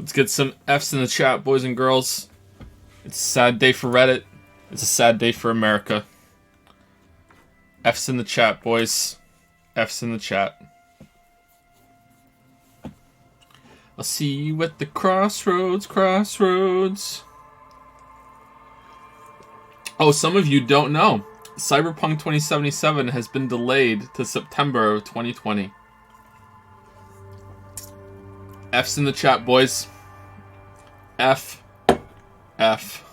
Let's get some F's in the chat, boys and girls. It's a sad day for Reddit. It's a sad day for America. F's in the chat, boys. F's in the chat. I'll see you at the crossroads, crossroads. Oh, some of you don't know. Cyberpunk 2077 has been delayed to September of 2020. F's in the chat, boys. F. F.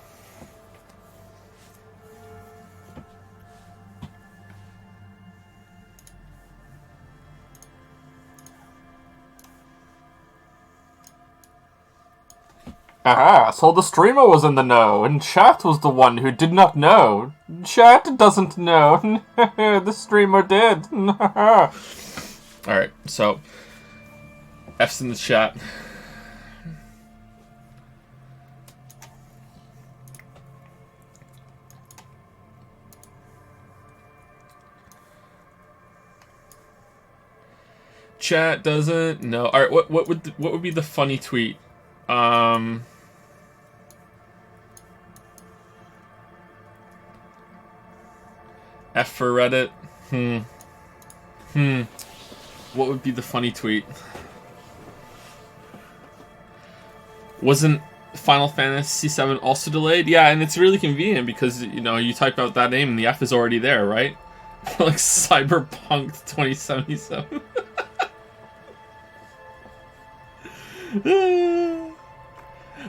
Aha, so the streamer was in the know, and chat was the one who did not know. Chat doesn't know. The streamer did. Alright, so F's in the chat. Chat doesn't know. Alright, what would be the funny tweet? F for Reddit. What would be the funny tweet? Wasn't Final Fantasy VII also delayed? Yeah, and it's really convenient because, you know, you type out that name and the F is already there, right? Like Cyberpunk 2077.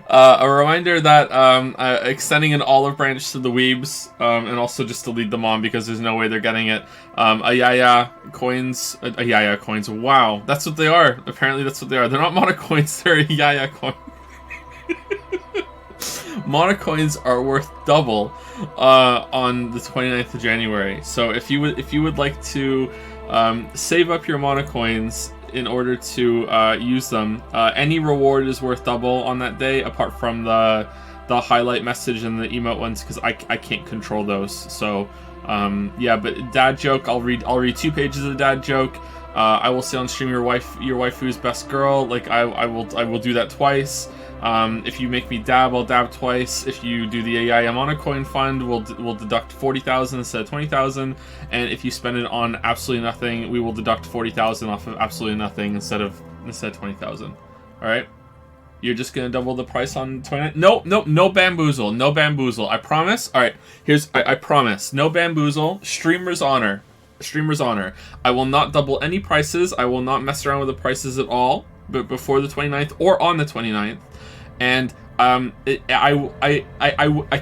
A reminder that extending an olive branch to the weebs, and also just to lead them on because there's no way they're getting it. Ayaya coins. Wow, that's what they are. Apparently, that's what they are. They're not Monocoins. They're Ayaya coins. Monocoins are worth double on the 29th of January. So if you would like to save up your Monocoins in order to use them, any reward is worth double on that day, apart from the highlight message and the emote ones, because I can't control those. So yeah, but dad joke, I'll read 2 pages of the dad joke. I will say on stream your waifu's best girl. Like I will do that twice. If you make me dab, I'll dab twice. If you do the AI Monocoin fund, we'll deduct 40,000 instead of 20,000. And if you spend it on absolutely nothing, we will deduct 40,000 off of absolutely nothing instead of 20,000. All right, you're just gonna double the price on 29. No bamboozle, no bamboozle. I promise. All right, I promise. No bamboozle. Streamer's honor. Streamer's honor. I will not double any prices. I will not mess around with the prices at all. But before the 29th or on the 29th. And I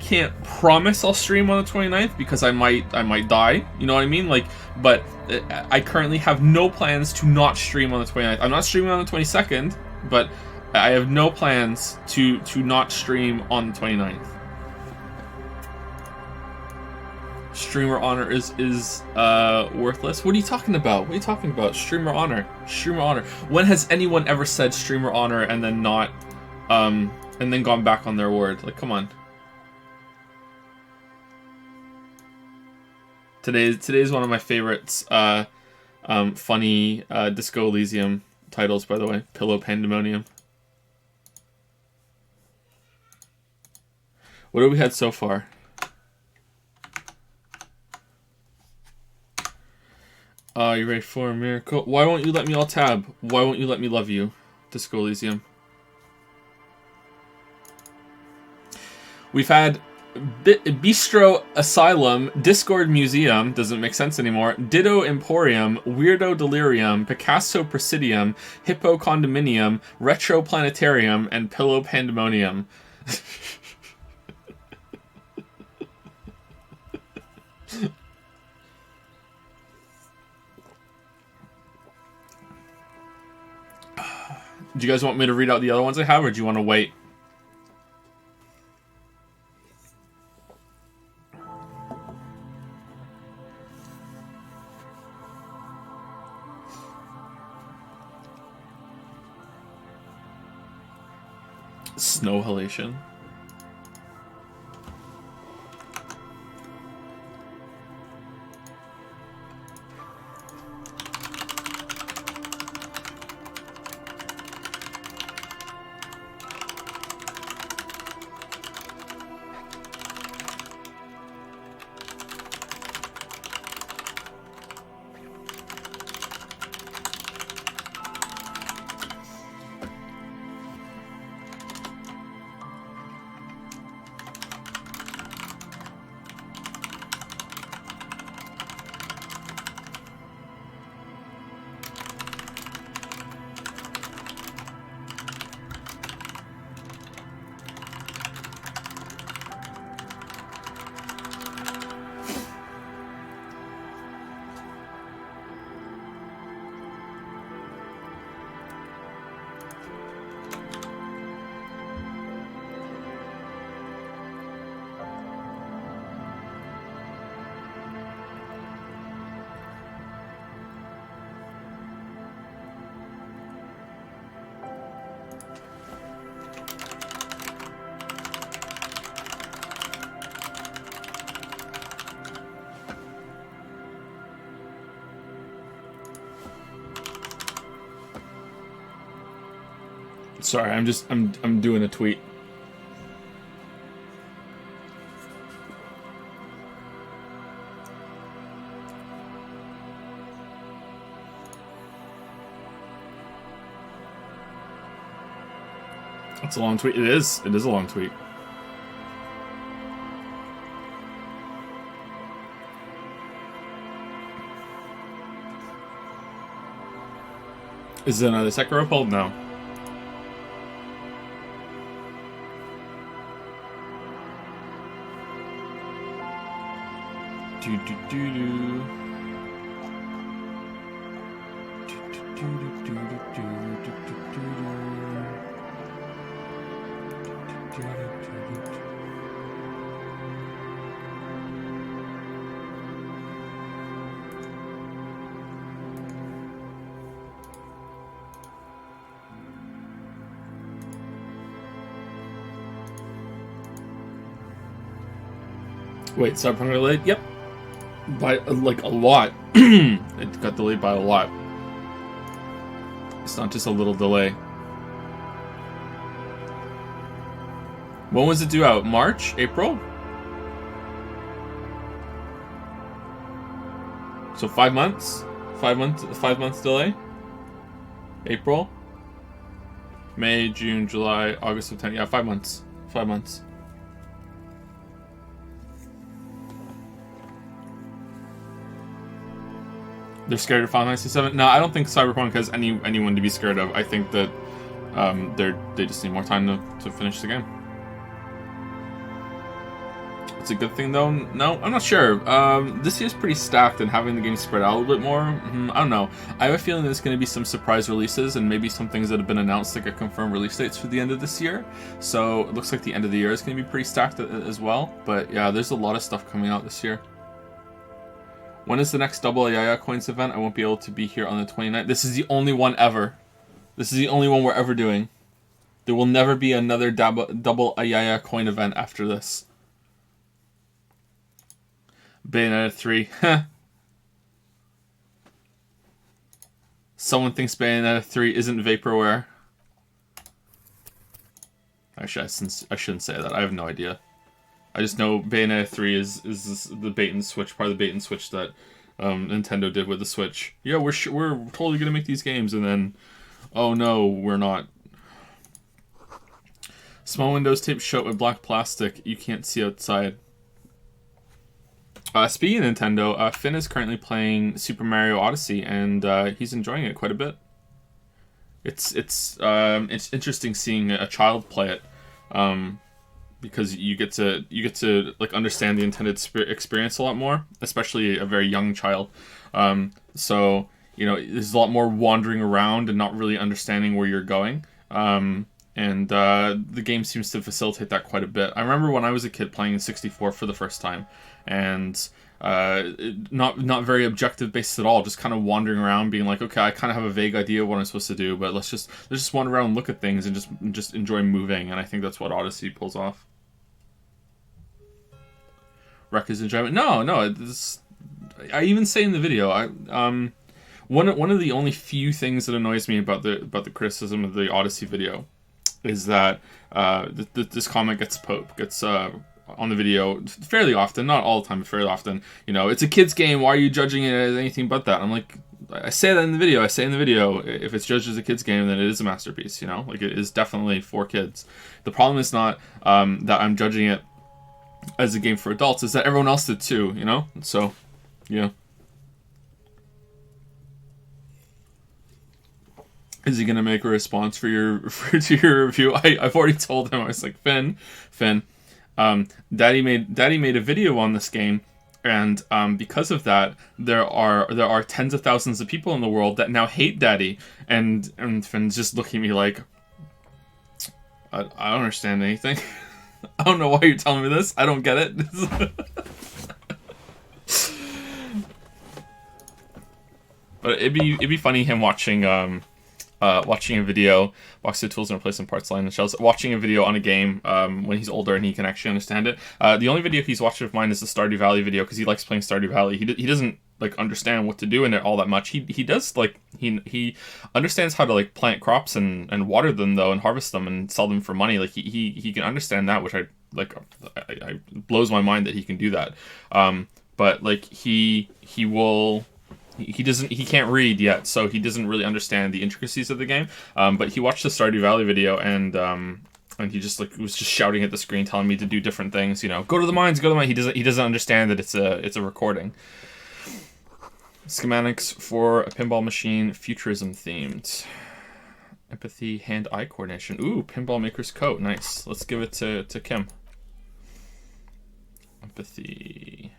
can't promise I'll stream on the 29th because I might die. You know what I mean? Like, but I currently have no plans to not stream on the 29th. I'm not streaming on the 22nd, but I have no plans to not stream on the 29th. Streamer honor is worthless. What are you talking about? What are you talking about? Streamer honor. Streamer honor. When has anyone ever said streamer honor and then not and then gone back on their word? Like, come on. Today's one of my favorites. Funny Disco Elysium titles, by the way. Pillow Pandemonium. What have we had so far? You ready for a miracle? Why won't you let me all tab? Why won't you let me love you? Disco Elysium. We've had Bistro Asylum, Discord Museum, doesn't make sense anymore, Ditto Emporium, Weirdo Delirium, Picasso Presidium, Hippo Condominium, Retro Planetarium, and Pillow Pandemonium. Do you guys want me to read out the other ones I have, or do you want to wait? Snow halation. Sorry, I'm doing a tweet. It's a long tweet. It is. It is a long tweet. Is it another Sekiro poll? No. Do do do do. Wait, Cyberpunk delayed? Yep. By, like, a lot. It got delayed by a lot. It's not just a little delay. When was it due out? March? April? So 5 months? 5 months delay? April? May, June, July, August, September. Yeah, 5 months. 5 months. They're scared of Final Fantasy VII? No, I don't think Cyberpunk has anyone to be scared of. I think that they just need more time to finish the game. It's a good thing, though. No, I'm not sure. This year's pretty stacked, and having the game spread out a little bit more, I don't know. I have a feeling there's going to be some surprise releases, and maybe some things that have been announced that get confirmed release dates for the end of this year. So it looks like the end of the year is going to be pretty stacked as well. But yeah, there's a lot of stuff coming out this year. When is the next double Ayaya Coins event? I won't be able to be here on the 29th. This is the only one ever. This is the only one we're ever doing. There will never be another double Ayaya Coin event after this. Bayonetta 3. Someone thinks Bayonetta 3 isn't vaporware. Actually, I shouldn't say that. I have no idea. I just know Bayonetta 3 is the bait and switch, part of the bait and switch that Nintendo did with the Switch. Yeah, we're totally gonna make these games, and then, oh no, we're not. Small windows taped shut with black plastic. You can't see outside. Speaking of Nintendo, Finn is currently playing Super Mario Odyssey, and he's enjoying it quite a bit. It's interesting seeing a child play it. Because you get to like understand the intended experience a lot more, especially a very young child. So you know, there's a lot more wandering around and not really understanding where you're going. And the game seems to facilitate that quite a bit. I remember when I was a kid playing 64 for the first time, and not very objective based at all, just kind of wandering around, being like, okay, I kind of have a vague idea of what I'm supposed to do, but let's just wander around and look at things and just enjoy moving. And I think that's what Odyssey pulls off. Records enjoyment. No. I even say in the video, one of the only few things that annoys me about the criticism of the Odyssey video is that this comment gets on the video fairly often, not all the time, but fairly often. You know, it's a kid's game. Why are you judging it as anything but that? I'm like, I say that in the video. If it's judged as a kid's game, then it is a masterpiece. You know, like it is definitely for kids. The problem is not that I'm judging it as a game for adults, is that everyone else did too, you know? So, yeah. Is he gonna make a response to your review? I've already told him. I was like, Finn, Daddy made a video on this game, and because of that, there are tens of thousands of people in the world that now hate Daddy, and Finn's just looking at me like, I don't understand anything. I don't know why you're telling me this. I don't get it. But it'd be funny him watching a video, box of tools and replacement parts line and shells, watching a video on a game when he's older and he can actually understand it. The only video he's watched of mine is the Stardew Valley video, because he likes playing Stardew Valley. He doesn't like understand what to do in it all that much. He does like he understands how to like plant crops and water them though and harvest them and sell them for money. Like he can understand that, which I blows my mind that he can do that. But like he can't read yet, so he doesn't really understand the intricacies of the game. But he watched the Stardew Valley video and he just like was just shouting at the screen, telling me to do different things. You know, go to the mines, go to the mines. He doesn't understand that it's a recording. Schematics for a pinball machine, futurism themed. Empathy, hand-eye coordination. Ooh, pinball maker's coat, nice. Let's give it to Kim. Empathy.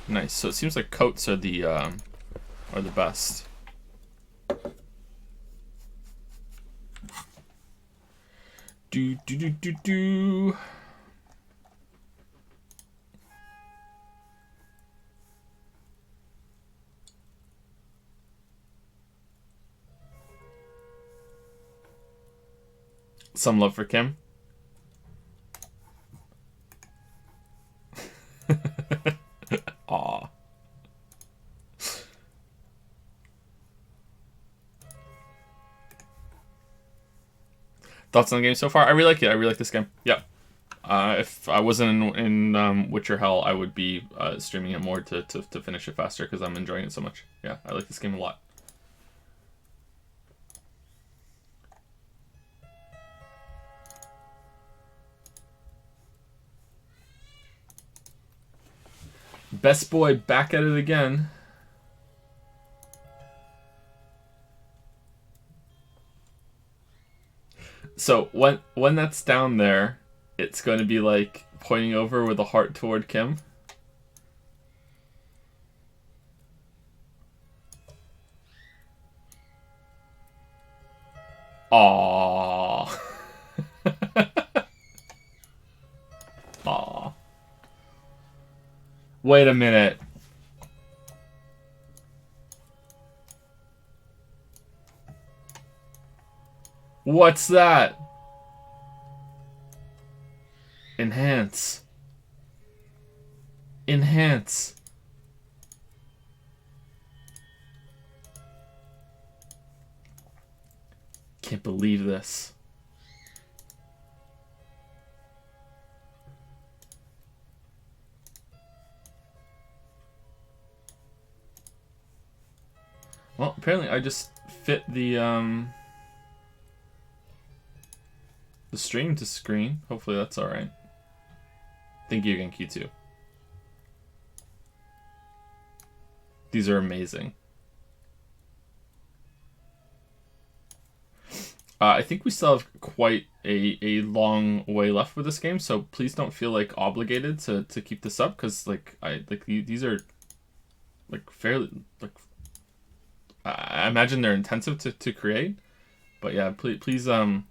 Nice. So it seems like coats are the best. Do. Some love for Kim. Aw. Thoughts on the game so far? I really like it. I really like this game. Yeah. If I wasn't in Witcher Hell, I would be streaming it more to finish it faster because I'm enjoying it so much. Yeah, I like this game a lot. Best boy back at it again. So when that's down there, it's going to be like pointing over with a heart toward Kim. Aww. Aww. Wait a minute. What's that? Enhance. Enhance. Can't believe this. Well, apparently I just fit the stream to screen. Hopefully that's alright. Thank you again, Q2. These are amazing. I think we still have quite a long way left with this game, so please don't feel like obligated to keep this up, because these are like fairly like I imagine they're intensive to create, but yeah, please don't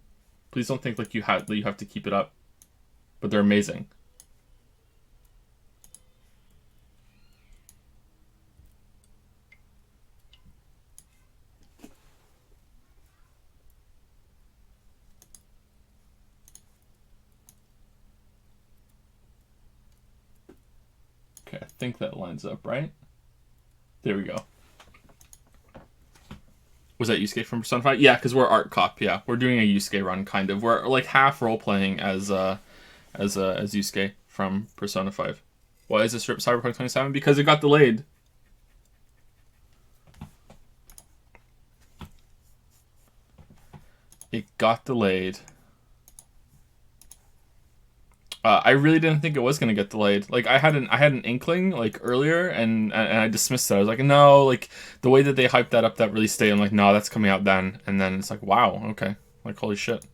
think like you have to keep it up, but they're amazing. Okay, I think that lines up, right? There we go. Was that Yusuke from Persona 5? Yeah, because we're Art Cop. Yeah, we're doing a Yusuke run, kind of. We're like half role playing as Yusuke from Persona 5. Why is it Cyberpunk 27? Because it got delayed. It got delayed. I really didn't think it was gonna get delayed. Like I had an inkling like earlier, and I dismissed it. I was like, no, like the way that they hyped that up, that release date, I'm like, no, that's coming out then. And then it's like, wow, okay, like holy shit.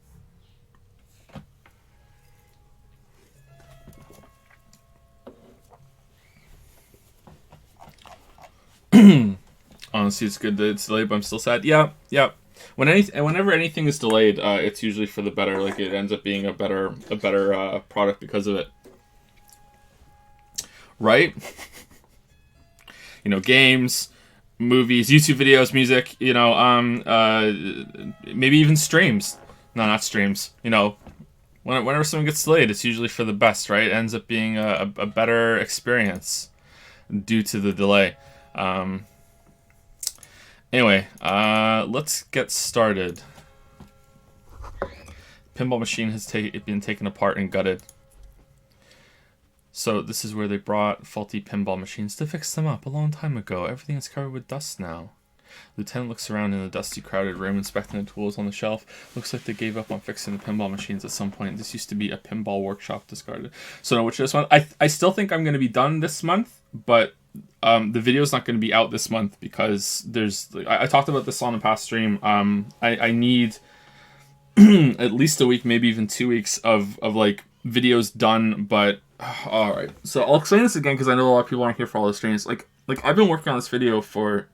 Honestly, it's good that it's delayed, but I'm still sad. Yeah. Whenever anything is delayed, it's usually for the better. Like it ends up being a better product because of it, right? You know, games, movies, YouTube videos, music. You know, maybe even streams. No, not streams. You know, Whenever someone gets delayed, it's usually for the best, right? It ends up being a better experience due to the delay. Anyway, let's get started. Pinball machine has been taken apart and gutted. So this is where they brought faulty pinball machines to fix them up a long time ago. Everything is covered with dust now. Lieutenant looks around in the dusty, crowded room, inspecting the tools on the shelf. Looks like they gave up on fixing the pinball machines at some point. This used to be a pinball workshop, discarded. So no, which this one? I still think I'm going to be done this month, but the video's not going to be out this month because there's... I talked about this on the past stream. I need at least a week, maybe even 2 weeks of like videos done, but... Alright, so I'll explain this again because I know a lot of people aren't here for all the streams. Like I've been working on this video for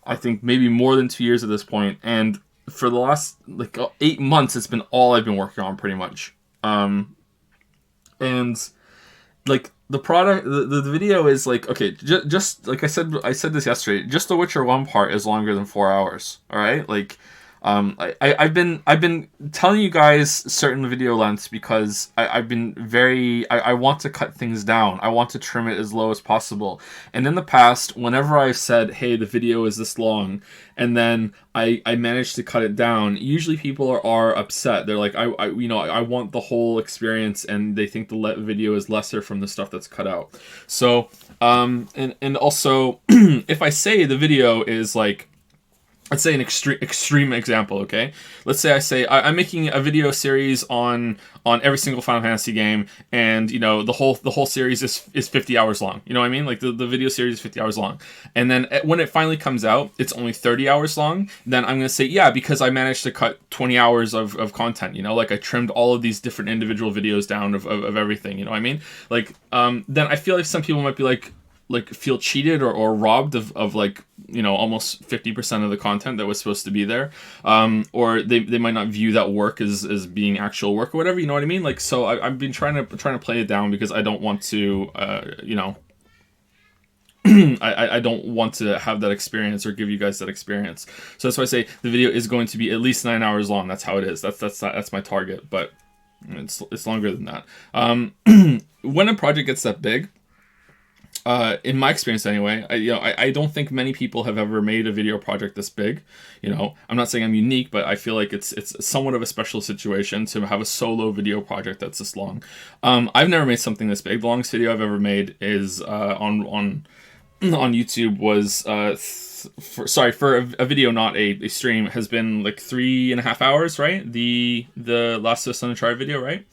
I think maybe more than 2 years at this point, and for the last 8 months, it's been all I've been working on pretty much. And like the product, the video is like, okay, just like I said this yesterday. Just the Witcher 1 part is longer than 4 hours. All right, like. I've been telling you guys certain video lengths because I've been I want to cut things down. I want to trim it as low as possible. And in the past, whenever I've said, hey, the video is this long, and then I managed to cut it down, usually people are upset. They're like, I want the whole experience, and they think the video is lesser from the stuff that's cut out. So, and also, if I say the video is like, let's say an extreme example, okay? Let's say I say I'm making a video series on every single Final Fantasy game, and the whole series is 50 hours long. You know what I mean? Like the video series is 50 hours long, and then when it finally comes out, it's only 30 hours long. Then I'm gonna say, yeah, because I managed to cut 20 hours of content. Like I trimmed all of these different individual videos down of everything. You know what I mean? Like then I feel like some people might be like feel cheated or robbed of like almost 50% of the content that was supposed to be there, or they might not view that work as being actual work or whatever. You know what I mean? Like, so I've been trying to play it down because I don't want to I don't want to have that experience or give you guys that experience. So that's why I say the video is going to be at least 9 hours long. That's how it is. That's my target, but it's longer than that. When a project gets that big, in my experience anyway, I don't think many people have ever made a video project this big. I'm not saying I'm unique, but I feel like it's somewhat of a special situation to have a solo video project that's this long. I've never made something this big. The longest video I've ever made is on YouTube was for a video, not a stream, has been like 3.5 hours, right? The Last of Us Uncharted video, right?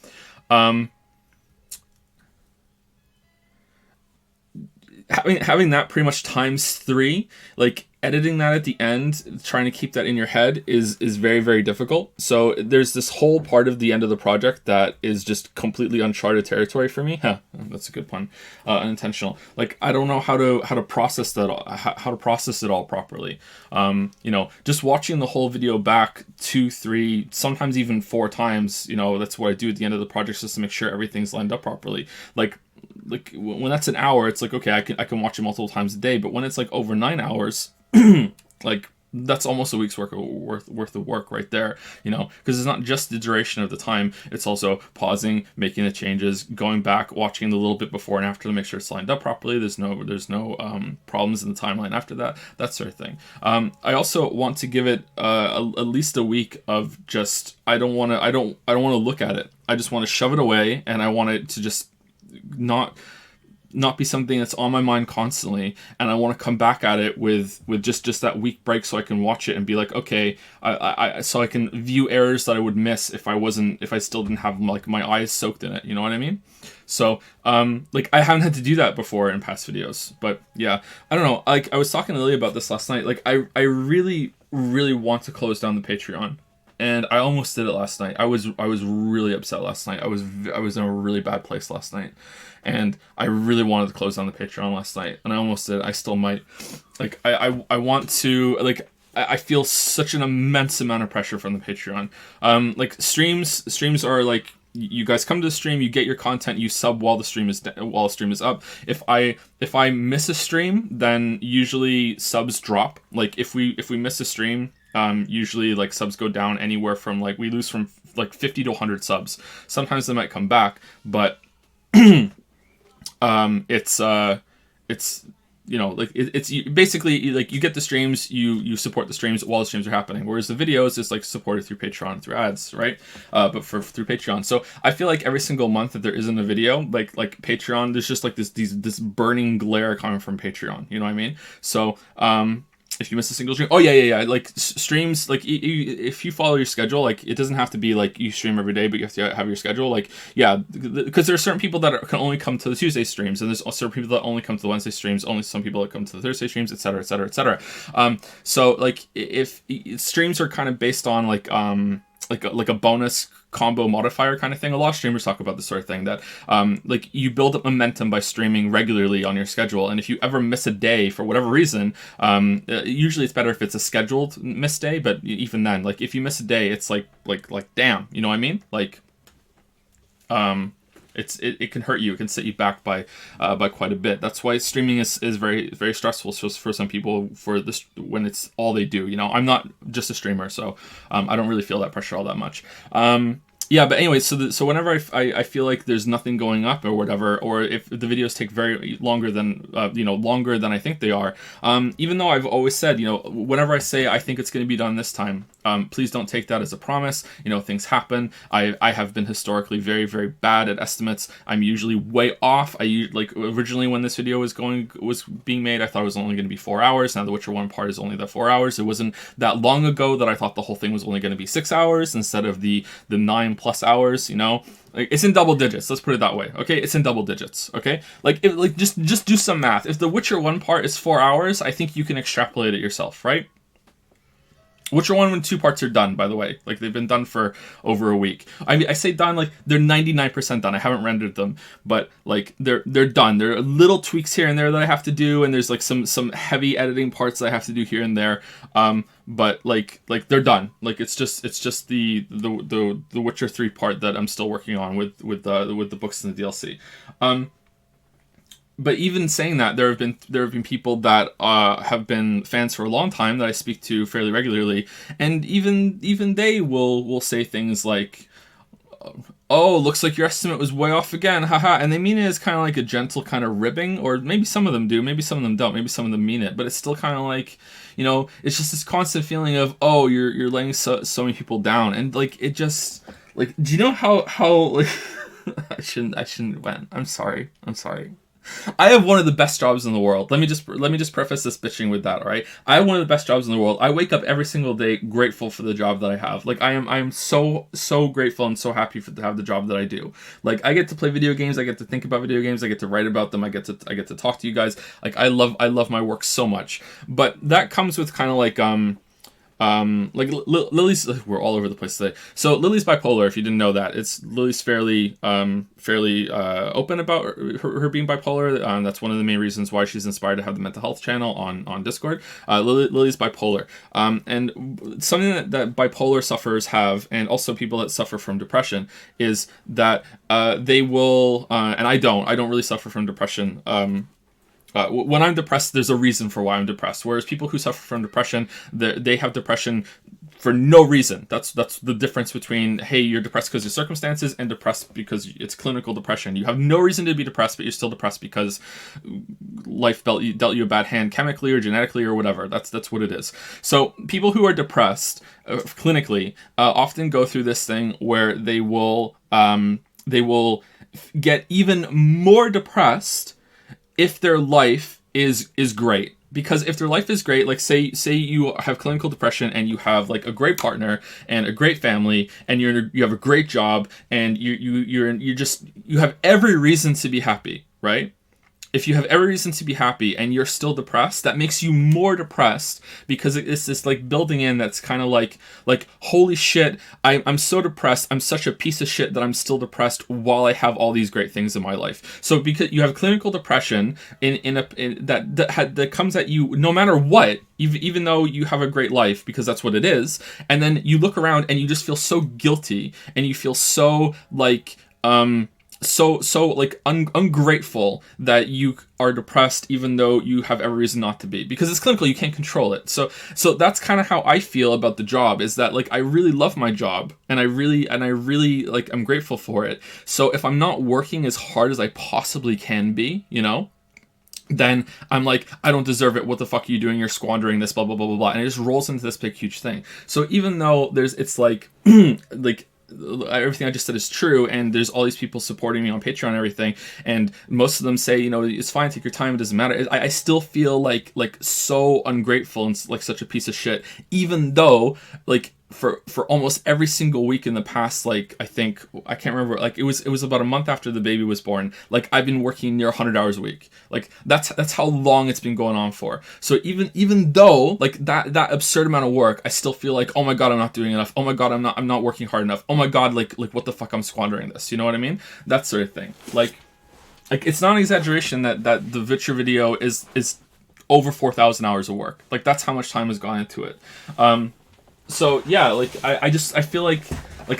Having that pretty much times 3, like editing that at the end, trying to keep that in your head is very, very difficult. So there's this whole part of the end of the project that is just completely uncharted territory for me. That's a good pun. Unintentional. Like I don't know how to process that, how to process it all properly. Just watching the whole video back 2, 3, sometimes even 4 times. That's what I do at the end of the project, just to make sure everything's lined up properly. Like when that's an hour, it's like, okay, I can watch it multiple times a day. But when it's like over 9 hours, like that's almost a week's worth of work right there, because it's not just the duration of the time, it's also pausing, making the changes, going back, watching the little bit before and after to make sure it's lined up properly. There's no problems in the timeline after that sort of thing. I also want to give it at least a week of just I don't want to look at it. I just want to shove it away, and I want it to just not be something that's on my mind constantly, and I want to come back at it with just that week break so I can watch it and be like, okay, so I can view errors that I would miss if I still didn't have like my eyes soaked in it. You know what I mean? So like I haven't had to do that before in past videos, but yeah, I don't know. Like I was talking to Lily about this last night. Like I really want to close down the Patreon. And I almost did it last night. I was really upset last night. I was in a really bad place last night, and I really wanted to close down the Patreon last night, and I almost did. I still might. Like I want to, like I feel such an immense amount of pressure from the Patreon. Like streams are like, you guys come to the stream, you get your content, you sub while the stream is up. If I miss a stream, then usually subs drop. Like if we miss a stream, usually like subs go down anywhere from like we lose from like 50 to 100 subs. Sometimes they might come back, but it's you know, like it's basically like you get the streams, you support the streams while the streams are happening, whereas the videos is like supported through Patreon, through ads, right? But through Patreon. So I feel like every single month that there isn't a video, like Patreon, there's just like this burning glare coming from Patreon. You know what I mean? So if you miss a single stream, like streams, like if you follow your schedule, like it doesn't have to be like you stream every day, but you have to have your schedule. Like, yeah, because there are certain people that can only come to the Tuesday streams, and there's certain people that only come to the Wednesday streams, only some people that come to the Thursday streams, etc., etc., etc. So like if streams are kind of based on like a bonus combo modifier kind of thing. A lot of streamers talk about this sort of thing, that like you build up momentum by streaming regularly on your schedule, and if you ever miss a day for whatever reason, usually it's better if it's a scheduled miss day, but even then, like if you miss a day, it's like damn, you know what I mean? Like it can hurt you. It can set you back by quite a bit. That's why streaming is very, very stressful for some people, for this when it's all they do. You know, I'm not just a streamer, so I don't really feel that pressure all that much. Yeah, but anyway, so whenever I feel like there's nothing going up or whatever, or if the videos take very longer than longer than I think they are, even though I've always said, you know, whenever I say I think it's going to be done this time, please don't take that as a promise. You know, things happen. I have been historically very, very bad at estimates. I'm usually way off. Like originally when this video was being made, I thought it was only going to be 4 hours. Now the Witcher 1 part is only the 4 hours. It wasn't that long ago that I thought the whole thing was only going to be 6 hours instead of the 9+ hours, you know. Like, it's in double digits, let's put it that way. Okay, it's in double digits. Okay, just do some math. If the Witcher 1 part is 4 hours, I think you can extrapolate it yourself, right? Witcher 1 and 2 parts are done, by the way. Like, they've been done for over a week. I say done, like, they're 99% done. I haven't rendered them, but, like, they're done. There are little tweaks here and there that I have to do, and there's, like, some heavy editing parts that I have to do here and there. But, like, they're done. Like, it's just the Witcher 3 part that I'm still working on with the books and the DLC. But even saying that, there have been people that have been fans for a long time that I speak to fairly regularly, and even they will say things like, "Oh, looks like your estimate was way off again, haha," and they mean it as kind of like a gentle kind of ribbing, or maybe some of them do, maybe some of them don't, maybe some of them mean it, but it's still kind of like, you know, it's just this constant feeling of, oh, you're letting so many people down, and like it just, like, do you know how like I shouldn't went. I'm sorry. I have one of the best jobs in the world. Let me just preface this bitching with that, all right? I have one of the best jobs in the world. I wake up every single day grateful for the job that I have. Like, I am so grateful and so happy to have the job that I do. Like, I get to play video games, I get to think about video games, I get to write about them, I get to talk to you guys. Like, I love my work so much. But that comes with kind of like Lily's, we're all over the place today. So Lily's bipolar, if you didn't know that. Lily's fairly open about her being bipolar. That's one of the main reasons why she's inspired to have the mental health channel on Discord. Lily's bipolar. And something that bipolar sufferers have, and also people that suffer from depression, is that they will, and I don't really suffer from depression. When I'm depressed, there's a reason for why I'm depressed. Whereas people who suffer from depression, they have depression for no reason. That's the difference between, hey, you're depressed because of circumstances, and depressed because it's clinical depression. You have no reason to be depressed, but you're still depressed because life dealt you a bad hand chemically or genetically or whatever. That's what it is. So people who are depressed clinically often go through this thing where they will get even more depressed if their life is great. Because if their life is great, like say you have clinical depression and you have like a great partner and a great family and you have a great job and you have every reason to be happy, right? If you have every reason to be happy and you're still depressed, that makes you more depressed, because it's this like building in that's kind of like holy shit, I'm so depressed, I'm such a piece of shit that I'm still depressed while I have all these great things in my life. So because you have clinical depression that comes at you no matter what, even though you have a great life, because that's what it is, and then you look around and you just feel so guilty and you feel so like so like ungrateful that you are depressed even though you have every reason not to be, because it's clinical, you can't control it. So that's kind of how I feel about the job, is that like I really love my job, and I really like, I'm grateful for it. So if I'm not working as hard as I possibly can be, then I'm like, I don't deserve it. What the fuck are you doing? You're squandering this, blah blah blah blah blah, and it just rolls into this big huge thing. So even though it's like like everything I just said is true, and there's all these people supporting me on Patreon and everything, and most of them say, it's fine, take your time, it doesn't matter. I still feel like so ungrateful and like such a piece of shit, even though like for almost every single week in the past, like I can't remember, like it was about a month after the baby was born, like I've been working near 100 hours a week. Like that's how long it's been going on for. So even though like that absurd amount of work, I still feel like, oh my god, I'm not doing enough. Oh my god, I'm not working hard enough. Oh my god, like what the fuck, I'm squandering this. You know what I mean? That sort of thing. Like it's not an exaggeration that the Vitcher video is over 4,000 hours of work. Like that's how much time has gone into it. So yeah, like I feel like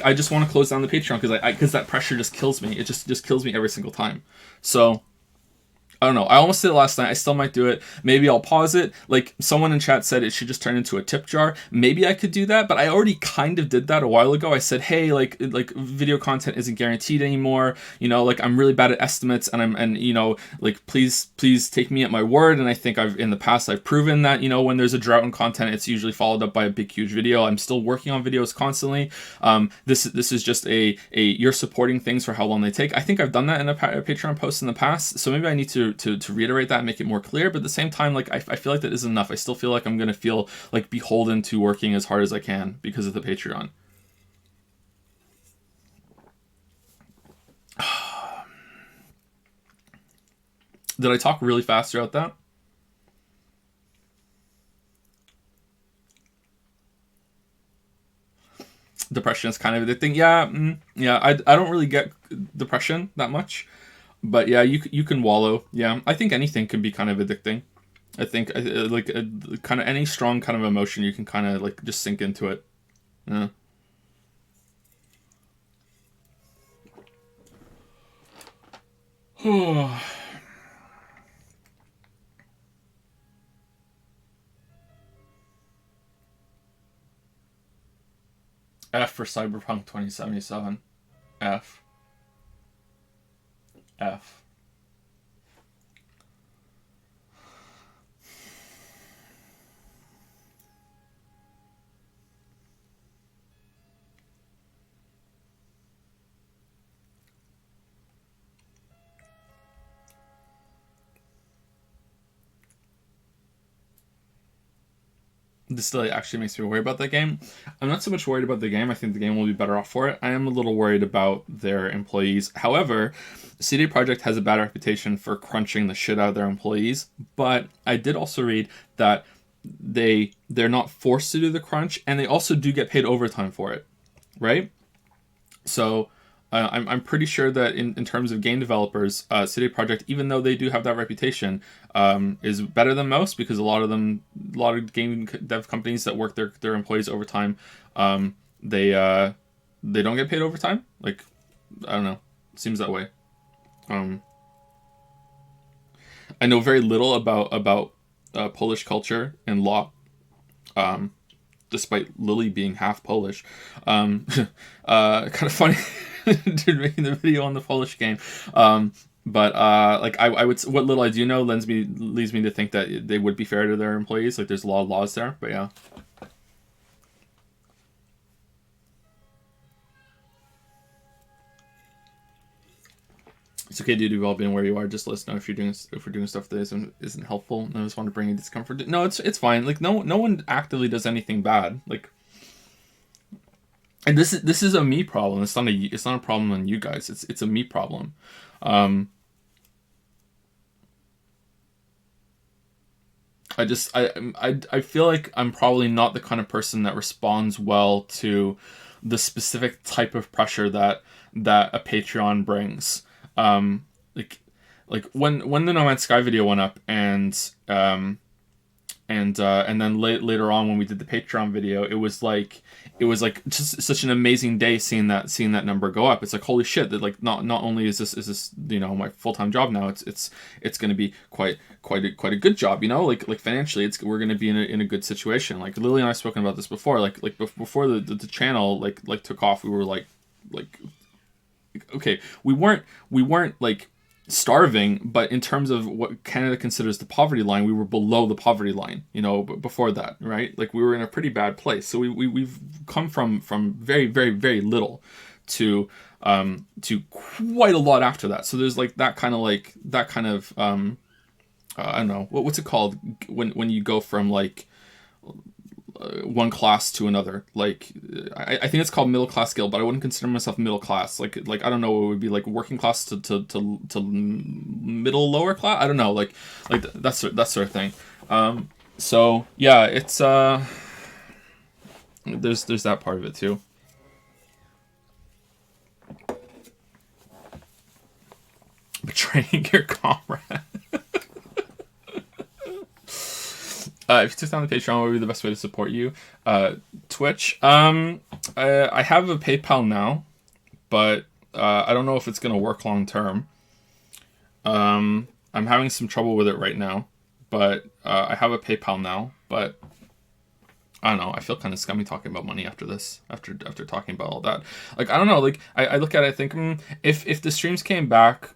I just want to close down the Patreon because that pressure just kills me. It just kills me every single time. So I don't know. I almost did it last night. I still might do it. Maybe I'll pause it. Like someone in chat said, it should just turn into a tip jar. Maybe I could do that, but I already kind of did that a while ago. I said, hey, like video content isn't guaranteed anymore. Like I'm really bad at estimates, and like please take me at my word. And I think in the past I've proven that when there's a drought in content, it's usually followed up by a big huge video. I'm still working on videos constantly. This is just a you're supporting things for how long they take. I think I've done that in a Patreon post in the past, so maybe I need to reiterate that and make it more clear. But at the same time, like I feel like that isn't enough. I still feel like I'm gonna feel like beholden to working as hard as I can because of the Patreon. Did I talk really fast throughout that? Depression is kind of addicting. Yeah, I don't really get depression that much. But yeah, you can wallow. Yeah, I think anything can be kind of addicting. I think like kind of any strong kind of emotion, you can kind of like just sink into it. Yeah. F for Cyberpunk 2077. F. F. This still actually makes me worry about that game. I'm not so much worried about the game. I think the game will be better off for it. I am a little worried about their employees. However, CD Projekt has a bad reputation for crunching the shit out of their employees. But I did also read that they're not forced to do the crunch, and they also do get paid overtime for it, right? So I'm pretty sure that in terms of game developers, CD Projekt, even though they do have that reputation, is better than most, because a lot of game dev companies that work their employees overtime, they don't get paid overtime. Like, I don't know, seems that way. I know very little about Polish culture and law. Despite Lily being half Polish. Kind of funny dude making the video on the Polish game. But like I would, what little I do know leads me to think that they would be fair to their employees. Like there's a lot of laws there, but yeah. It's okay, dude. You've all been where you are. Just let us know if we're doing stuff that isn't helpful. I just want to bring you discomfort. No, it's fine. Like no one actively does anything bad. Like, and this is a me problem. It's not a problem on you guys. It's a me problem. I feel like I'm probably not the kind of person that responds well to the specific type of pressure that a Patreon brings. Like when the No Man's Sky video went up, and and then later on when we did the Patreon video, it was like just such an amazing day seeing that number go up. It's like, holy shit, that like not only is this you know, my full-time job now, it's going to be quite a good job, you know, like financially we're going to be in a good situation. Like Lily and I have spoken about this before, like before the channel like took off, we were like okay, we weren't like starving, but in terms of what Canada considers the poverty line, we were below the poverty line, you know, before that, right? Like we were in a pretty bad place. So we've come from very, very, very little to quite a lot after that. So there's like that kind of I don't know, what's it called when you go from like one class to another. Like I think it's called middle class skill, but I wouldn't consider myself middle class. Like I don't know, it would be like working class to middle lower class. I don't know, like that sort of thing. So yeah, it's there's that part of it too. Betraying your comrade. If you took down the Patreon, what would be the best way to support you? Twitch. I have a PayPal now, but I don't know if it's going to work long term. I'm having some trouble with it right now, but I have a PayPal now, but I don't know. I feel kind of scummy talking about money after this, after talking about all that. Like, I don't know. Like, I look at it, I think, if the streams came back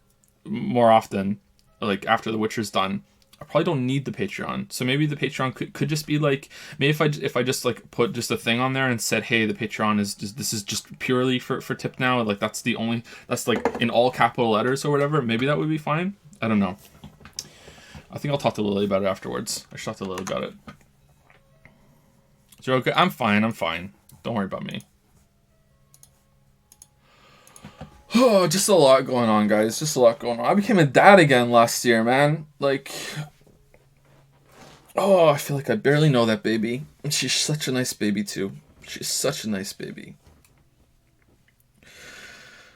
more often, like after The Witcher's done, I probably don't need the Patreon. So maybe the Patreon could just be like, maybe if I just like put just a thing on there and said, hey, the Patreon is just purely for tip now. Like that's like in all capital letters or whatever. Maybe that would be fine. I don't know. I think I'll talk to Lily about it afterwards. I should talk to Lily about it. Joke, I'm fine. Don't worry about me. Oh, just a lot going on, guys. Just a lot going on. I became a dad again last year, man. Like, oh, I feel like I barely know that baby. And she's such a nice baby, too. She's such a nice baby.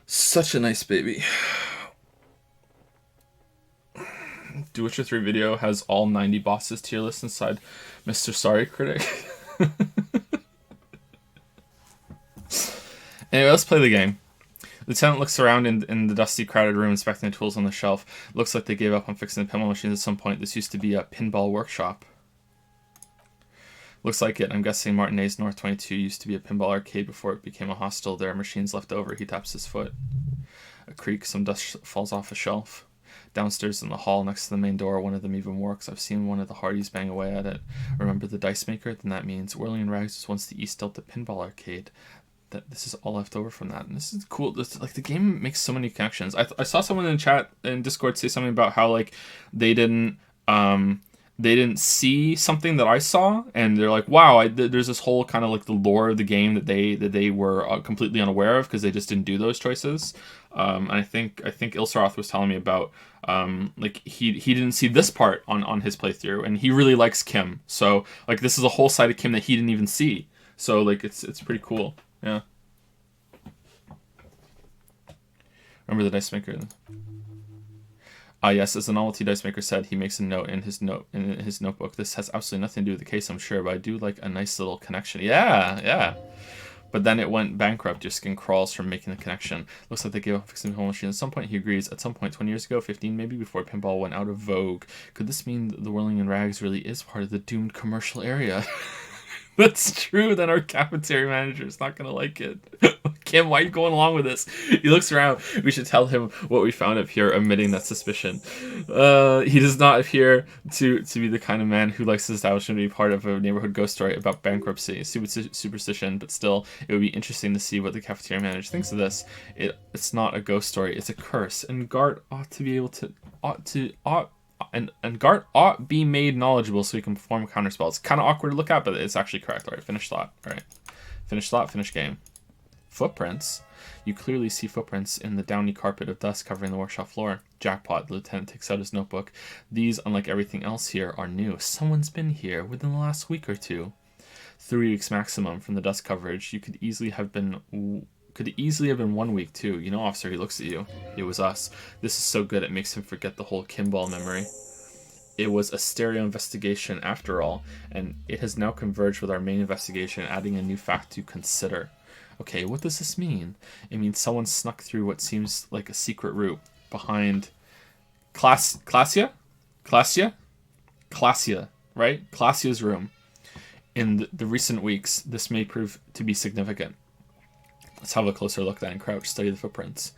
Such a nice baby. Do Witcher 3 video has all 90 bosses tier list inside Mr. Sorry Critic. Anyway, let's play the game. Lieutenant looks around in the dusty, crowded room, inspecting the tools on the shelf. Looks like they gave up on fixing the pinball machines at some point. This used to be a pinball workshop. Looks like it. I'm guessing Martinez North 22 used to be a pinball arcade before it became a hostel. There are machines left over. He taps his foot. A creak, some dust falls off a shelf. Downstairs in the hall next to the main door, one of them even works. I've seen one of the Hardys bang away at it. Remember the dice maker? Then that means Whirling and Rags was once the East Delta pinball arcade. That this is all left over from that, and this is cool. Like the game makes so many connections. I saw someone in chat in Discord say something about how like they didn't see something that I saw, and they're like, wow, there's this whole kind of like the lore of the game that they were completely unaware of because they just didn't do those choices. And I think Ilsaroth was telling me about like he didn't see this part on his playthrough, and he really likes Kim. So like this is a whole side of Kim that he didn't even see. So like it's pretty cool. Yeah. Remember the dice maker? Yes, as the novelty dice maker said, he makes a note in his notebook. This has absolutely nothing to do with the case, I'm sure, but I do like a nice little connection. Yeah. But then it went bankrupt. Your skin crawls from making the connection. Looks like they gave up fixing the pinball machine. At some point, he agrees. At some point, 20 years ago, 15 maybe, before pinball went out of vogue. Could this mean the Whirling and Rags really is part of the doomed commercial area? That's true. Then our cafeteria manager is not gonna like it. Kim, why are you going along with this? He looks around. We should tell him what we found up here, omitting that suspicion. He does not appear to be the kind of man who likes his establishment to be part of a neighborhood ghost story about bankruptcy. Stupid superstition, but still, it would be interesting to see what the cafeteria manager thinks of this. It's not a ghost story. It's a curse, and Gart ought to be able to and Gart ought be made knowledgeable so he can perform counterspells. Kind of awkward to look at, but it's actually correct. All right, finish thought. All right, finish thought, finish game. Footprints. You clearly see footprints in the downy carpet of dust covering the workshop floor. Jackpot. The lieutenant takes out his notebook. These, unlike everything else here, are new. Someone's been here within the last week or two. 3 weeks maximum from the dust coverage. You could easily have been 1 week too. You know, officer, he looks at you. It was us. This is so good it makes him forget the whole Kimball memory. It was a stereo investigation after all, and it has now converged with our main investigation, adding a new fact to consider. Okay, what does this mean? It means someone snuck through what seems like a secret route behind Classia, right? Classia's room. In the recent weeks, this may prove to be significant. Let's have a closer look then. Crouch, study the footprints.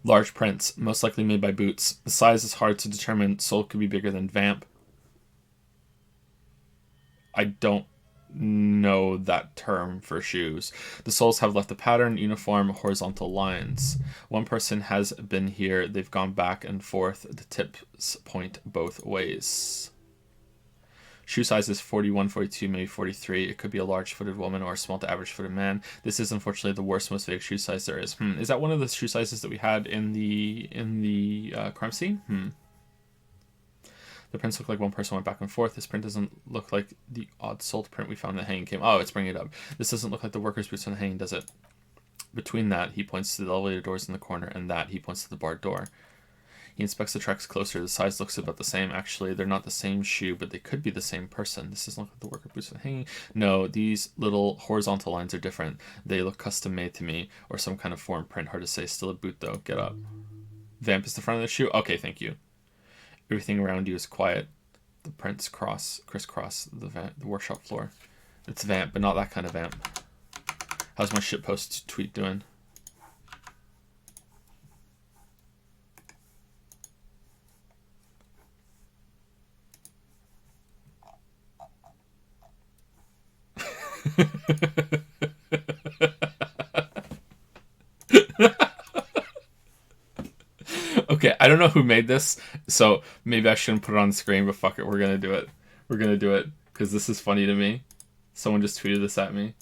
Large prints, most likely made by boots. The size is hard to determine. Sole could be bigger than vamp. I don't know that term for shoes. The soles have left a pattern, uniform, horizontal lines. One person has been here. They've gone back and forth. The tips point both ways. Shoe size is 41, 42, maybe 43. It could be a large-footed woman or a small to average-footed man. This is unfortunately the worst, most vague shoe size there is. Is that one of the shoe sizes that we had in the crime scene? The prints look like one person went back and forth. This print doesn't look like the odd-soled print we found in the hanging came. Oh, it's bringing it up. This doesn't look like the worker's boots on the hanging, does it? Between that, he points to the elevator doors in the corner, and that, he points to the barred door. He inspects the tracks closer. The size looks about the same. Actually, they're not the same shoe, but they could be the same person. This doesn't look like the worker boots on the hanging. No, these little horizontal lines are different. They look custom-made to me, or some kind of foreign print. Hard to say. Still a boot, though. Get up. Vamp is the front of the shoe? Okay, thank you. Everything around you is quiet. The prints crisscross the workshop floor. It's vamp, but not that kind of vamp. How's my shitpost tweet doing? Okay, I don't know who made this, so maybe I shouldn't put it on the screen, but fuck it, we're gonna do it. We're gonna do it, because this is funny to me. Someone just tweeted this at me.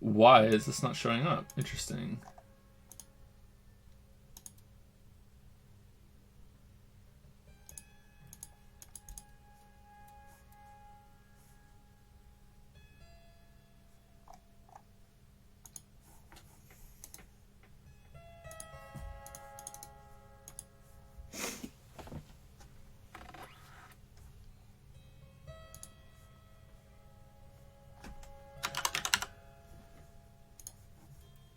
Why is this not showing up? Interesting.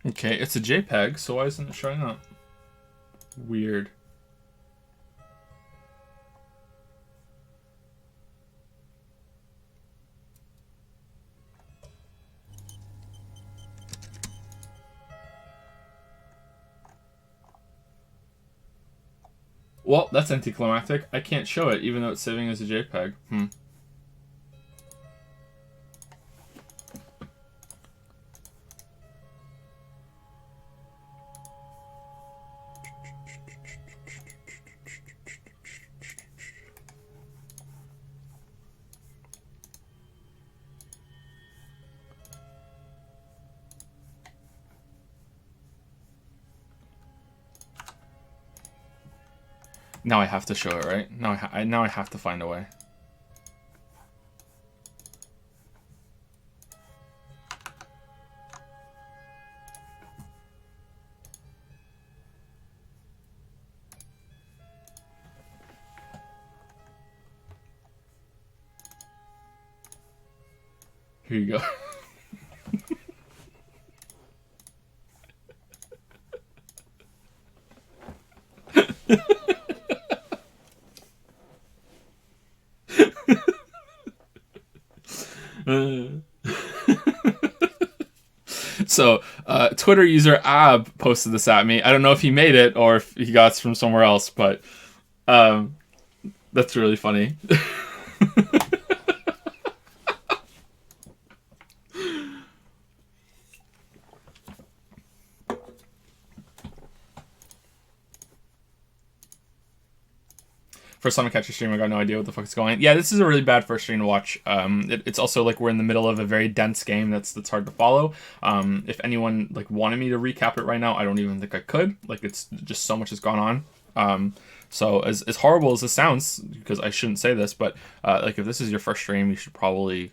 Okay, it's a JPEG, so why isn't it showing up? Weird. Well, that's anticlimactic. I can't show it, even though it's saving as a JPEG. Now I have to show it, right? Now I have to find a way. Here you go. So, Twitter user Ab posted this at me. I don't know if he made it or if he got it from somewhere else, but that's really funny. First time I catch a stream, I got no idea what the fuck is going on. Yeah, this is a really bad first stream to watch. It's also like we're in the middle of a very dense game that's hard to follow. If anyone like wanted me to recap it right now, I don't even think I could. Like it's just so much has gone on. So as horrible as this sounds, because I shouldn't say this, but like if this is your first stream, you should probably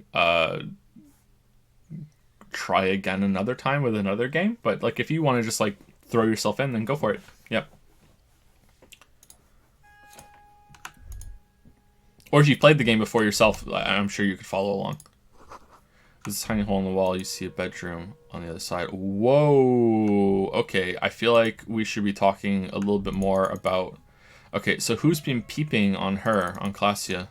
try again another time with another game. But like if you want to just like throw yourself in, then go for it. Yep. Or if you played the game before yourself, I'm sure you could follow along. There's a tiny hole in the wall. You see a bedroom on the other side. Whoa. Okay, I feel like we should be talking a little bit more about... Okay, so who's been peeping on her, on Classia?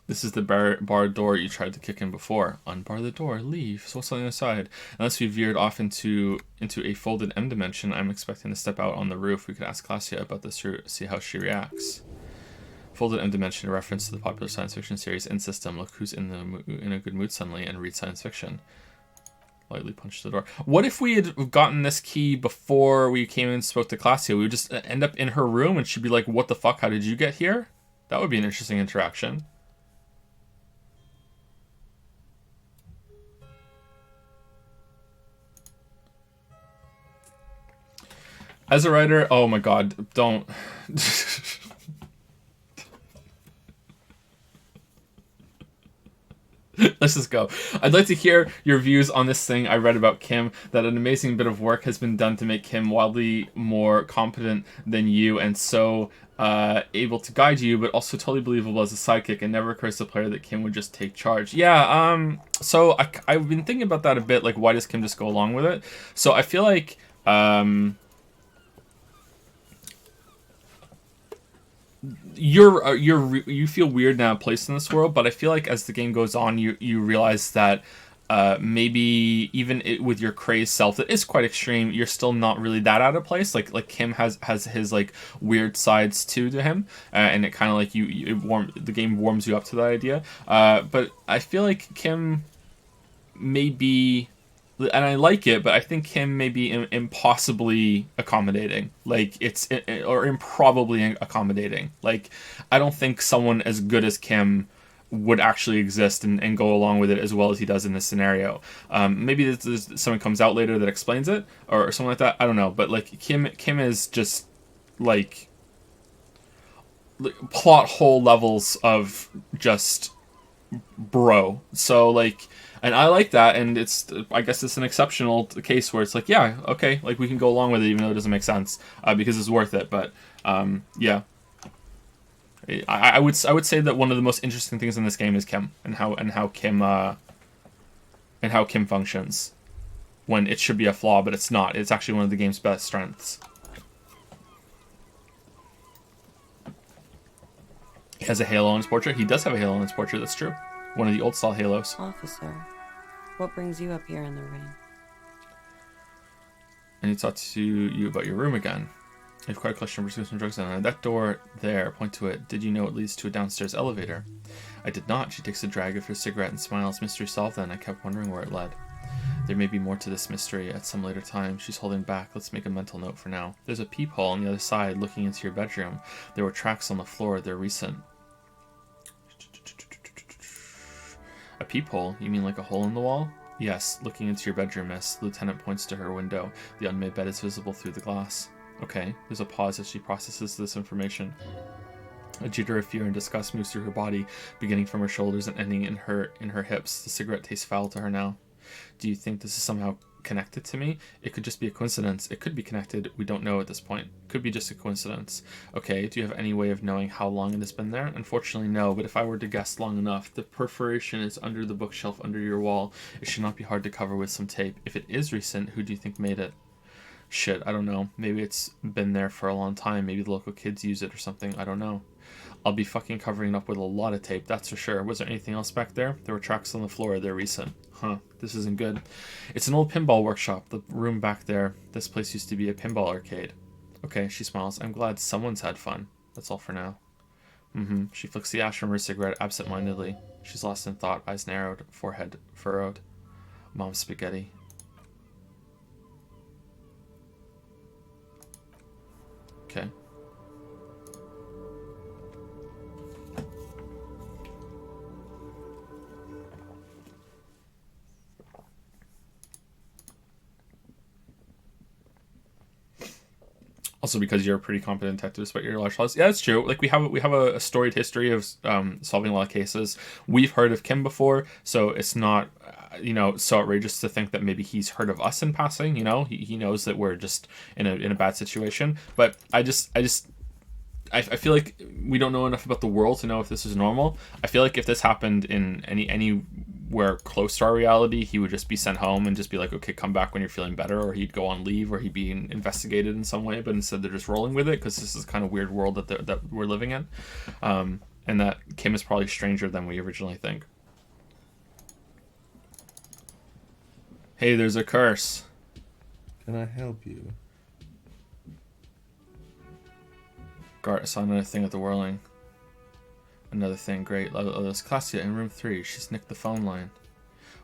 This is the barred door you tried to kick in before. Unbar the door, leave. So what's on the other side? Unless we veered off into a folded M dimension, I'm expecting to step out on the roof. We could ask Classia about this to see how she reacts. Folded M dimension, a reference to the popular science fiction series In System. Look who's in a good mood suddenly and read science fiction. Lightly punch the door. What if we had gotten this key before we came and spoke to Classia? We would just end up in her room and she'd be like, what the fuck, how did you get here? That would be an interesting interaction. As a writer, oh my god, don't. Let's just go. I'd like to hear your views on this thing I read about Kim, that an amazing bit of work has been done to make Kim wildly more competent than you and so able to guide you, but also totally believable as a sidekick. It never occurs to the player that Kim would just take charge. Yeah, so I've been thinking about that a bit, like why does Kim just go along with it? So I feel like... you feel weird now placed in this world, but I feel like as the game goes on, you realize that maybe even with your crazed self that is quite extreme, you're still not really that out of place. Like Kim has his like weird sides too to him, and it kind of like the game warms you up to that idea. But I feel like Kim may be. And I like it, but I think Kim may be impossibly accommodating. Like, or improbably accommodating. Like, I don't think someone as good as Kim would actually exist and go along with it as well as he does in this scenario. Maybe someone comes out later that explains it, or something like that. I don't know. But, like, Kim is just, like plot hole levels of just bro. So, like... And I like that, and I guess it's an exceptional case where it's like, yeah, okay, like we can go along with it even though it doesn't make sense, because it's worth it. But yeah, I would say that one of the most interesting things in this game is Kim and how Kim functions when it should be a flaw, but it's not. It's actually one of the game's best strengths. He has a halo on his portrait. He does have a halo on his portrait. That's true. One of the old style halos. Officer, what brings you up here in the rain? I need to talk to you about your room again. I have quite a collection of prescription drugs on it. That door there, point to it. Did you know it leads to a downstairs elevator? I did not. She takes a drag of her cigarette and smiles. Mystery solved then. I kept wondering where it led. There may be more to this mystery at some later time. She's holding back. Let's make a mental note for now. There's a peephole on the other side looking into your bedroom. There were tracks on the floor. They're recent. A peephole? You mean like a hole in the wall? Yes, looking into your bedroom, miss. The lieutenant points to her window. The unmade bed is visible through the glass. Okay, there's a pause as she processes this information. A jitter of fear and disgust moves through her body, beginning from her shoulders and ending in her hips. The cigarette tastes foul to her now. Do you think this is somehow connected to me? It could just be a coincidence. It could be connected. We don't know at this point. Could be just a coincidence. Okay, do you have any way of knowing how long it has been there? Unfortunately, no, but if I were to guess long enough, the perforation is under the bookshelf under your wall. It should not be hard to cover with some tape. If it is recent, who do you think made it? Shit, I don't know. Maybe it's been there for a long time. Maybe the local kids use it or something. I don't know. I'll be fucking covering it up with a lot of tape, that's for sure. Was there anything else back there? There were tracks on the floor. They're recent. Huh, this isn't good. It's an old pinball workshop. The room back there. This place used to be a pinball arcade. Okay, she smiles. I'm glad someone's had fun. That's all for now. She flicks the ash from her cigarette absent-mindedly. She's lost in thought, eyes narrowed, forehead furrowed. Mom's spaghetti. Okay. Also, because you're a pretty competent detective despite your large flaws. Yeah, that's true. Like, we have a storied history of solving a lot of cases. We've heard of Kim before, so it's not so outrageous to think that maybe he's heard of us in passing. He knows that we're just in a bad situation. But I feel like we don't know enough about the world to know if this is normal. I feel like if this happened in anywhere close to our reality, he would just be sent home and just be like, okay, come back when you're feeling better, or he'd go on leave, or he'd be investigated in some way. But instead, they're just rolling with it because this is kind of weird world that we're living in, and that Kim is probably stranger than we originally think. Hey, there's a curse. Can I help you? Gart, I saw another thing at the Whirling. Another thing, great. Oh, there's Klassia in room 3. She's nicked the phone line.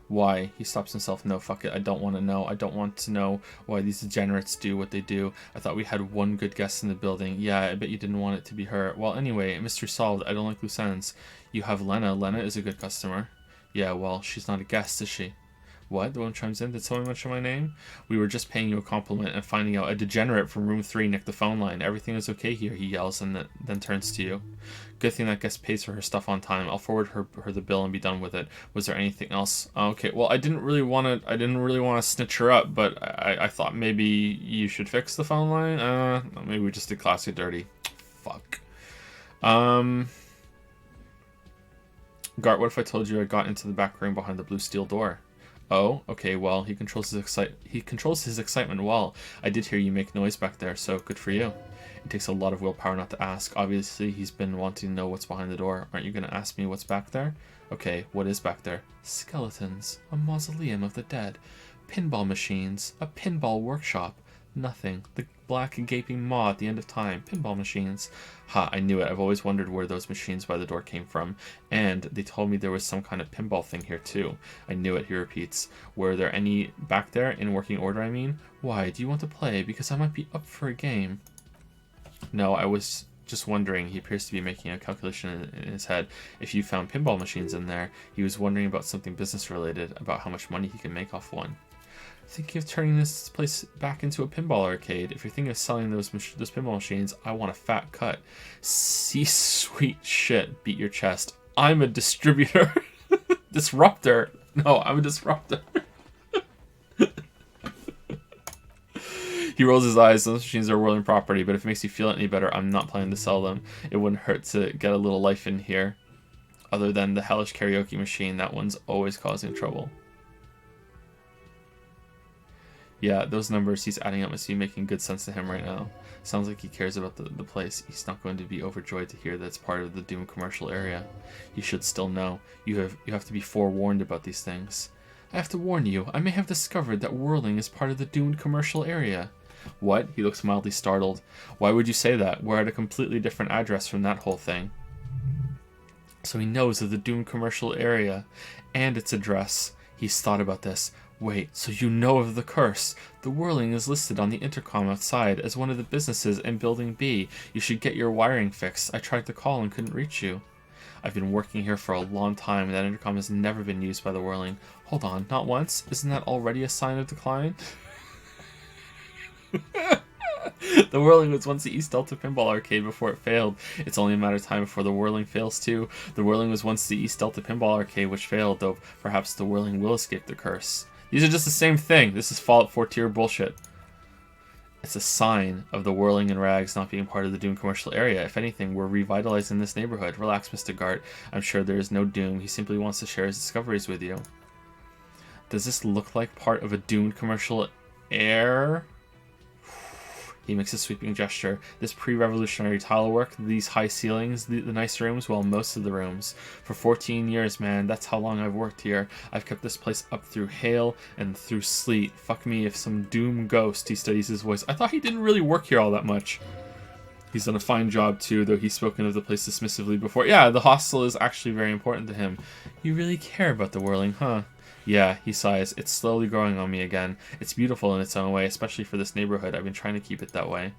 Why? He stops himself. No, fuck it. I don't want to know. I don't want to know why these degenerates do what they do. I thought we had one good guest in the building. Yeah, I bet you didn't want it to be her. Well, anyway, mystery solved. I don't like loose ends. You have Lena. Lena is a good customer. Yeah, well, she's not a guest, is she? What? The one chimes in. Did someone mention my name? We were just paying you a compliment and finding out a degenerate from room 3 nicked the phone line. Everything is okay here, he yells, and then turns to you. Good thing that guest pays for her stuff on time. I'll forward her the bill and be done with it. Was there anything else? Okay, well, I didn't really want to snitch her up, but I thought maybe you should fix the phone line. Maybe we just did Classy dirty. Fuck. Gart, what if I told you I got into the back room behind the blue steel door? Oh, okay, well, he controls his excitement well. I did hear you make noise back there, so good for you. It takes a lot of willpower not to ask. Obviously, he's been wanting to know what's behind the door. Aren't you going to ask me what's back there? Okay, what is back there? Skeletons. A mausoleum of the dead. Pinball machines. A pinball workshop. Nothing. The black and gaping maw at the end of time. Pinball machines. Ha, I knew it. I've always wondered where those machines by the door came from. And they told me there was some kind of pinball thing here too. I knew it, he repeats. Were there any back there? In working order, I mean? Why, do you want to play? Because I might be up for a game. No, I was just wondering. He appears to be making a calculation in his head. If you found pinball machines in there, he was wondering about something business related, about how much money he can make off one. Thinking of turning this place back into a pinball arcade. If you're thinking of selling those pinball machines, I want a fat cut. See, sweet shit, beat your chest. I'm a distributor. Disruptor. No, I'm a disruptor. He rolls his eyes. Those machines are whirling property, but if it makes you feel any better, I'm not planning to sell them. It wouldn't hurt to get a little life in here. Other than the hellish karaoke machine, that one's always causing trouble. Yeah, those numbers he's adding up must be making good sense to him right now. Sounds like he cares about the place. He's not going to be overjoyed to hear that it's part of the Doom commercial area. You should still know. You have to be forewarned about these things. I have to warn you, I may have discovered that whirling is part of the doomed commercial area. What? He looks mildly startled. Why would you say that? We're at a completely different address from that whole thing. So he knows of the doomed commercial area and its address. He's thought about this. Wait, so you know of the curse? The whirling is listed on the intercom outside as one of the businesses in Building B. You should get your wiring fixed. I tried to call and couldn't reach you. I've been working here for a long time, and that intercom has never been used by the whirling. Hold on, not once? Isn't that already a sign of decline? The whirling was once the East Delta Pinball Arcade before it failed. It's only a matter of time before the whirling fails too. The whirling was once the East Delta Pinball Arcade which failed, though perhaps the whirling will escape the curse. These are just the same thing. This is Fallout 4 tier bullshit. It's a sign of the whirling and rags not being part of the Doom commercial area. If anything, we're revitalizing this neighborhood. Relax, Mr. Gart. I'm sure there is no Doom. He simply wants to share his discoveries with you. Does this look like part of a doomed commercial area? He makes a sweeping gesture. This pre-revolutionary tile work, these high ceilings, the nice rooms, well, most of the rooms. For 14 years, man, that's how long I've worked here. I've kept this place up through hail and through sleet. Fuck me if some doom ghost, he studies his voice. I thought he didn't really work here all that much. He's done a fine job too, though he's spoken of the place dismissively before. Yeah, the hostel is actually very important to him. You really care about the whirling, huh? Yeah, he sighs. It's slowly growing on me again. It's beautiful in its own way, especially for this neighborhood. I've been trying to keep it that way.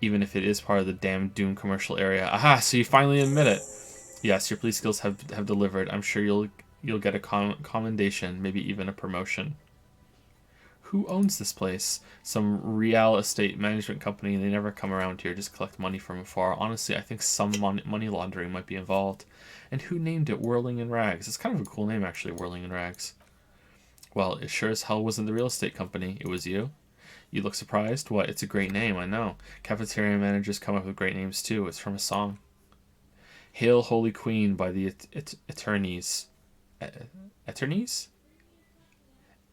even if it is part of the damn Doom commercial area. Aha, so you finally admit it. Yes, your police skills have delivered. I'm sure you'll get a commendation, maybe even a promotion. Who owns this place? Some real estate management company. They never come around here, just collect money from afar. Honestly, I think some money laundering might be involved. And who named it Whirling in Rags? It's kind of a cool name, actually, Whirling in Rags. Well, it sure as hell wasn't the real estate company. It was you. You look surprised? What? It's a great name, I know. Cafeteria managers come up with great names, too. It's from a song. Hail, Holy Queen by the Eternies. Eternies?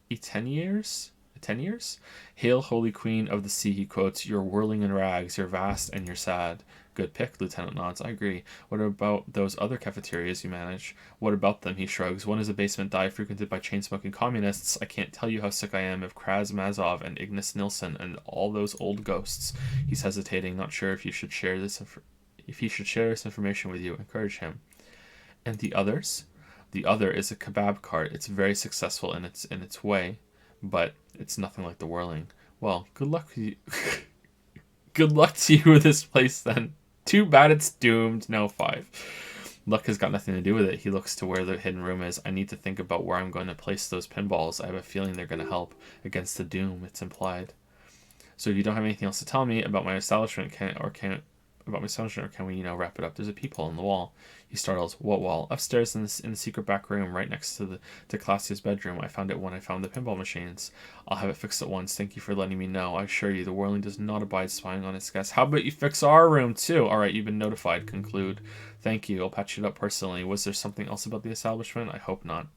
Eteniers? Eteniers? Hail, Holy Queen of the Sea, he quotes. You're whirling in rags, you're vast and you're sad. Good pick, Lieutenant nods. I agree. What about those other cafeterias you manage? What about them, he shrugs. One is a basement dive frequented by chain-smoking communists. I can't tell you how sick I am of Kraz Mazov and Ignace Nilsson and all those old ghosts. He's hesitating, not sure if you should share this if he should share this information with you. Encourage him. And the others? The other is a kebab cart. It's very successful in its way, but it's nothing like the Whirling. Well, good luck to you. Good luck to you with this place then. Too bad it's doomed. No, 5. Luck has got nothing to do with it. He looks to where the hidden room is. I need to think about where I'm going to place those pinballs. I have a feeling they're going to help against the doom, it's implied. So if you don't have anything else to tell me about my establishment, can we, wrap it up? There's a peephole in the wall. He startles. What wall? Upstairs in the secret back room, right next to Classia's bedroom. I found it when I found the pinball machines. I'll have it fixed at once. Thank you for letting me know. I assure you, the Whirling does not abide spying on its guests. How about you fix our room too? All right, you've been notified. Conclude. Thank you. I'll patch it up personally. Was there something else about the establishment? I hope not.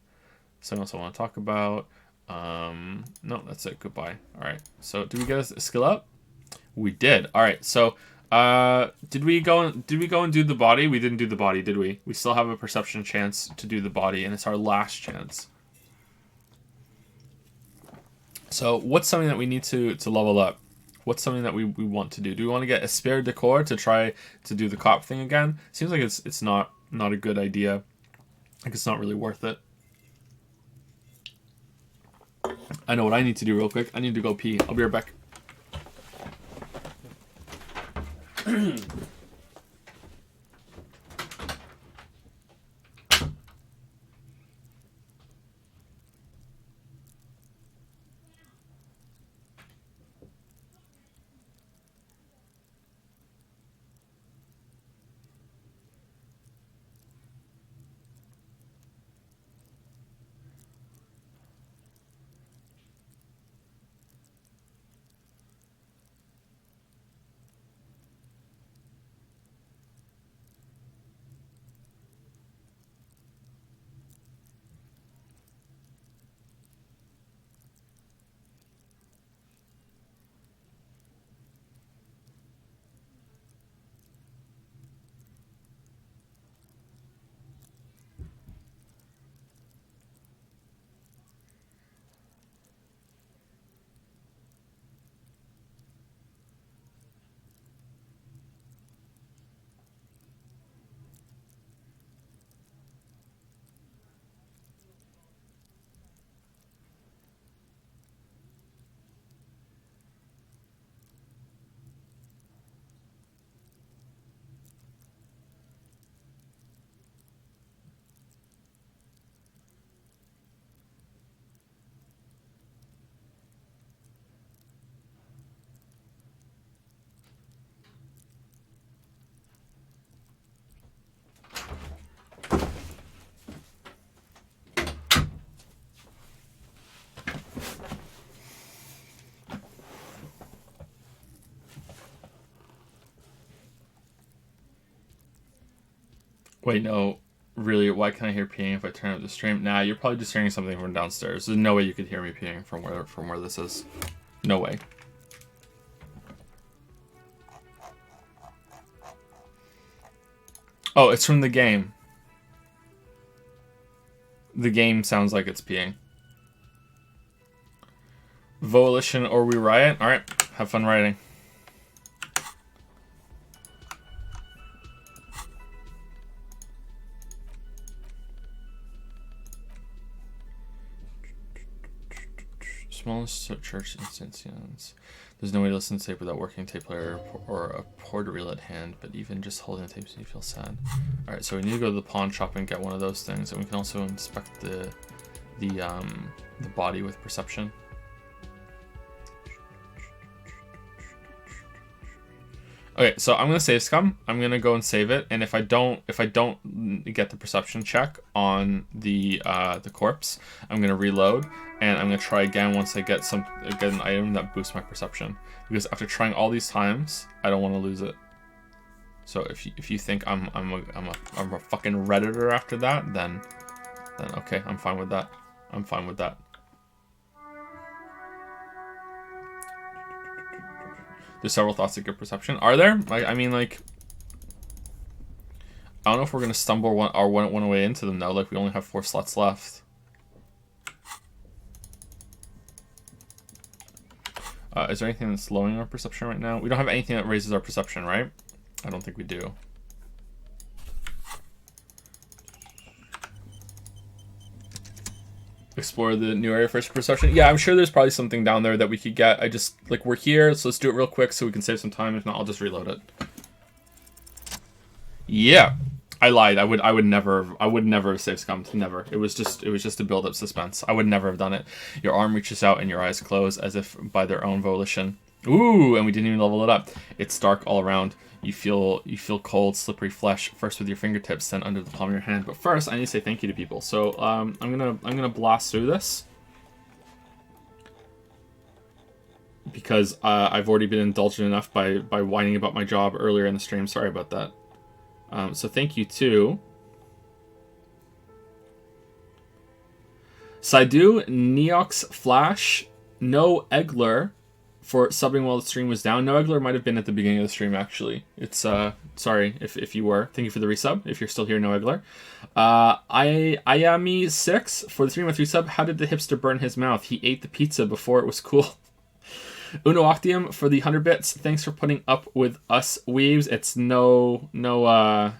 Something else I want to talk about? No, that's it. Goodbye. All right. So, did we get a skill up? We did. All right. So. Did we go and do the body? We didn't do the body, did we? We still have a perception chance to do the body, and it's our last chance. So what's something that we need to level up? What's something that we want to do? Do we want to get a spare decor to try to do the cop thing again? Seems like it's not a good idea. Like it's not really worth it. I know what I need to do real quick. I need to go pee. I'll be right back. Wait, no. Really, why can't I hear peeing if I turn up the stream? Nah, you're probably just hearing something from downstairs. There's no way you could hear me peeing from where this is. No way. Oh, it's from the game. The game sounds like it's peeing. Volition or we riot? Alright, have fun writing. Smallest church instances. There's no way to listen to tape without working a tape player or a porta reel at hand, but even just holding the tape makes me feel sad. Alright, so we need to go to the pawn shop and get one of those things, and we can also inspect the body with perception. Okay, so I'm gonna save scum. I'm gonna go and save it, and if I don't get the perception check on the corpse, I'm gonna reload, and I'm gonna try again once I get an item that boosts my perception. Because after trying all these times, I don't want to lose it. So if you think I'm a fucking redditor after that, then okay, I'm fine with that. I'm fine with that. There's several thoughts that give perception. Are there? I mean, like, I don't know if we're gonna stumble one way into them now. Like, we only have 4 slots left. Is there anything that's lowering our perception right now? We don't have anything that raises our perception, right? I don't think we do. Explore the new area for perception. Yeah, I'm sure there's probably something down there that we could get. I just, like, we're here, so let's do it real quick so we can save some time. If not, I'll just reload it. Yeah, I lied. I would never have saved scum. Never. It was just to build up suspense. I would never have done it. Your arm reaches out and your eyes close as if by their own volition. Ooh, and we didn't even level it up. It's dark all around. You feel cold, slippery flesh, first with your fingertips, then under the palm of your hand. But first, I need to say thank you to people. So I'm gonna blast through this because I've already been indulgent enough by whining about my job earlier in the stream. Sorry about that. So thank you to Saidu, Neox, Flash, No Egler, for subbing while the stream was down. No Egler might have been at the beginning of the stream, actually. It's, sorry if you were. Thank you for the resub, if you're still here, No Egler. Ayami6 for the 3-month resub. How did the hipster burn his mouth? He ate the pizza before it was cool. Uno Octium for the 100 bits. Thanks for putting up with us weaves. It's no burden.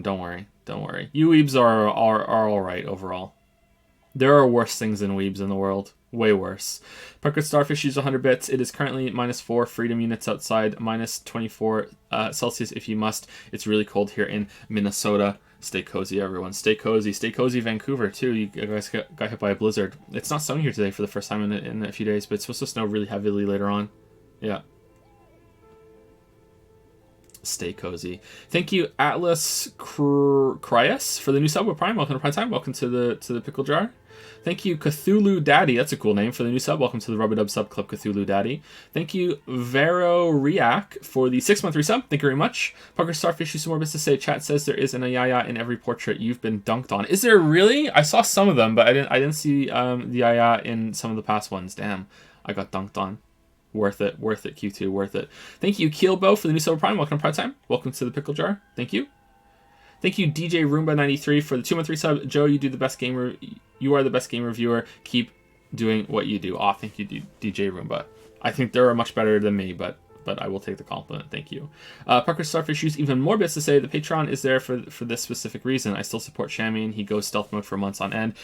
Don't worry. Don't worry. You weebs are alright overall. There are worse things than weebs in the world. Way worse. Puckered Starfish used 100 bits. It is currently -4 freedom units outside, -24 Celsius if you must. It's really cold here in Minnesota. Stay cozy, everyone. Stay cozy. Stay cozy, Vancouver, too. You guys got hit by a blizzard. It's not snowing here today for the first time in a few days, but it's supposed to snow really heavily later on. Yeah. Stay cozy. Thank you, Atlas Cryas, for the new sub with Prime. Welcome to Prime Time. Welcome to the Pickle Jar. Thank you, Cthulhu Daddy. That's a cool name for the new sub. Welcome to the Rub-a-Dub Sub Club, Cthulhu Daddy. Thank you, Vero Riak, for the 6-month resub. Thank you very much. Parker Starfish, you some more bits to say. Chat says there is an Ayaya in every portrait you've been dunked on. Is there really? I saw some of them, but I didn't see the Ayaya in some of the past ones. Damn, I got dunked on. Worth it, Q2, worth it. Thank you, Keelbow, for the new sub Prime. Welcome to Prime Time. Welcome to the Pickle Jar. Thank you. Thank you, DJ Roomba93, for the 2-month resub. Joe, you do the best game. You are the best game reviewer. Keep doing what you do. Aw, thank you, DJ Roomba. I think they're much better than me, but I will take the compliment. Thank you. Parker Starfish used even more bits to say the Patreon is there for this specific reason. I still support Shamian. He goes stealth mode for months on end.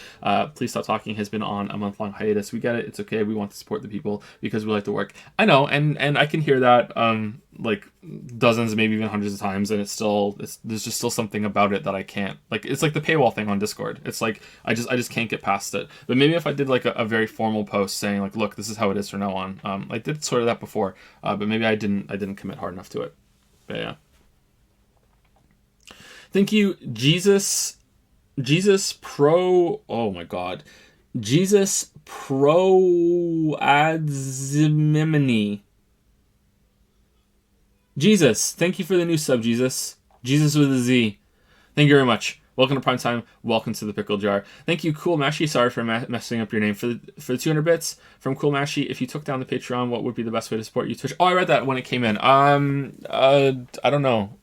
Please Stop Talking has been on a month-long hiatus. We get it. It's okay. We want to support the people because we like the work. I know, and I can hear that like dozens, maybe even hundreds of times, and there's just still something about it that I can't. Like, it's like the paywall thing on Discord. It's like I just can't get past it. But maybe if I did like a very formal post saying like, look, this is how it is from now on. I did sort of that before, but maybe I didn't commit hard enough to it. But yeah. Thank you, Jesus Pro. Oh my God, Jesus Pro Adzimimini. Jesus, thank you for the new sub, Jesus. Jesus with a Z. Thank you very much. Welcome to Prime Time. Welcome to the Pickle Jar. Thank you, Cool Mashy. Sorry for messing up your name. For the 200 bits from Cool Mashy, if you took down the Patreon, what would be the best way to support you? Twitch. Oh, I read that when it came in. I don't know.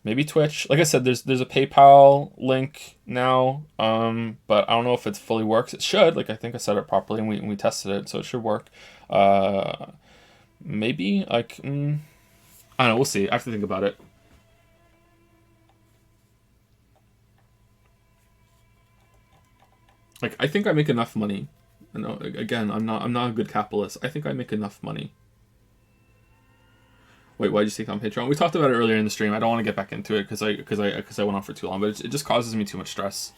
Maybe Twitch. Like I said, there's a PayPal link now, but I don't know if it fully works. It should. Like, I think I set it properly and we tested it, so it should work. Maybe, like, I don't know, we'll see. I have to think about it. Like, I think I make enough money. You know, again, I'm not a good capitalist. I think I make enough money. Wait, why'd you take on Patreon? We talked about it earlier in the stream. I don't want to get back into it because I went on for too long, but it just causes me too much stress.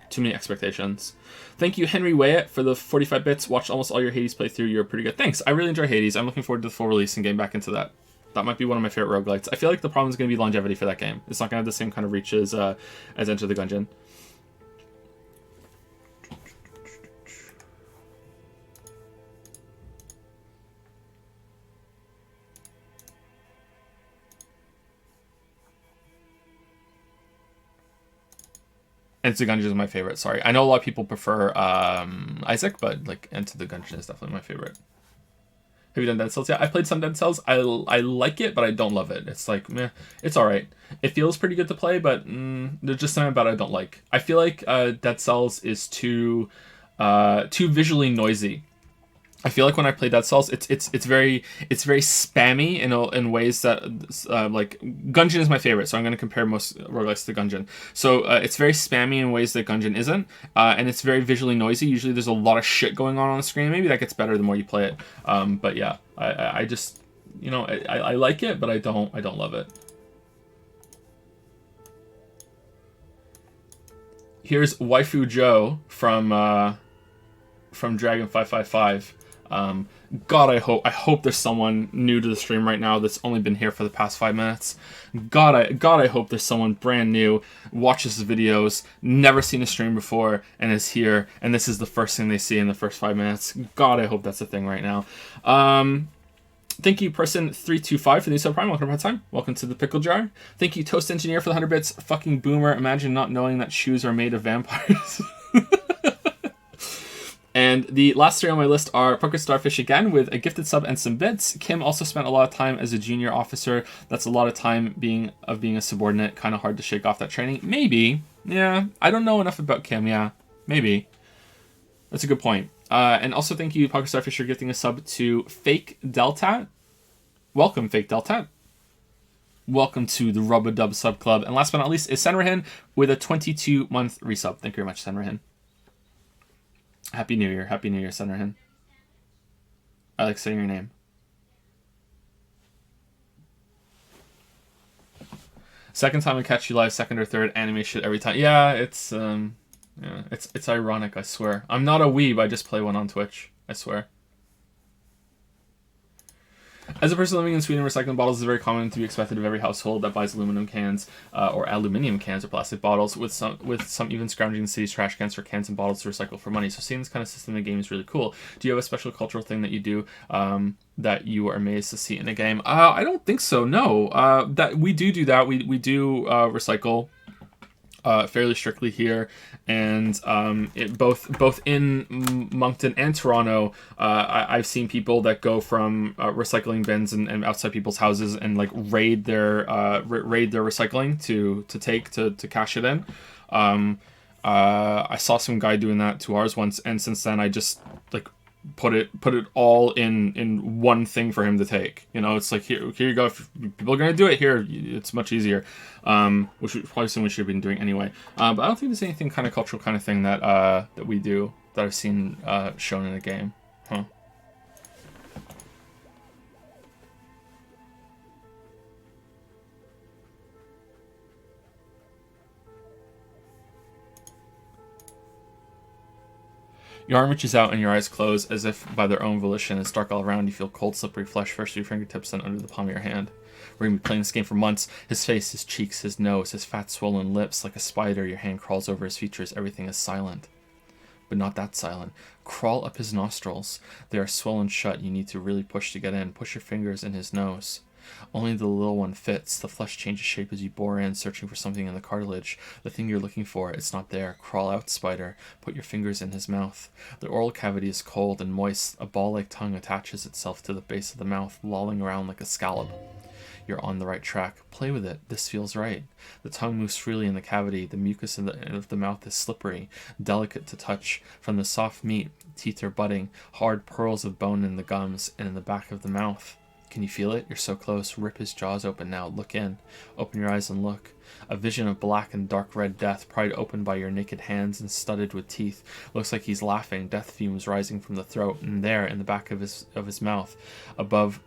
Too many expectations. Thank you, Henry Wyatt, for the 45 bits. Watched almost all your Hades playthrough. You're pretty good. Thanks. I really enjoy Hades. I'm looking forward to the full release and getting back into that. That might be one of my favorite roguelites. I feel like the problem is going to be longevity for that game. It's not going to have the same kind of reach as Enter the Gungeon. Enter the Gungeon is my favorite. Sorry, I know a lot of people prefer Isaac, but like Enter the Gungeon is definitely my favorite. Have you done Dead Cells yet? I played some Dead Cells. I like it, but I don't love it. It's like meh. It's all right. It feels pretty good to play, but there's just something about it I don't like. I feel like Dead Cells is too visually noisy. I feel like when I play Dead Cells, it's very spammy in ways that like Gungeon is my favorite, so I'm going to compare most roguelikes to Gungeon. So it's very spammy in ways that Gungeon isn't, and it's very visually noisy. Usually there's a lot of shit going on the screen. Maybe that gets better the more you play it. But yeah, I just I like it, but I don't love it. Here's Waifu Joe from Dragon 555. God, I hope there's someone new to the stream right now that's only been here for the past 5 minutes. God, I hope there's someone brand new, watches the videos, never seen a stream before, and is here, and this is the first thing they see in the first 5 minutes. God, I hope that's a thing right now. Thank you, person325 for the new subprime. Welcome to Time. Welcome to the Pickle Jar. Thank you, Toast Engineer, for the 100 bits. Fucking boomer. Imagine not knowing that shoes are made of vampires. And the last 3 on my list are Pucker Starfish again with a gifted sub and some bits. Kim also spent a lot of time as a junior officer. That's a lot of time being a subordinate. Kind of hard to shake off that training. Maybe. Yeah. I don't know enough about Kim. Yeah. Maybe. That's a good point. And also thank you, Pucker Starfish, for gifting a sub to Fake Deltat. Welcome, Fake Deltat. Welcome to the Rub-a-Dub Sub Club. And last but not least is Senrahin with a 22-month resub. Thank you very much, Senrahin. Happy New Year. Happy New Year, Senrahin. I like saying your name. Second time I catch you live, second or third anime shit every time. Yeah, it's ironic, I swear. I'm not a weeb, I just play one on Twitch. I swear. As a person living in Sweden, recycling bottles is very common to be expected of every household that buys aluminum cans or aluminium cans or plastic bottles, with some even scrounging the city's trash cans for cans and bottles to recycle for money. So seeing this kind of system in the game is really cool. Do you have a special cultural thing that you do that you are amazed to see in a game? I don't think so. No. That we do that. We do recycle fairly strictly here, and it both in Moncton and Toronto, I've seen people that go from recycling bins and outside people's houses and like raid their recycling to cash it in. I saw some guy doing that to ours once, and since then I just like put it all in one thing for him to take. You know, it's like here you go. If people are gonna do it here, it's much easier. Which is probably something we should have been doing anyway. But I don't think there's anything kind of cultural kind of thing that we do that I've seen shown in a game. Huh. Your arm reaches out and your eyes close as if by their own volition. It's dark all around. You feel cold, slippery flesh first through your fingertips and under the palm of your hand. We're going to be playing this game for months. His face, his cheeks, his nose, his fat swollen lips. Like a spider, your hand crawls over his features. Everything is silent. But not that silent. Crawl up his nostrils. They are swollen shut. You need to really push to get in. Push your fingers in his nose. Only the little one fits. The flesh changes shape as you bore in, searching for something in the cartilage. The thing you're looking for, it's not there. Crawl out, spider. Put your fingers in his mouth. The oral cavity is cold and moist. A ball-like tongue attaches itself to the base of the mouth, lolling around like a scallop. You're on the right track. Play with it. This feels right. The tongue moves freely in the cavity. The mucus of the mouth is slippery, delicate to touch. From the soft meat, teeth are budding, hard pearls of bone in the gums and in the back of the mouth. Can you feel it? You're so close. Rip his jaws open now. Look in. Open your eyes and look. A vision of black and dark red death, pried open by your naked hands and studded with teeth. Looks like he's laughing. Death fumes rising from the throat, and there, in the back of his mouth, above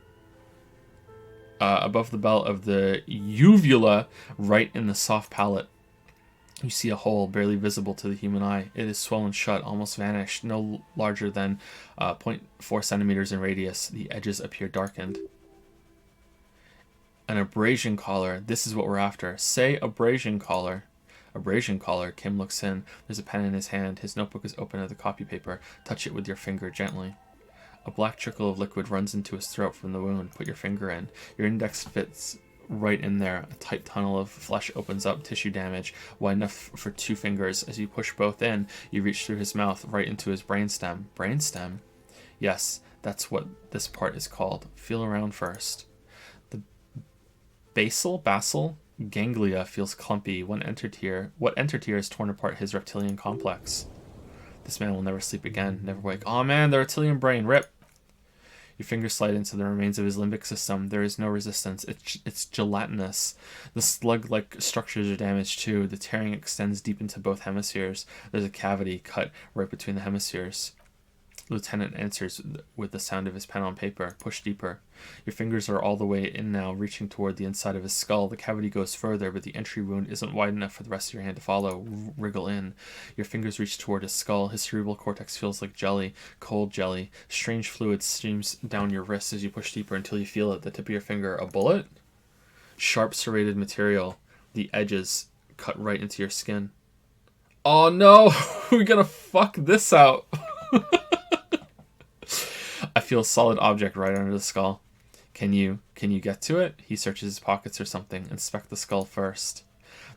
the belt of the uvula, right in the soft palate, you see a hole barely visible to the human eye. It is swollen shut, almost vanished, no larger than 0.4 centimeters in radius. The edges appear darkened. An abrasion collar. This is what we're after. Say abrasion collar. Abrasion collar. Kim looks in. There's a pen in his hand. His notebook is open at the copy paper. Touch it with your finger gently. A black trickle of liquid runs into his throat from the wound. Put your finger in. Your index fits right in there. A tight tunnel of flesh opens up. Tissue damage wide enough for 2 fingers. As you push both in, you reach through his mouth right into his brainstem. Brainstem? Yes, that's what this part is called. Feel around first. The basal ganglia feels clumpy. What entered here has torn apart his reptilian complex. This man will never sleep again, never wake. Oh man, the reptilian brain, rip! Your fingers slide into the remains of his limbic system. There is no resistance. It's gelatinous. The slug-like structures are damaged too. The tearing extends deep into both hemispheres. There's a cavity cut right between the hemispheres. Lieutenant answers with the sound of his pen on paper. Push deeper. Your fingers are all the way in now, reaching toward the inside of his skull. The cavity goes further, but the entry wound isn't wide enough for the rest of your hand to follow. Wriggle in. Your fingers reach toward his skull. His cerebral cortex feels like jelly, cold jelly. Strange fluid streams down your wrist as you push deeper until you feel at the tip of your finger. A bullet? Sharp serrated material. The edges cut right into your skin. Oh no! We're gonna fuck this out! I feel a solid object right under the skull. Can you get to it? He searches his pockets or something. Inspect the skull first.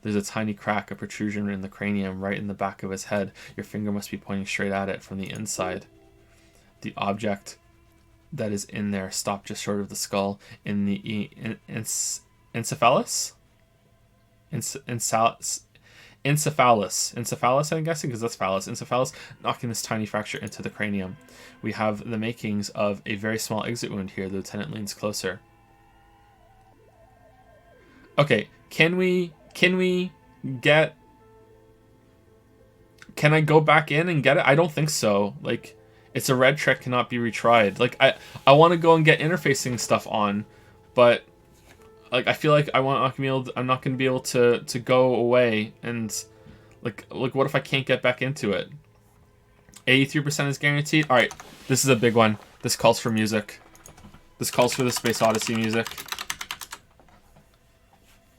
There's a tiny crack, a protrusion in the cranium right in the back of his head. Your finger must be pointing straight at it from the inside. The object that is in there stopped just short of the skull in the encephalus? Encephalus, I'm guessing, because that's phallus. Encephalus, knocking this tiny fracture into the cranium. We have the makings of a very small exit wound here. The lieutenant leans closer. Okay, can I go back in and get it? I don't think so. Like, it's a red trick, cannot be retried. Like, I want to go and get interfacing stuff on, but like I feel like I'm not gonna be able to go away and like what if I can't get back into it? 83% is guaranteed. All right, this is a big one. This calls for music. This calls for the Space Odyssey music.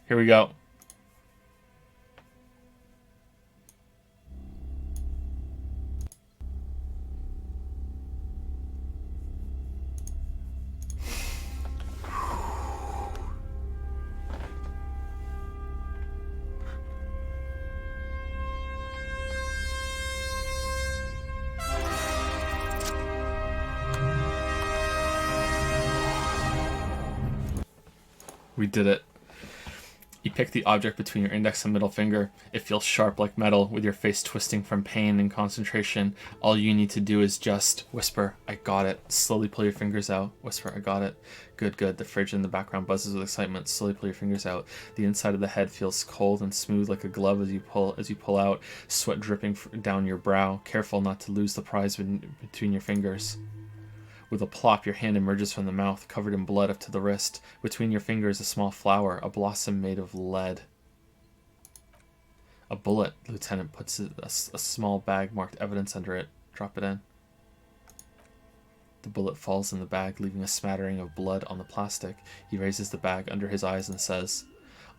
Here we go. We did it. You pick the object between your index and middle finger. It feels sharp like metal, with your face twisting from pain and concentration. All you need to do is just whisper, "I got it." Slowly pull your fingers out. Whisper, "I got it." Good, good. The fridge in the background buzzes with excitement. Slowly pull your fingers out. The inside of the head feels cold and smooth like a glove as you pull out, sweat dripping down your brow. Careful not to lose the prize between your fingers. With a plop, your hand emerges from the mouth, covered in blood up to the wrist. Between your fingers, a small flower, a blossom made of lead. A bullet. Lieutenant puts a small bag marked evidence under it. Drop it in. The bullet falls in the bag, leaving a smattering of blood on the plastic. He raises the bag under his eyes and says,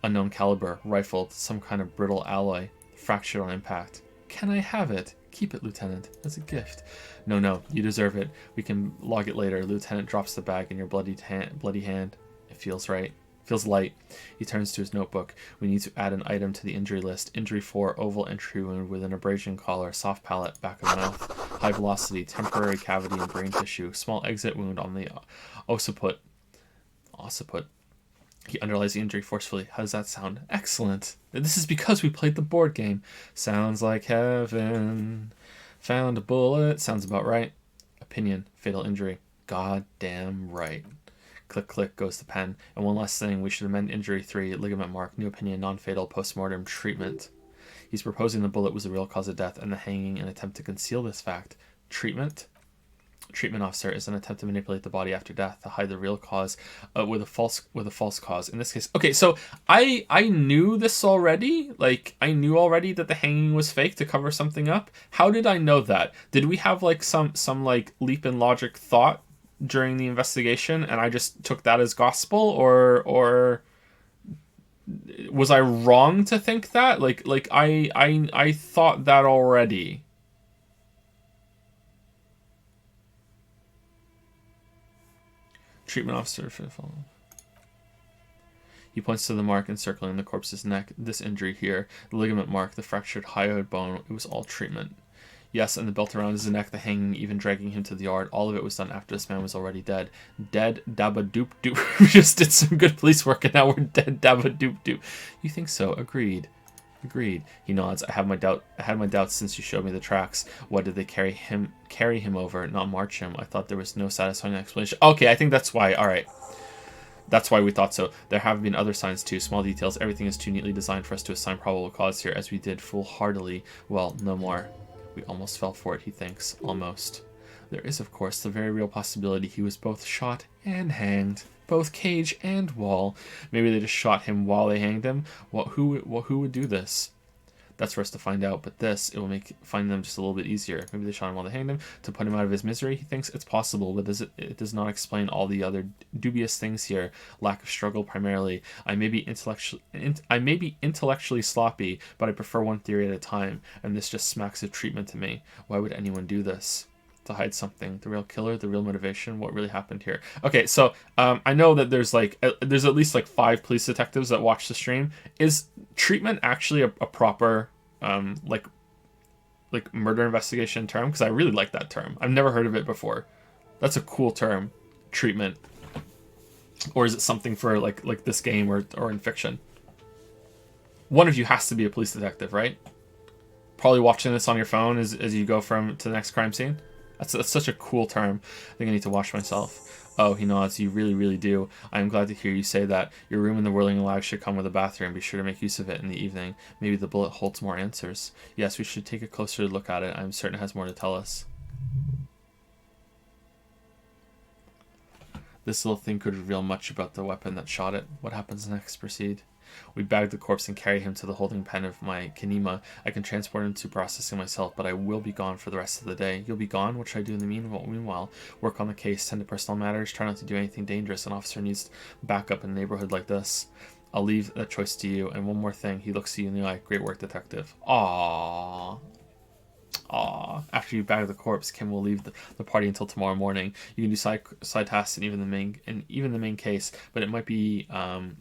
"Unknown caliber, rifled, some kind of brittle alloy, fractured on impact." "Can I have it?" "Keep it, Lieutenant, as a gift." No, you deserve it. We can log it later." Lieutenant drops the bag in your bloody hand. It feels right. Feels light. He turns to his notebook. "We need to add an item to the injury list. Injury 4, oval entry wound with an abrasion collar, soft palate, back of the mouth. High velocity, temporary cavity and brain tissue. Small exit wound on the occiput. He underlies the injury forcefully. How does that sound? Excellent. This is because we played the board game. Sounds like heaven. Found a bullet. Sounds about right. Opinion. Fatal injury. God damn right. Click, click goes the pen. And one last thing, we should amend injury 3, ligament mark, new opinion, non-fatal, post-mortem, treatment. He's proposing the bullet was the real cause of death and the hanging an attempt to conceal this fact. Treatment? Treatment officer is an attempt to manipulate the body after death to hide the real cause with a false cause. In this case, okay, so I knew this already. Like, I knew already that the hanging was fake to cover something up. How did I know that? Did we have like some like leap in logic thought during the investigation and I just took that as gospel, or was I wrong to think that? Like I thought that already. Treatment officer for the follow. He points to the mark encircling the corpse's neck. This injury here, the ligament mark, the fractured hyoid bone, it was all treatment. Yes, and the belt around his neck, the hanging, even dragging him to the yard. All of it was done after this man was already dead. Dead, dabba doop doop. We just did some good police work and now we're dead, dabba doop doop. You think so? Agreed. Agreed. He nods. I had my doubts since you showed me the tracks. Why did they carry him over, not march him? I thought there was no satisfying explanation. Okay, I think that's why. All right. That's why we thought so. There have been other signs too, small details. Everything is too neatly designed for us to assign probable cause here, as we did foolhardily. Well, no more. We almost fell for it, he thinks. Almost. There is, of course, the very real possibility he was both shot and hanged. Both cage and wall. Maybe they just shot him while they hanged him. Who would do this? That's for us to find out, but it will make find them just a little bit easier. Maybe they shot him while they hanged him to put him out of his misery. He thinks it's possible, but it does not explain all the other dubious things here. Lack of struggle primarily. I may be intellectually sloppy, but I prefer one theory at a time, and this just smacks of treatment to me. Why would anyone do this? To hide something. The real killer, the real motivation, what really happened here. Okay, so I know that there's at least like 5 police detectives that watch the stream. Is treatment actually a proper like murder investigation term? Because I really like that term. I've never heard of it before. That's a cool term, treatment. Or is it something for like this game or in fiction? One of you has to be a police detective, right? Probably watching this on your phone as you go to the next crime scene. That's such a cool term. I think I need to wash myself. Oh, he nods. You really, really do. I am glad to hear you say that. Your room in the Whirling Lag should come with a bathroom. Be sure to make use of it in the evening. Maybe the bullet holds more answers. Yes, we should take a closer look at it. I'm certain it has more to tell us. This little thing could reveal much about the weapon that shot it. What happens next? Proceed. We bag the corpse and carry him to the holding pen of my kinema. I can transport him to processing myself, but I will be gone for the rest of the day. You'll be gone? What should I do in the meanwhile? Work on the case, tend to personal matters, try not to do anything dangerous. An officer needs backup in a neighborhood like this. I'll leave that choice to you. And one more thing. He looks you in the eye. Great work, detective. Aww. After you bag the corpse, Kim will leave the party until tomorrow morning. You can do side tasks and even the main case, but it might be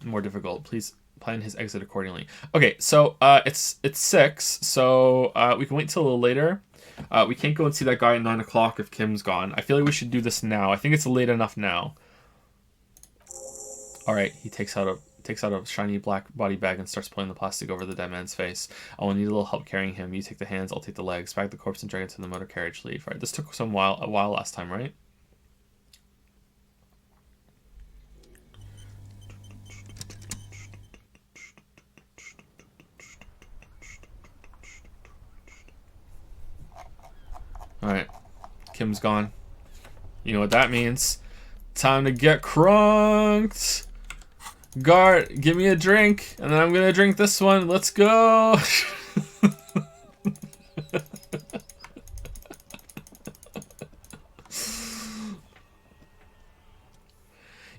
more difficult. Please plan his exit accordingly. Okay, so it's 6, so we can wait till a little later. We can't go and see that guy at 9 o'clock if Kim's gone. I feel like we should do this now. I think it's late enough now. All right, he takes out a shiny black body bag and starts pulling the plastic over the dead man's face. I will need a little help carrying him. You take the hands, I'll take the legs. Bag the corpse and drag it to the motor carriage. Leave. Right, this took a while last time, right? Alright, Kim's gone. You know what that means. Time to get crunked. Guard, give me a drink, and then I'm gonna drink this one. Let's go.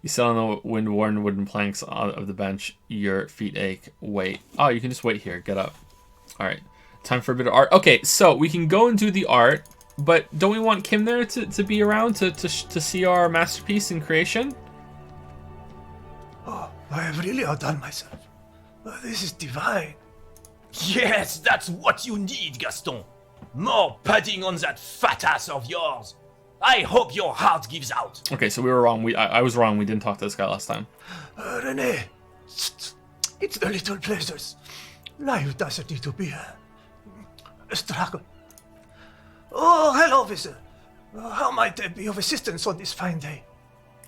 You sit on the wind-worn wooden planks of the bench. Your feet ache. Wait. Oh, you can just wait here. Get up. Alright. Time for a bit of art. Okay, so we can go and do the art, but don't we want Kim there to be around to see our masterpiece in creation? Oh, I have really outdone myself. This is divine. Yes, that's what you need, Gaston. More padding on that fat ass of yours. I hope your heart gives out. Okay, so we were wrong. I was wrong. We didn't talk to this guy last time. René, it's the little pleasures. Life doesn't need to be a struggle. Oh, hello, officer. How might I be of assistance on this fine day?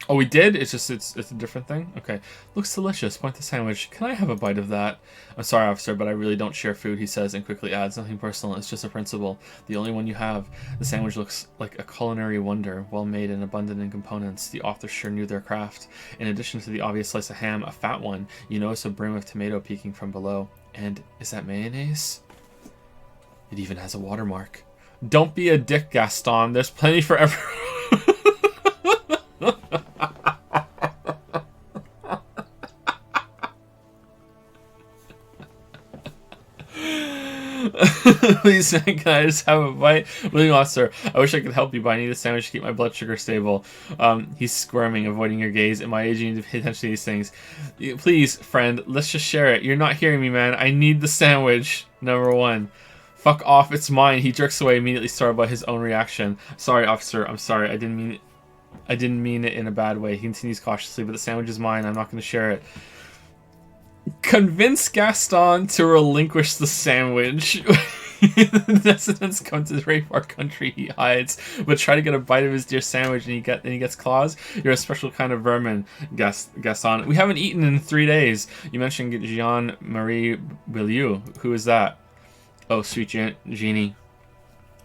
Oh, we did? It's just, it's a different thing? Okay. Looks delicious. Point the sandwich. Can I have a bite of that? I'm sorry, officer, but I really don't share food, he says, and quickly adds, nothing personal. It's just a principle. The only one you have. The sandwich looks like a culinary wonder, well made and abundant in components. The authors sure knew their craft. In addition to the obvious slice of ham, a fat one, you notice a brim of tomato peeking from below. And is that mayonnaise? It even has a watermark. Don't be a dick, Gaston. There's plenty for everyone. Please, can I just have a bite? Really, officer. I wish I could help you, but I need a sandwich to keep my blood sugar stable. He's squirming, avoiding your gaze. At my age, you need to pay attention to these things. Please, friend, let's just share it. You're not hearing me, man. I need the sandwich. Number one. Fuck off, it's mine. He jerks away, immediately startled by his own reaction. Sorry, officer. I'm sorry. I didn't mean it in a bad way. He continues cautiously, but the sandwich is mine. I'm not going to share it. Convince Gaston to relinquish the sandwich. The residents come to the very far country he hides, but try to get a bite of his dear sandwich, and he gets claws. You're a special kind of vermin, Gaston. We haven't eaten in 3 days. You mentioned Jean-Marie Beaulieu. Who is that? Oh, sweet Jeannie.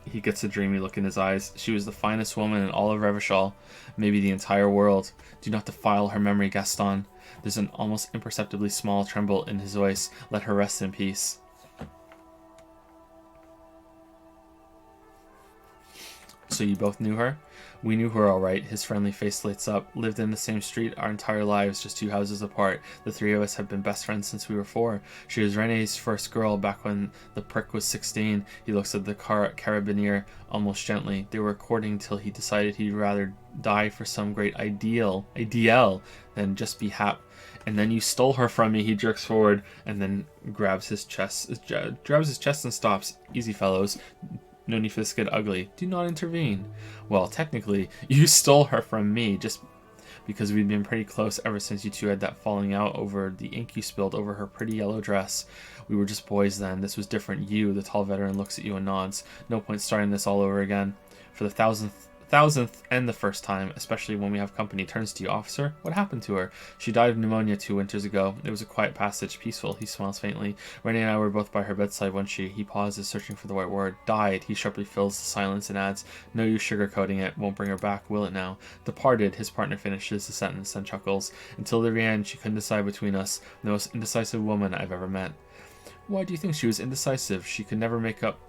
He gets a dreamy look in his eyes. She was the finest woman in all of Revachol, maybe the entire world. Do not defile her memory, Gaston. There's an almost imperceptibly small tremble in his voice. Let her rest in peace. So you both knew her? We knew her all right. His friendly face lights up. Lived in the same street our entire lives, just 2 houses apart. The 3 of us have been best friends since we were 4. She was Rene's first girl back when the prick was 16. He looks at the carabinier almost gently. They were courting till he decided he'd rather die for some great ideal than just be happy. And then you stole her from me. He jerks forward and then grabs his chest and stops. Easy, fellows. No need for this to get ugly. Do not intervene. Well, technically, you stole her from me just because we've been pretty close ever since you two had that falling out over the ink you spilled over her pretty yellow dress. We were just boys then. This was different. You, the tall veteran, looks at you and nods. No point starting this all over again. For the thousandth and the first time, especially when we have company. Turns to you, officer. What happened to her? She died of pneumonia 2 winters ago. It was a quiet passage, peaceful. He smiles faintly. Renee and I were both by her bedside when he pauses, searching for the right word. Died. He sharply fills the silence and adds, no use sugarcoating it. Won't bring her back, will it now? Departed. His partner finishes the sentence and chuckles. Until the very end, she couldn't decide between us. The most indecisive woman I've ever met. Why do you think she was indecisive? She could never make up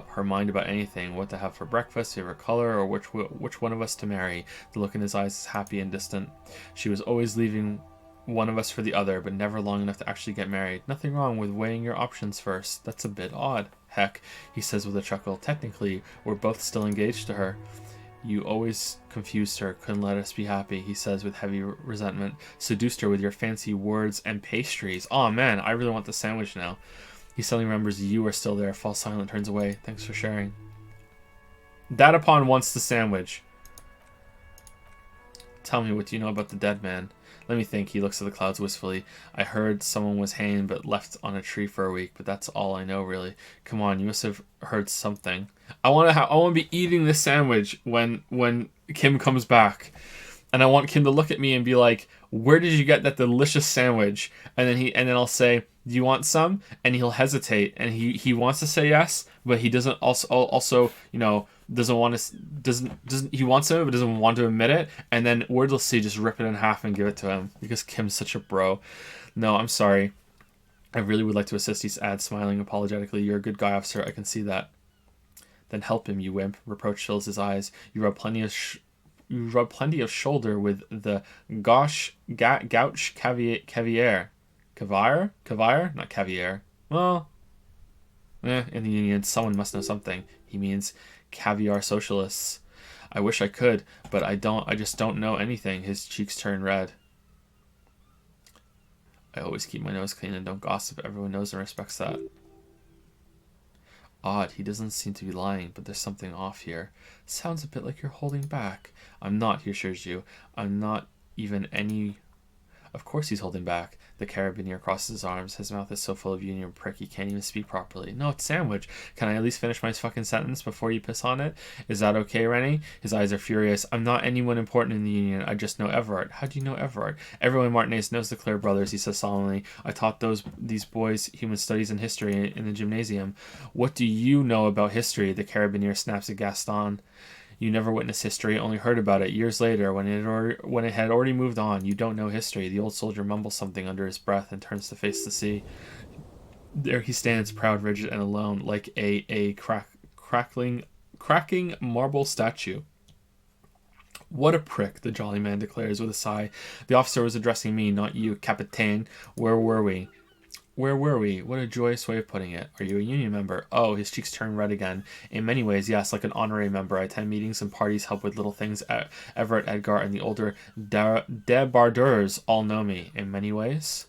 her mind about anything, what to have for breakfast, favorite color, or which one of us to marry. The look in his eyes is happy and distant. She was always leaving one of us for the other, but never long enough to actually get married. Nothing wrong with weighing your options first. That's a bit odd. Heck, he says with a chuckle. Technically, we're both still engaged to her. You always confused her, couldn't let us be happy, he says with heavy resentment. Seduced her with your fancy words and pastries. Oh man, I really want the sandwich now. He suddenly remembers you are still there, falls silent, turns away. Thanks for sharing. Dadapon wants the sandwich. Tell me, what do you know about the dead man? Let me think. He looks at the clouds wistfully. I heard someone was hanged but left on a tree for a week, but that's all I know really. Come on, you must have heard something. I want to be eating this sandwich when Kim comes back. And I want Kim to look at me and be like, where did you get that delicious sandwich? And then I'll say, do you want some? And he'll hesitate, and he wants to say yes, but he doesn't also doesn't want to doesn't he wants to but doesn't want to admit it. And then wordlessly just rip it in half and give it to him because Kim's such a bro. No, I'm sorry. I really would like to assist, he adds, smiling apologetically. You're a good guy, officer. I can see that. Then help him, you wimp. Reproach fills his eyes. You rub plenty of shoulder with the gauche caviar. Caviar? Not caviar. Well, in the Union, someone must know something. He means caviar socialists. I wish I could, but I don't. I just don't know anything. His cheeks turn red. I always keep my nose clean and don't gossip. Everyone knows and respects that. Odd, he doesn't seem to be lying, but there's something off here. Sounds a bit like you're holding back. I'm not, he assures you. I'm not Of course he's holding back. The carabiner crosses his arms. His mouth is so full of union prick he can't even speak properly. No, it's sandwich. Can I at least finish my fucking sentence before you piss on it? Is that okay, Rennie? His eyes are furious. I'm not anyone important in the union. I just know Everard. How do you know Everard? Everyone in Martinez knows the Clare brothers, he says solemnly. I taught these boys human studies and history in the gymnasium. What do you know about history? The carabiner snaps at Gaston. You never witnessed history, only heard about it years later when it had already moved on. You don't know history. The old soldier mumbles something under his breath and turns to face the sea. There he stands, proud, rigid, and alone, like a cracking marble statue. What a prick, the jolly man declares with a sigh. The officer was addressing me, not you, Capitaine. Where were we? Where were we? What a joyous way of putting it. Are you a union member? Oh, his cheeks turn red again. In many ways, yes, like an honorary member. I attend meetings and parties, help with little things. Everett, Edgar, and the older debardeurs all know me. In many ways?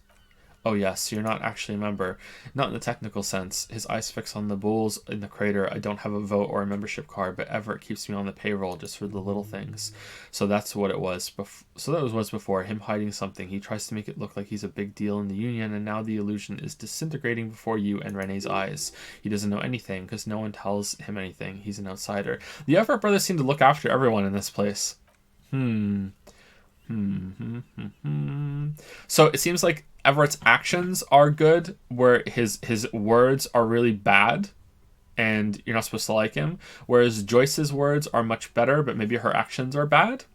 Oh yes, you're not actually a member. Not in the technical sense. His eyes fix on the bulls in the crater. I don't have a vote or a membership card, but Everett keeps me on the payroll just for the little things. So that's what it was. So that was before. Him hiding something. He tries to make it look like he's a big deal in the union, and now the illusion is disintegrating before you and Renee's eyes. He doesn't know anything, because no one tells him anything. He's an outsider. The Everett brothers seem to look after everyone in this place. So it seems like Everett's actions are good, where his words are really bad, and you're not supposed to like him. Whereas Joyce's words are much better, but maybe her actions are bad.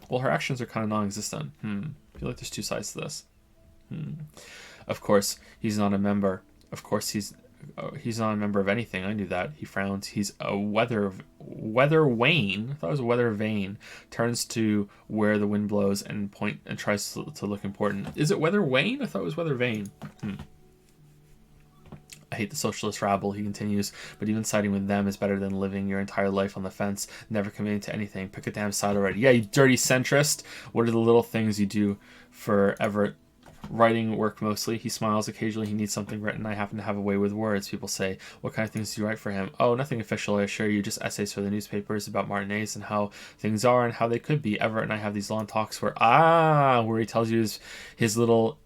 Well, her actions are kind of non-existent. I feel like there's two sides to this. Of course, he's not a member. Of course, he's not a member of anything. I knew that. He frowns. He's a weather vane. I thought it was a weather vane. Turns to where the wind blows and tries to look important. Is it weather wane? I thought it was weather vane. I hate the socialist rabble, he continues, but even siding with them is better than living your entire life on the fence, never committing to anything. Pick a damn side already. Yeah, you dirty centrist. What are the little things you do for Everett? Writing work mostly. He smiles occasionally. He needs something written. I happen to have a way with words. People say, what kind of things do you write for him? Oh, nothing official, I assure you. Just essays for the newspapers about Martinez and how things are and how they could be. Everett and I have these long talks where he tells you his little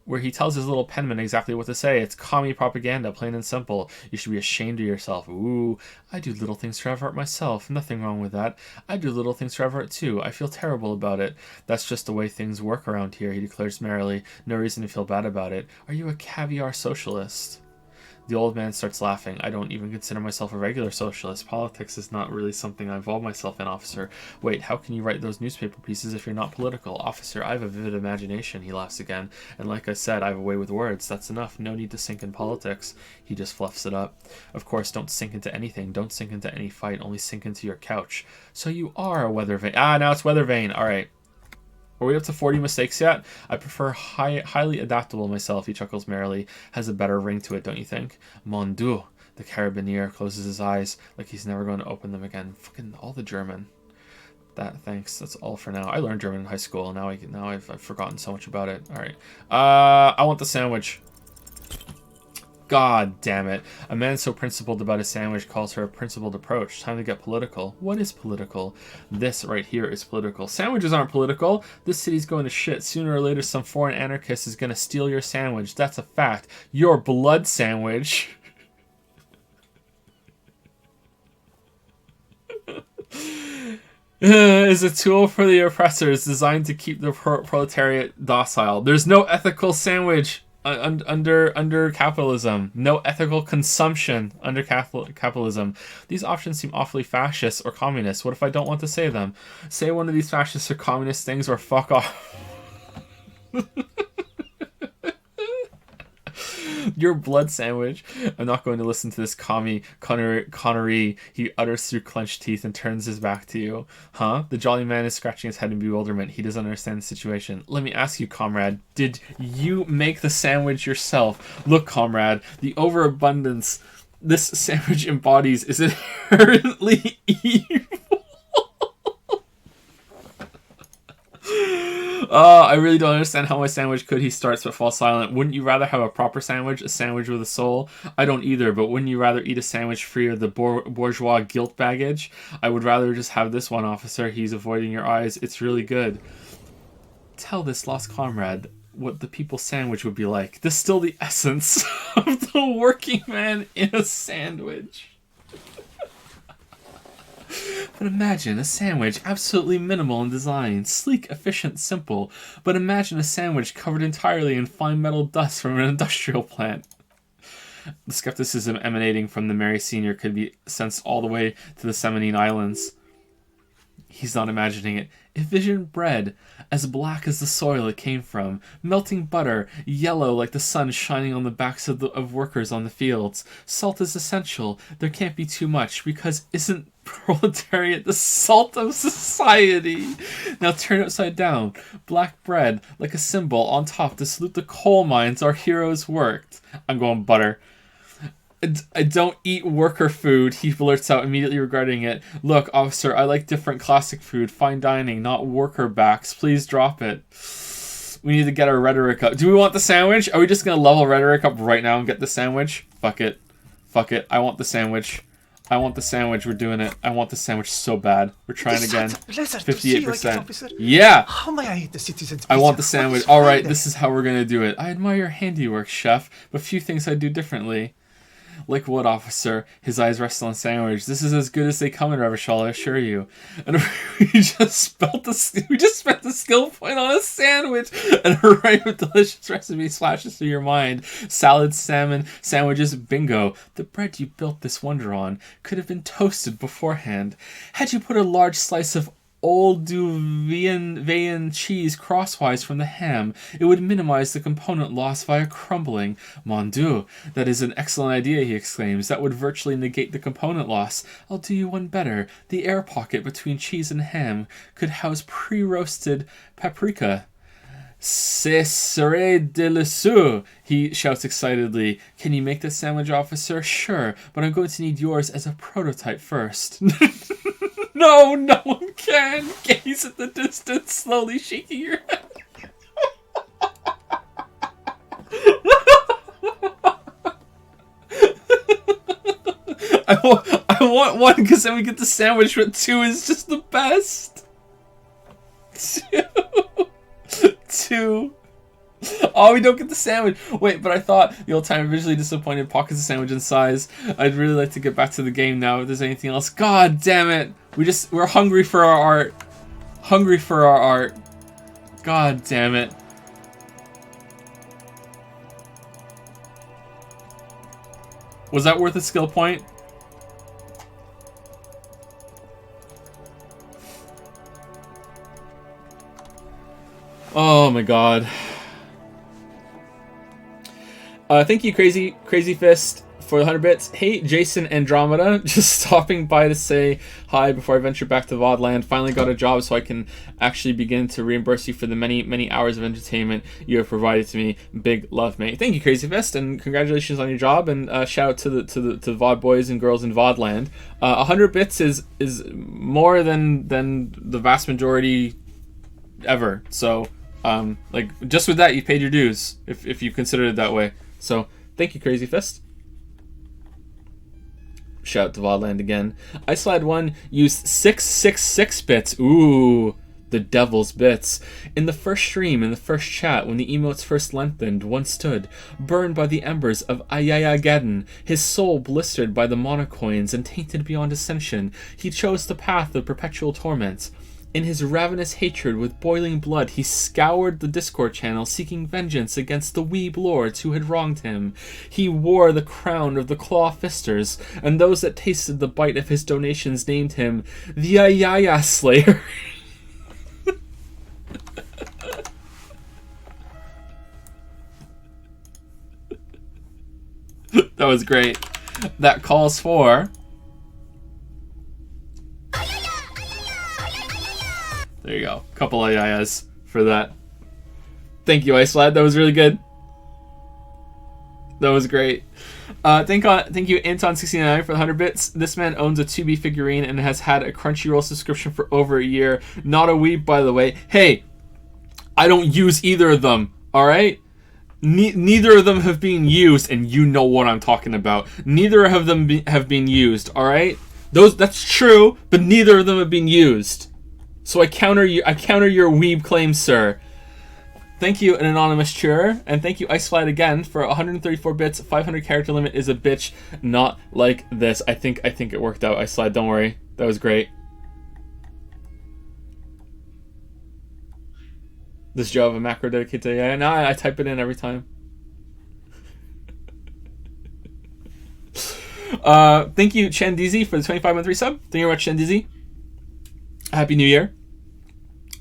penman exactly what to say. It's commie propaganda, plain and simple. You should be ashamed of yourself. Ooh, I do little things for Everett myself. Nothing wrong with that. I do little things for Everett too. I feel terrible about it. That's just the way things work around here, he declares merrily. No reason to feel bad about it. Are you a caviar socialist? The old man starts laughing. I don't even consider myself a regular socialist. Politics is not really something I involve myself in, officer. Wait, how can you write those newspaper pieces if you're not political? Officer, I have a vivid imagination, he laughs again. And like I said, I have a way with words. That's enough. No need to sink in politics. He just fluffs it up. Of course, don't sink into anything. Don't sink into any fight. Only sink into your couch. So you are a weather vane. Now it's weather vane. All right. Are we up to 40 mistakes yet? I prefer highly adaptable myself, he chuckles merrily. Has a better ring to it, don't you think? Mon Dieu. The carabinier closes his eyes like he's never going to open them again. Fucking all the German. Thanks. That's all for now. I learned German in high school. Now I've forgotten so much about it. All right. I want the sandwich. God damn it. A man so principled about his sandwich calls her a principled approach. Time to get political. What is political? This right here is political. Sandwiches aren't political. This city's going to shit. Sooner or later, some foreign anarchist is going to steal your sandwich. That's a fact. Your blood sandwich. Is a tool for the oppressors designed to keep the proletariat docile. There's no ethical sandwich under capitalism. No ethical consumption under capitalism. These options seem awfully fascist or communist. What if I don't want to say them? Say one of these fascist or communist things or fuck off. Your blood sandwich. I'm not going to listen to this connery he utters through clenched teeth and turns his back to you. Huh? The jolly man is scratching his head in bewilderment. He doesn't understand the situation. Let me ask you, comrade, did you make the sandwich yourself? Look, comrade, the overabundance this sandwich embodies is inherently evil. I really don't understand how my sandwich could. He starts but falls silent. Wouldn't you rather have a proper sandwich, a sandwich with a soul? I don't either, but wouldn't you rather eat a sandwich free of the bourgeois guilt baggage? I would rather just have this one, officer. He's avoiding your eyes. It's really good. Tell this lost comrade what the people's sandwich would be like. Distill the essence of the working man in a sandwich. But imagine a sandwich absolutely minimal in design, sleek, efficient, simple. But imagine a sandwich covered entirely in fine metal dust from an industrial plant. The skepticism emanating from the Mary Sr. could be sensed all the way to the Seminine Islands. He's not imagining it. Envision bread, as black as the soil it came from, melting butter, yellow like the sun shining on the backs of workers on the fields. Salt is essential. There can't be too much, because isn't proletariat the salt of society? Now turn it upside down. Black bread, like a symbol on top to salute the coal mines our heroes worked. I'm going butter. I don't eat worker food, he blurts out immediately regarding it. Look, officer, I like different classic food, fine dining, not worker backs. Please drop it. We need to get our rhetoric up. Do we want the sandwich? Are we just going to level rhetoric up right now and get the sandwich? Fuck it. Fuck it. I want the sandwich. I want the sandwich. We're doing it. I want the sandwich so bad. We're trying again. 58%. Yeah! How may I eat the citizens? I want the sandwich. Alright, this is how we're going to do it. I admire your handiwork, chef, but few things I do differently. Like what, officer? His eyes rest on the sandwich. This is as good as they come in Revachol, I assure you. And we just spent the skill point on a sandwich, and a array of delicious recipes flashes through your mind. Salad, salmon, sandwiches, bingo. The bread you built this wonder on could have been toasted beforehand. Had you put a large slice of old Duvian cheese crosswise from the ham, it would minimize the component loss via crumbling. Mon Dieu, that is an excellent idea, he exclaims. That would virtually negate the component loss. I'll do you one better. The air pocket between cheese and ham could house pre-roasted paprika. Ce serait délicieux, he shouts excitedly. Can you make this sandwich, officer? Sure, but I'm going to need yours as a prototype first. No, no one can. Gaze at the distance, slowly shaking your head. I want one because then we get the sandwich, but 2 is just the best. 2. Oh, we don't get the sandwich. Wait, but I thought the old timer visually disappointed pockets of sandwich in size. I'd really like to get back to the game now if there's anything else. God damn it. We're hungry for our art. Hungry for our art. God damn it. Was that worth a skill point? Oh my god. Thank you, Crazy Fist, for the 100 bits. Hey, Jason Andromeda, just stopping by to say hi before I venture back to VODland. Finally got a job so I can actually begin to reimburse you for the many, many hours of entertainment you have provided to me. Big love, mate. Thank you, Crazy Fist, and congratulations on your job, and shout out to the VOD boys and girls in VODland. 100 bits is more than the vast majority ever, so like, just with that, you paid your dues, if you consider it that way. So, thank you, Crazy Fist. Shout out to VODland again. IceLad1 used 666 bits. Ooh, the devil's bits. In the first stream, in the first chat, when the emotes first lengthened, one stood, burned by the embers of Ayayageddon, his soul blistered by the Monocoins and tainted beyond ascension. He chose the path of perpetual torment. In his ravenous hatred with boiling blood, he scoured the Discord channel, seeking vengeance against the weeb lords who had wronged him. He wore the crown of the Claw Fisters, and those that tasted the bite of his donations named him the Ayaya Slayer. That was great. That calls for... There you go. Couple of ayayas for that. Thank you, IceLad. That was really good. That was great. Thank you, Anton69 for the 100 bits. This man owns a 2B figurine and has had a Crunchyroll subscription for over a year. Not a weeb, by the way. Hey, I don't use either of them, alright? Neither of them have been used, and you know what I'm talking about. Neither of them have been used, alright? That's true, but neither of them have been used. So I counter your weeb claim, sir. Thank you, an anonymous cheerer, and thank you, Iceflight again for 134 bits. 500 character limit is a bitch, not like this. I think it worked out. Iceflight, don't worry, that was great. Does Joe have a macro dedicated to AI? No, I type it in every time. Thank you, Chandizi, for the 25-month resub. Thank you very much, Chandizi. Happy New Year.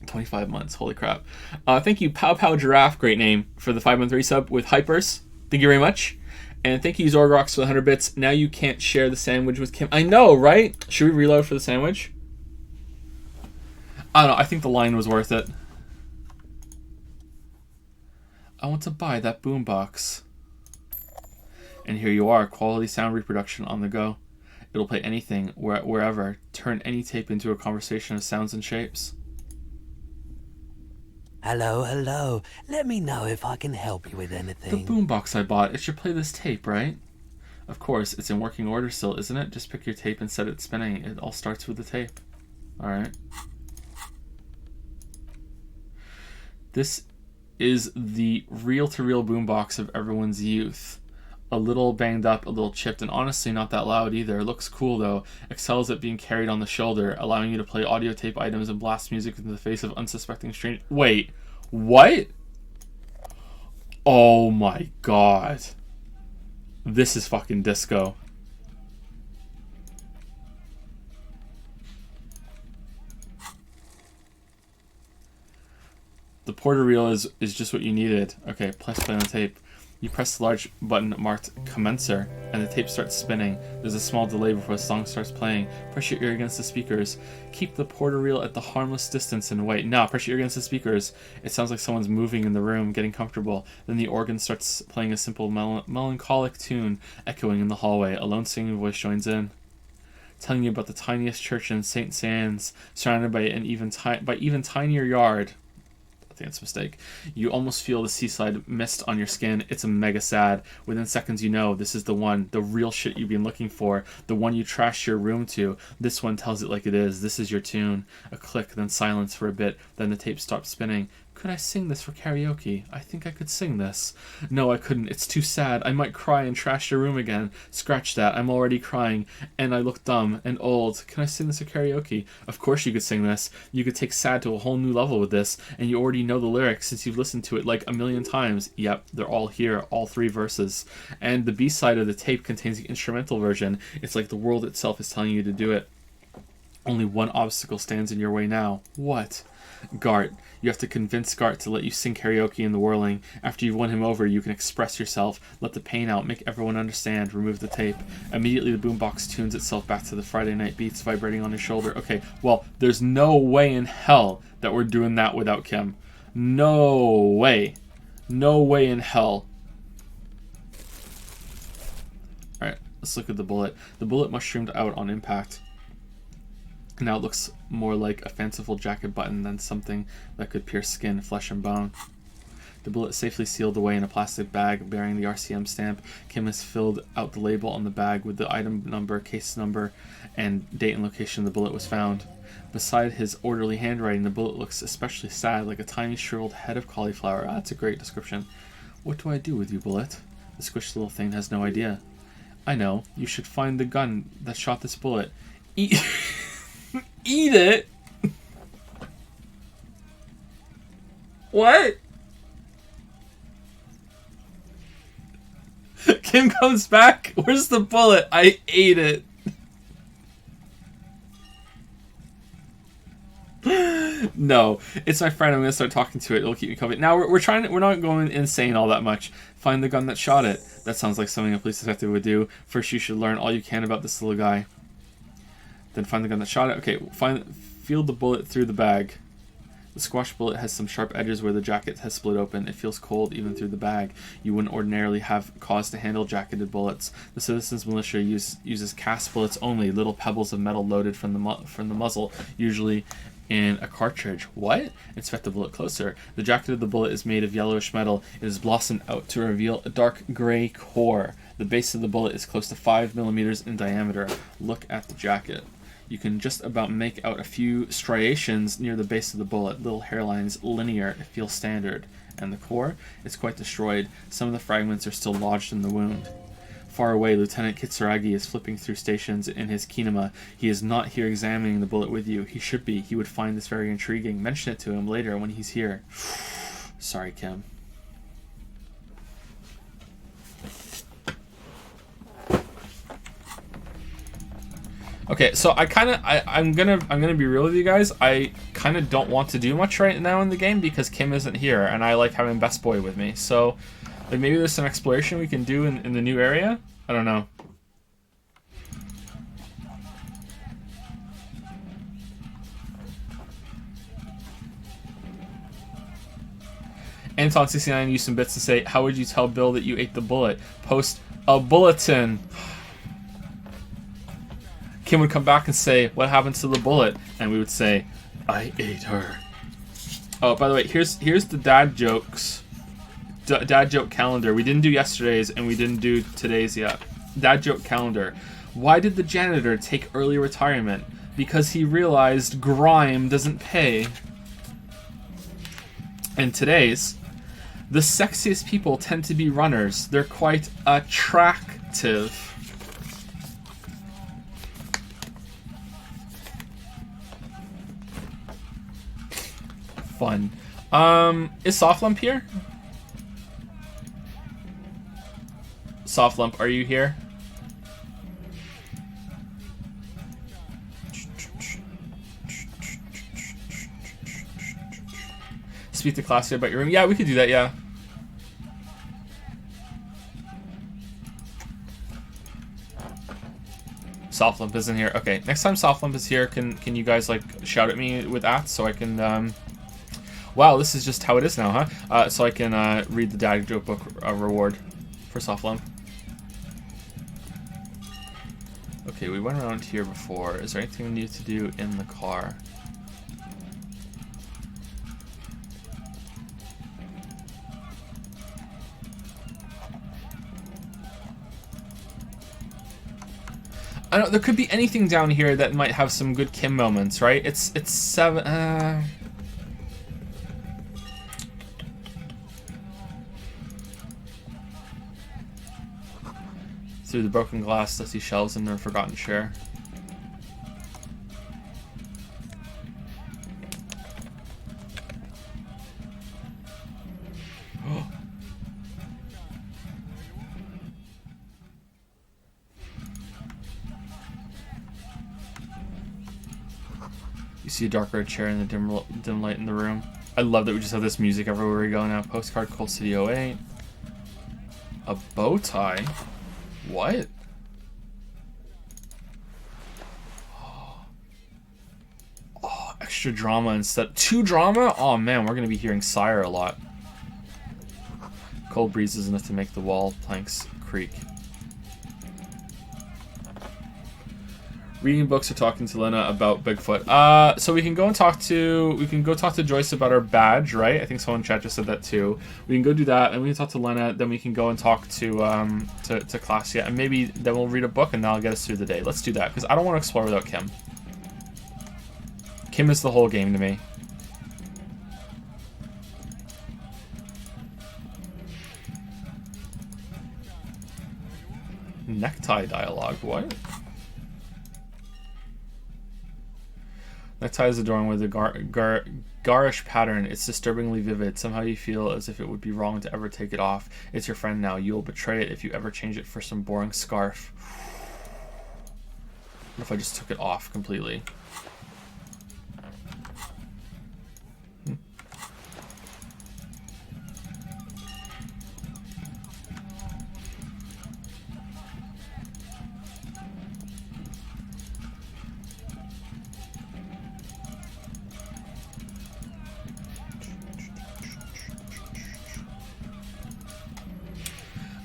25 months, holy crap. Thank you, Pow Pow Giraffe, great name, for the 5-month resub with Hypers. Thank you very much. And thank you, Zorgrox, for the 100 bits. Now you can't share the sandwich with Kim. I know, right? Should we reload for the sandwich? I don't know, I think the line was worth it. I want to buy that boombox. And here you are, quality sound reproduction on the go. It'll play anything, wherever. Turn any tape into a conversation of sounds and shapes. Hello, hello. Let me know if I can help you with anything. The boombox I bought, it should play this tape, right? Of course, it's in working order still, isn't it? Just pick your tape and set it spinning. It all starts with the tape. Alright. This is the reel-to-reel boombox of everyone's youth. A little banged up, a little chipped, and honestly not that loud either. It looks cool though. Excels at being carried on the shoulder, allowing you to play audio tape items and blast music into the face of unsuspecting strangers. Wait, what? Oh my god. This is fucking disco. The porter reel is just what you needed. Okay, press play on tape. You press the large button marked Commencer, and the tape starts spinning. There's a small delay before the song starts playing. Press your ear against the speakers. Keep the porter reel at the harmless distance and wait. Now, press your ear against the speakers. It sounds like someone's moving in the room, getting comfortable. Then the organ starts playing a simple melancholic tune, echoing in the hallway. A lone singing voice joins in, telling you about the tiniest church in St. Sands, surrounded by an even tinier yard. I think it's a mistake. You almost feel the seaside mist on your skin. It's a mega sad. Within seconds you know this is the one, the real shit you've been looking for, the one you trashed your room to. This one tells it like it is. This is your tune. A click, then silence for a bit, then the tape stops spinning. Could I sing this for karaoke? I think I could sing this. No, I couldn't. It's too sad. I might cry and trash your room again. Scratch that. I'm already crying, and I look dumb and old. Can I sing this for karaoke? Of course you could sing this. You could take sad to a whole new level with this, and you already know the lyrics since you've listened to it like a million times. Yep, they're all here, all 3 verses. And the B-side of the tape contains the instrumental version. It's like the world itself is telling you to do it. Only one obstacle stands in your way now. What? Gart. You have to convince Gart to let you sing karaoke in the whirling. After you've won him over, you can express yourself, let the pain out, make everyone understand, remove the tape. Immediately the boombox tunes itself back to the Friday night beats vibrating on your shoulder. Okay, well, there's no way in hell that we're doing that without Kim. No way. No way in hell. Alright, let's look at the bullet. The bullet mushroomed out on impact. Now it looks more like a fanciful jacket button than something that could pierce skin, flesh, and bone. The bullet safely sealed away in a plastic bag bearing the RCM stamp. Kim has filled out the label on the bag with the item number, case number, and date and location the bullet was found. Beside his orderly handwriting, the bullet looks especially sad, like a tiny shriveled head of cauliflower. Ah, that's a great description. What do I do with you, bullet? The squished little thing has no idea. I know. You should find the gun that shot this bullet. Eat it? What? Kim comes back. Where's the bullet? I ate it. No, it's my friend. I'm gonna start talking to it. It'll keep me covered. Now we're not going insane all that much. Find the gun that shot it. That sounds like something a police detective would do. First, you should learn all you can about this little guy. Then find the gun that shot it. Okay, feel the bullet through the bag. The squash bullet has some sharp edges where the jacket has split open. It feels cold even through the bag. You wouldn't ordinarily have cause to handle jacketed bullets. The Citizens Militia uses cast bullets only, little pebbles of metal loaded from the muzzle, usually in a cartridge. What? Inspect the bullet closer. The jacket of the bullet is made of yellowish metal. It is blossomed out to reveal a dark gray core. The base of the bullet is close to 5 millimeters in diameter. Look at the jacket. You can just about make out a few striations near the base of the bullet, little hairlines, linear, it feels standard. And the core? It's quite destroyed. Some of the fragments are still lodged in the wound. Far away, Lieutenant Kitsuragi is flipping through stations in his kinema. He is not here examining the bullet with you. He should be. He would find this very intriguing. Mention it to him later when he's here. Sorry, Kim. Okay, so I'm gonna be real with you guys. I kind of don't want to do much right now in the game because Kim isn't here, and I like having Best Boy with me. So, like, maybe there's some exploration we can do in the new area. I don't know. Anton69 used some bits to say, "How would you tell Bill that you ate the bullet? Post a bulletin." Kim would come back and say, "What happened to the bullet?" And we would say, "I ate her." Oh, by the way, here's the dad jokes. Dad joke calendar. We didn't do yesterday's and we didn't do today's yet. Dad joke calendar. Why did the janitor take early retirement? Because he realized grime doesn't pay. And today's, the sexiest people tend to be runners. They're quite attractive. Fun. Is Softlump here? Softlump, are you here? Speak to Classy about your room. Yeah, we could do that, yeah. Softlump isn't here. Okay, next time Softlump is here, can you guys, like, shout at me with that so I can, Wow, this is just how it is now, huh? So I can read the dad joke book reward for Softlump. Okay, we went around here before. Is there anything we need to do in the car? I don't know, there could be anything down here that might have some good Kim moments, right? It's 7, Through the broken glass, dusty shelves, and their forgotten share. You see a dark red chair in the dim light in the room. I love that we just have this music everywhere we go now. Postcard, Cold City 08. A bow tie? What? Oh, extra drama instead. 2 drama? Oh man, we're gonna be hearing Sire a lot. Cold breezes enough to make the wall planks creak. Reading books or talking to Lena about Bigfoot. So we can go talk to Joyce about our badge, right? I think someone in chat just said that too. We can go do that, and we can talk to Lena. Then we can go and talk to Klassia, and maybe then we'll read a book, and that'll get us through the day. Let's do that because I don't want to explore without Kim. Kim is the whole game to me. Necktie dialogue. What? Necktie is adorned with a garish pattern. It's disturbingly vivid. Somehow you feel as if it would be wrong to ever take it off. It's your friend now. You'll betray it if you ever change it for some boring scarf. What if I just took it off completely?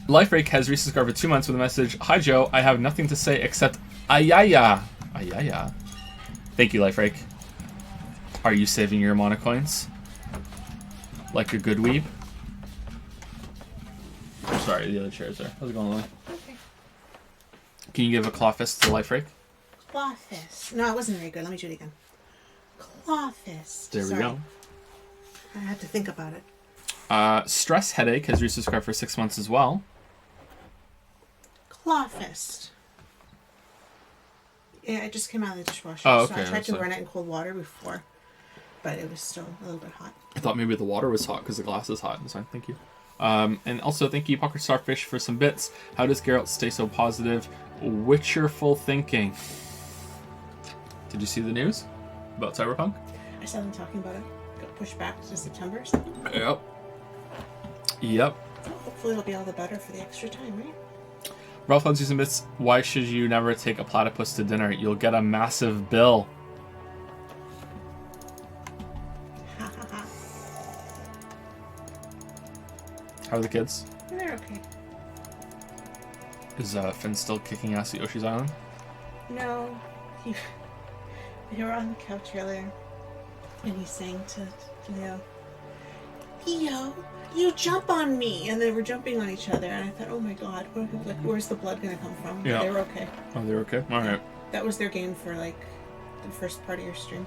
LifeBreak has recently subscribed for 2 months with a message. Hi Joe, I have nothing to say except ayaya. Ayaya. Thank you, LifeBreak. Are you saving your Monocoins? Like a good weeb? I'm sorry, the other chair's there. How's it going, Lily? Okay. Can you give a claw fist to LifeBreak? Claw fist. No, it wasn't very good. Let me do it again. Claw fist. There we Sorry. go. I had to think about it. Stress headache has resubscribed for 6 months as well. Claw fist. Yeah, it just came out of the dishwasher. Oh, So okay, I tried that's to fine. run it in cold water before, but it was still a little bit hot. I thought maybe the water was hot because the glass is hot. That's fine. Thank you. And also, thank you, Pocket Starfish, for some bits. How does Geralt stay so positive? Witcherful thinking. Did you see the news about Cyberpunk? I saw them talking about it. Got pushed back to September. Yep. Hopefully it'll be all the better for the extra time, right? Ralph loves you some bits. Why should you never take a platypus to dinner? You'll get a massive bill. Ha ha ha. How are the kids? They're okay. Is Finn still kicking ass at Yoshi's Island? No, they were on the couch earlier, and he's saying to Leo, "Leo, you jump on me!" And they were jumping on each other, and I thought, "Oh my God, where's the blood gonna come from?" But Yeah. they were okay. Oh, they're okay? Alright. That was their game for like the first part of your stream.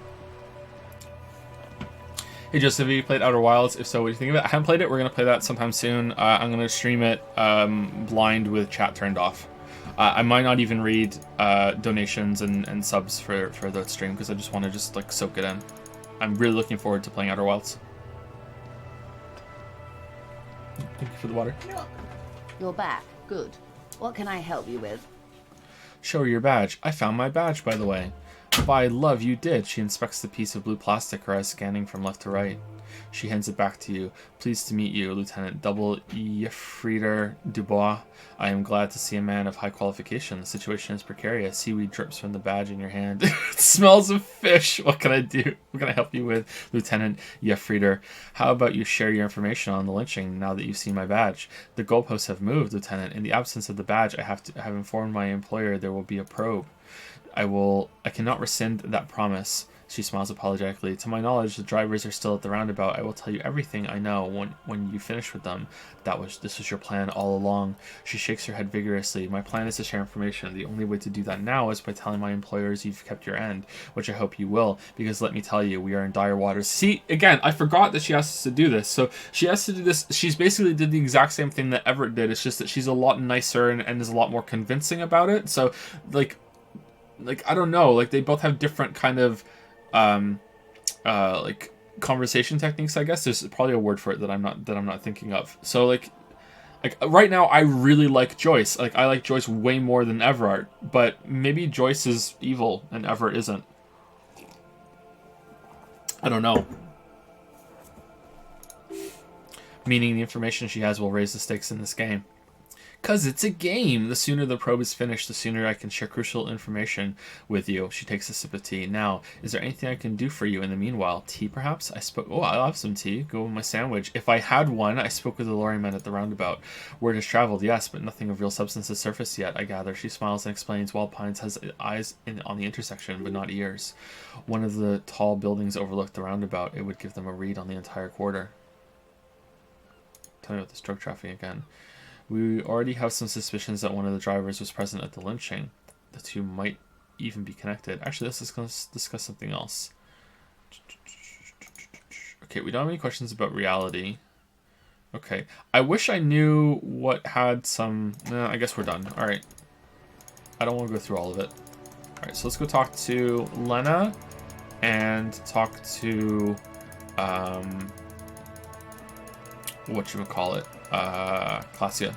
Hey Joseph, have you played Outer Wilds? If so, what do you think of it? I haven't played it. We're going to play that sometime soon. I'm going to stream it blind with chat turned off. I might not even read donations and subs for the stream because I just want to just like soak it in. I'm really looking forward to playing Outer Wilds. Thank you for the water. You're back. Good. What can I help you with? Show her your badge. I found my badge, by the way. By love, you did. She inspects the piece of blue plastic, her eyes scanning from left to right. She hands it back to you. Pleased to meet you, Lieutenant Double Yefrieder Dubois. I am glad to see a man of high qualification. The situation is precarious. Seaweed drips from the badge in your hand. It smells of fish. What can I do? What can I help you with, Lieutenant Yefrieder? How about you share your information on the lynching now that you've seen my badge? The goalposts have moved, Lieutenant. In the absence of the badge, I have informed my employer there will be a probe. I cannot rescind that promise. She smiles apologetically. To my knowledge, the drivers are still at the roundabout. I will tell you everything I know when you finish with them. This was your plan all along. She shakes her head vigorously. My plan is to share information. The only way to do that now is by telling my employers you've kept your end, which I hope you will, because let me tell you, we are in dire waters. See, again, I forgot that she asked us to do this. So she has to do this. She's basically did the exact same thing that Everett did. It's just that she's a lot nicer and is a lot more convincing about it. So, like I don't know, like they both have different kind of like conversation techniques, I guess. There's probably a word for it that I'm not thinking of. So like right now I really like Joyce. Like I like Joyce way more than Everard, but maybe Joyce is evil and Everard isn't. I don't know. Meaning the information she has will raise the stakes in this game. 'Cause it's a game. The sooner the probe is finished, the sooner I can share crucial information with you. She takes a sip of tea. Now, is there anything I can do for you in the meanwhile? Tea, perhaps? I'll have some tea. Go with my sandwich. If I had one, I spoke with the lorryman at the roundabout. Word has traveled, yes, but nothing of real substance has surfaced yet, I gather. She smiles and explains Wild Pines has eyes on the intersection, but not ears. One of the tall buildings overlooked the roundabout. It would give them a read on the entire quarter. Tell me about this drug trafficking again. We already have some suspicions that one of the drivers was present at the lynching. The two might even be connected. Actually, let's discuss something else. Okay, we don't have any questions about reality. Okay, I wish I knew what had some... No, I guess we're done. Alright. I don't want to go through all of it. Alright, so let's go talk to Lena and talk to... whatchamacallit? Klassia.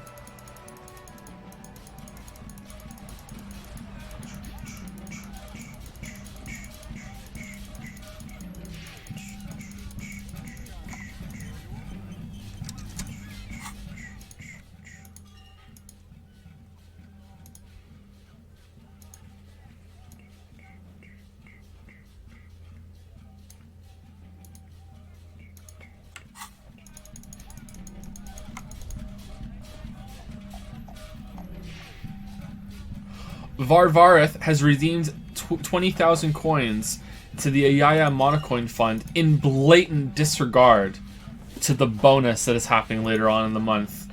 Varvareth has redeemed 20,000 coins to the Ayaya Monocoin Fund in blatant disregard to the bonus that is happening later on in the month.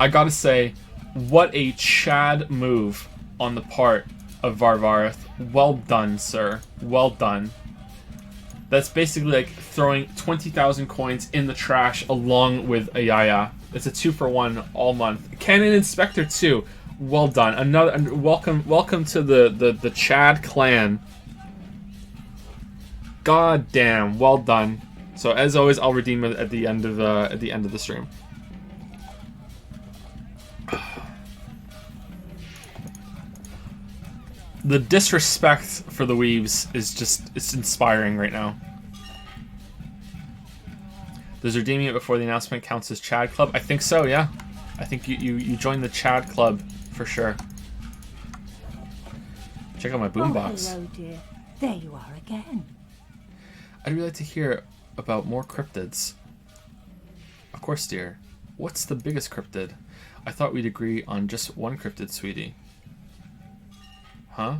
I gotta say, what a Chad move on the part of Varvareth. Well done, sir. Well done. That's basically like throwing 20,000 coins in the trash along with Ayaya. It's a 2-for-1 all month. Canon Inspector 2. Well done. Another welcome to the Chad clan. God damn, well done. So as always, I'll redeem it at the end of the stream. The disrespect for the weaves is just, it's inspiring right now. Does redeeming it before the announcement counts as Chad Club? I think so, yeah. I think you joined the Chad Club for sure. Check out my boombox. Oh, hello, dear. There you are again. I'd really like to hear about more cryptids. Of course, dear. What's the biggest cryptid? I thought we'd agree on just one cryptid, sweetie. Huh?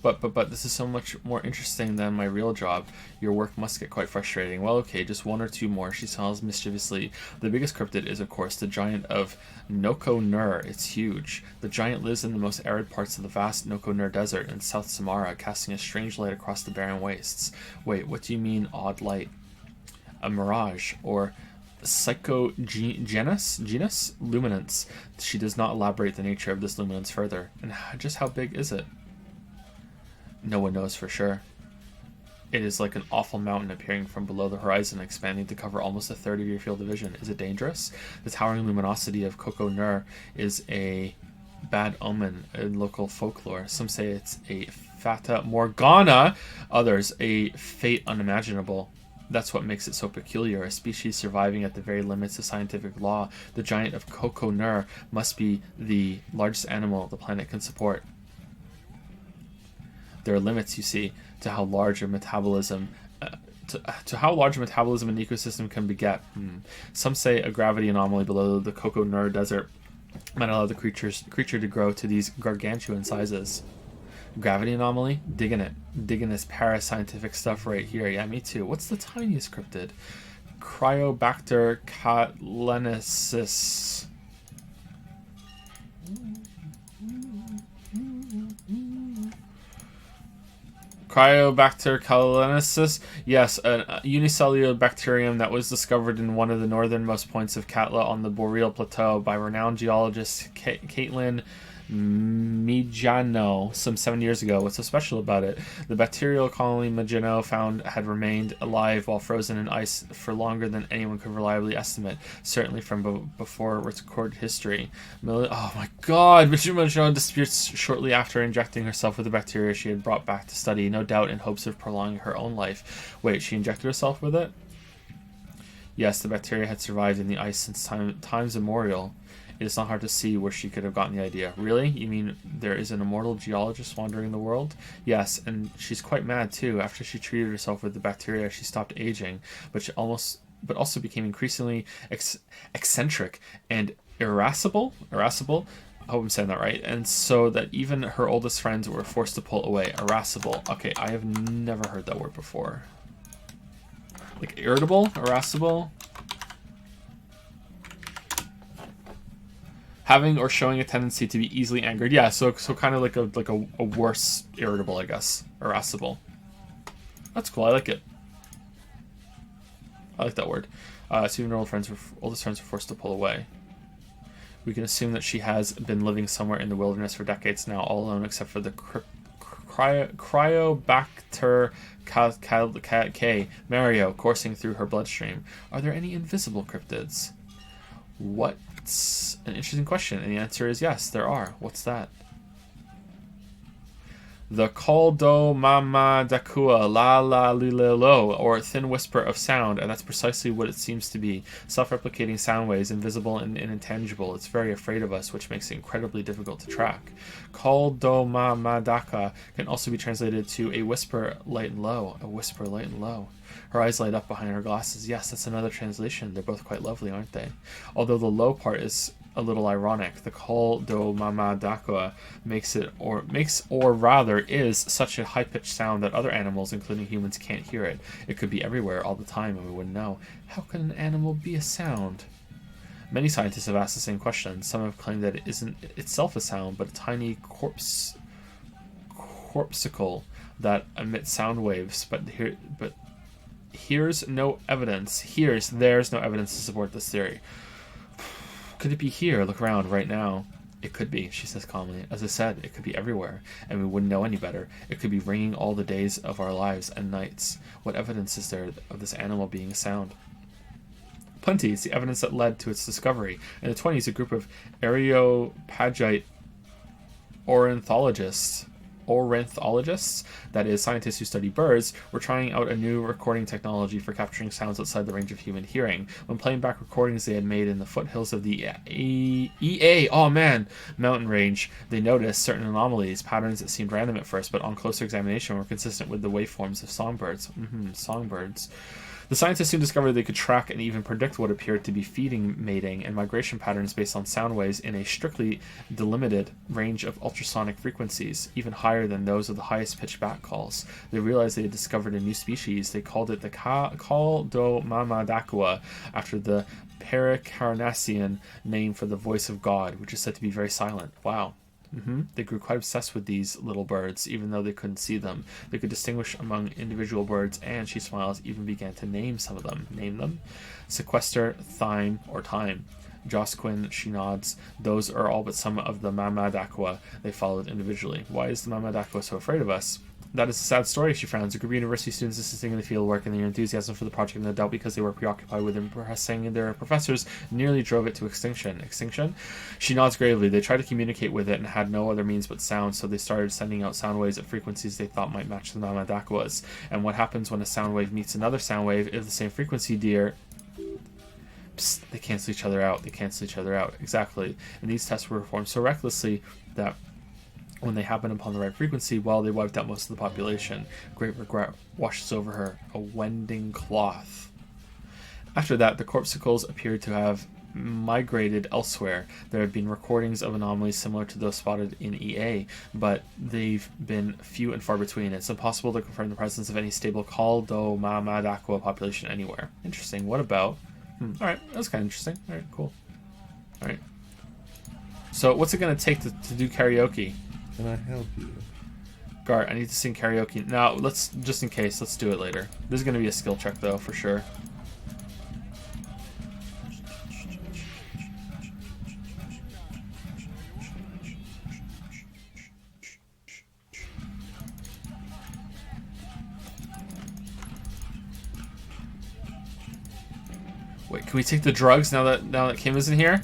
But this is so much more interesting than my real job. Your work must get quite frustrating. Well, okay, just one or two more, she smiles mischievously. The biggest cryptid is, of course, the giant of Noko-Nur. It's huge. The giant lives in the most arid parts of the vast Noko-Nur desert in South Samara, casting a strange light across the barren wastes. Wait, what do you mean, odd light? A mirage, or genus luminance. She does not elaborate the nature of this luminance further. And just how big is it? No one knows for sure. It is like an awful mountain appearing from below the horizon, expanding to cover almost a third of your field of vision. Is it dangerous? The towering luminosity of Noko-Nur is a bad omen in local folklore. Some say it's a Fata Morgana, others a fate unimaginable. That's what makes it so peculiar, a species surviving at the very limits of scientific law. The giant of Noko-Nur must be the largest animal the planet can support. There are limits, you see, to how large a metabolism to how large a metabolism an ecosystem can beget. Some say a gravity anomaly below the Noko-Nur desert might allow the creature to grow to these gargantuan sizes. Gravity anomaly? Digging it. Digging this parascientific stuff right here. Yeah, me too. What's the tiniest cryptid? Cryobacter catlensis. Cryobacter catlensis? Yes, a unicellular bacterium that was discovered in one of the northernmost points of Katla on the Boreal Plateau by renowned geologist Caitlin Mijano some 7 years ago. What's so special about it? The bacterial colony Mijano found had remained alive while frozen in ice for longer than anyone could reliably estimate, certainly from before recorded history. Oh my god! Mijano disputes shortly after injecting herself with the bacteria she had brought back to study, no doubt in hopes of prolonging her own life. Wait, she injected herself with it? Yes, the bacteria had survived in the ice since times immemorial. It is not hard to see where she could have gotten the idea. Really? You mean there is an immortal geologist wandering the world? Yes, and she's quite mad too. After she treated herself with the bacteria, she stopped aging, but also became increasingly eccentric and irascible. Irascible? I hope I'm saying that right. And so that even her oldest friends were forced to pull away. Irascible. Okay, I have never heard that word before. Like irritable? Irascible? Having or showing a tendency to be easily angered. Yeah, so kind of like a worse irritable, I guess. Irascible. That's cool. I like it. I like that word. So even her oldest friends were forced to pull away. We can assume that she has been living somewhere in the wilderness for decades now, all alone except for the Cryobacter K Mario coursing through her bloodstream. Are there any invisible cryptids? What's an interesting question, and the answer is yes, there are. What's that? The Koldo Mama Dakua La La Lilelo, or thin whisper of sound, and that's precisely what it seems to be. Self-replicating sound waves, invisible and intangible. It's very afraid of us, which makes it incredibly difficult to track. Koldo Mama Daka can also be translated to a whisper light and low. A whisper light and low. Her eyes light up behind her glasses. Yes, that's another translation. They're both quite lovely, aren't they? Although the low part is a little ironic. The call do mama dakua makes or rather is such a high-pitched sound that other animals, including humans, can't hear it. It could be everywhere all the time and we wouldn't know. How can an animal be a sound? Many scientists have asked the same question. Some have claimed that it isn't itself a sound, but a tiny corpuscle that emits sound waves. But there's no evidence to support this theory. Could it be here? Look around right now. It could be, she says calmly. As I said, it could be everywhere, and we wouldn't know any better. It could be ringing all the days of our lives and nights. What evidence is there of this animal being a sound? Plenty. It's the evidence that led to its discovery. In the 1920s, a group of Areopagite ornithologists, that is, scientists who study birds, were trying out a new recording technology for capturing sounds outside the range of human hearing. When playing back recordings they had made in the foothills of the mountain range, they noticed certain anomalies, patterns that seemed random at first, but on closer examination were consistent with the waveforms of songbirds. Songbirds. The scientists soon discovered they could track and even predict what appeared to be feeding, mating, and migration patterns based on sound waves in a strictly delimited range of ultrasonic frequencies, even higher than those of the highest pitched bat calls. They realized they had discovered a new species. They called it the call do mamadakua, after the Paracarnassian name for the voice of God, which is said to be very silent. Wow. They grew quite obsessed with these little birds, even though they couldn't see them. They could distinguish among individual birds, and, she smiles, even began to name some of them. Name them? Sequester, Thyme, or Time. Josquin, she nods. Those are all but some of the Mamadakwa they followed individually. Why is the Mamadakwa so afraid of us? That is a sad story, she frowns. A group of university students assisting in the field work and their enthusiasm for the project, no doubt because they were preoccupied with impressing their professors, nearly drove it to extinction. Extinction? She nods gravely. They tried to communicate with it and had no other means but sound, so they started sending out sound waves at frequencies they thought might match the Mamadakwas. And what happens when a sound wave meets another sound wave of the same frequency, dear? Psst, they cancel each other out. Exactly. And these tests were performed so recklessly that when they happen upon the right frequency, well, they wiped out most of the population. Great regret washes over her, a wending cloth. After that, the corpuscles appeared to have migrated elsewhere. There have been recordings of anomalies similar to those spotted in EA, but they've been few and far between. It's impossible to confirm the presence of any stable Caldo Mamadakwa population anywhere. Interesting. What about... Alright, that's kind of interesting. Alright, cool. Alright. So, what's it going to take to do karaoke? Can I help you? Gart, I need to sing karaoke. Now, just in case, let's do it later. This is going to be a skill check, though, for sure. Wait, can we take the drugs now that Kim is in here?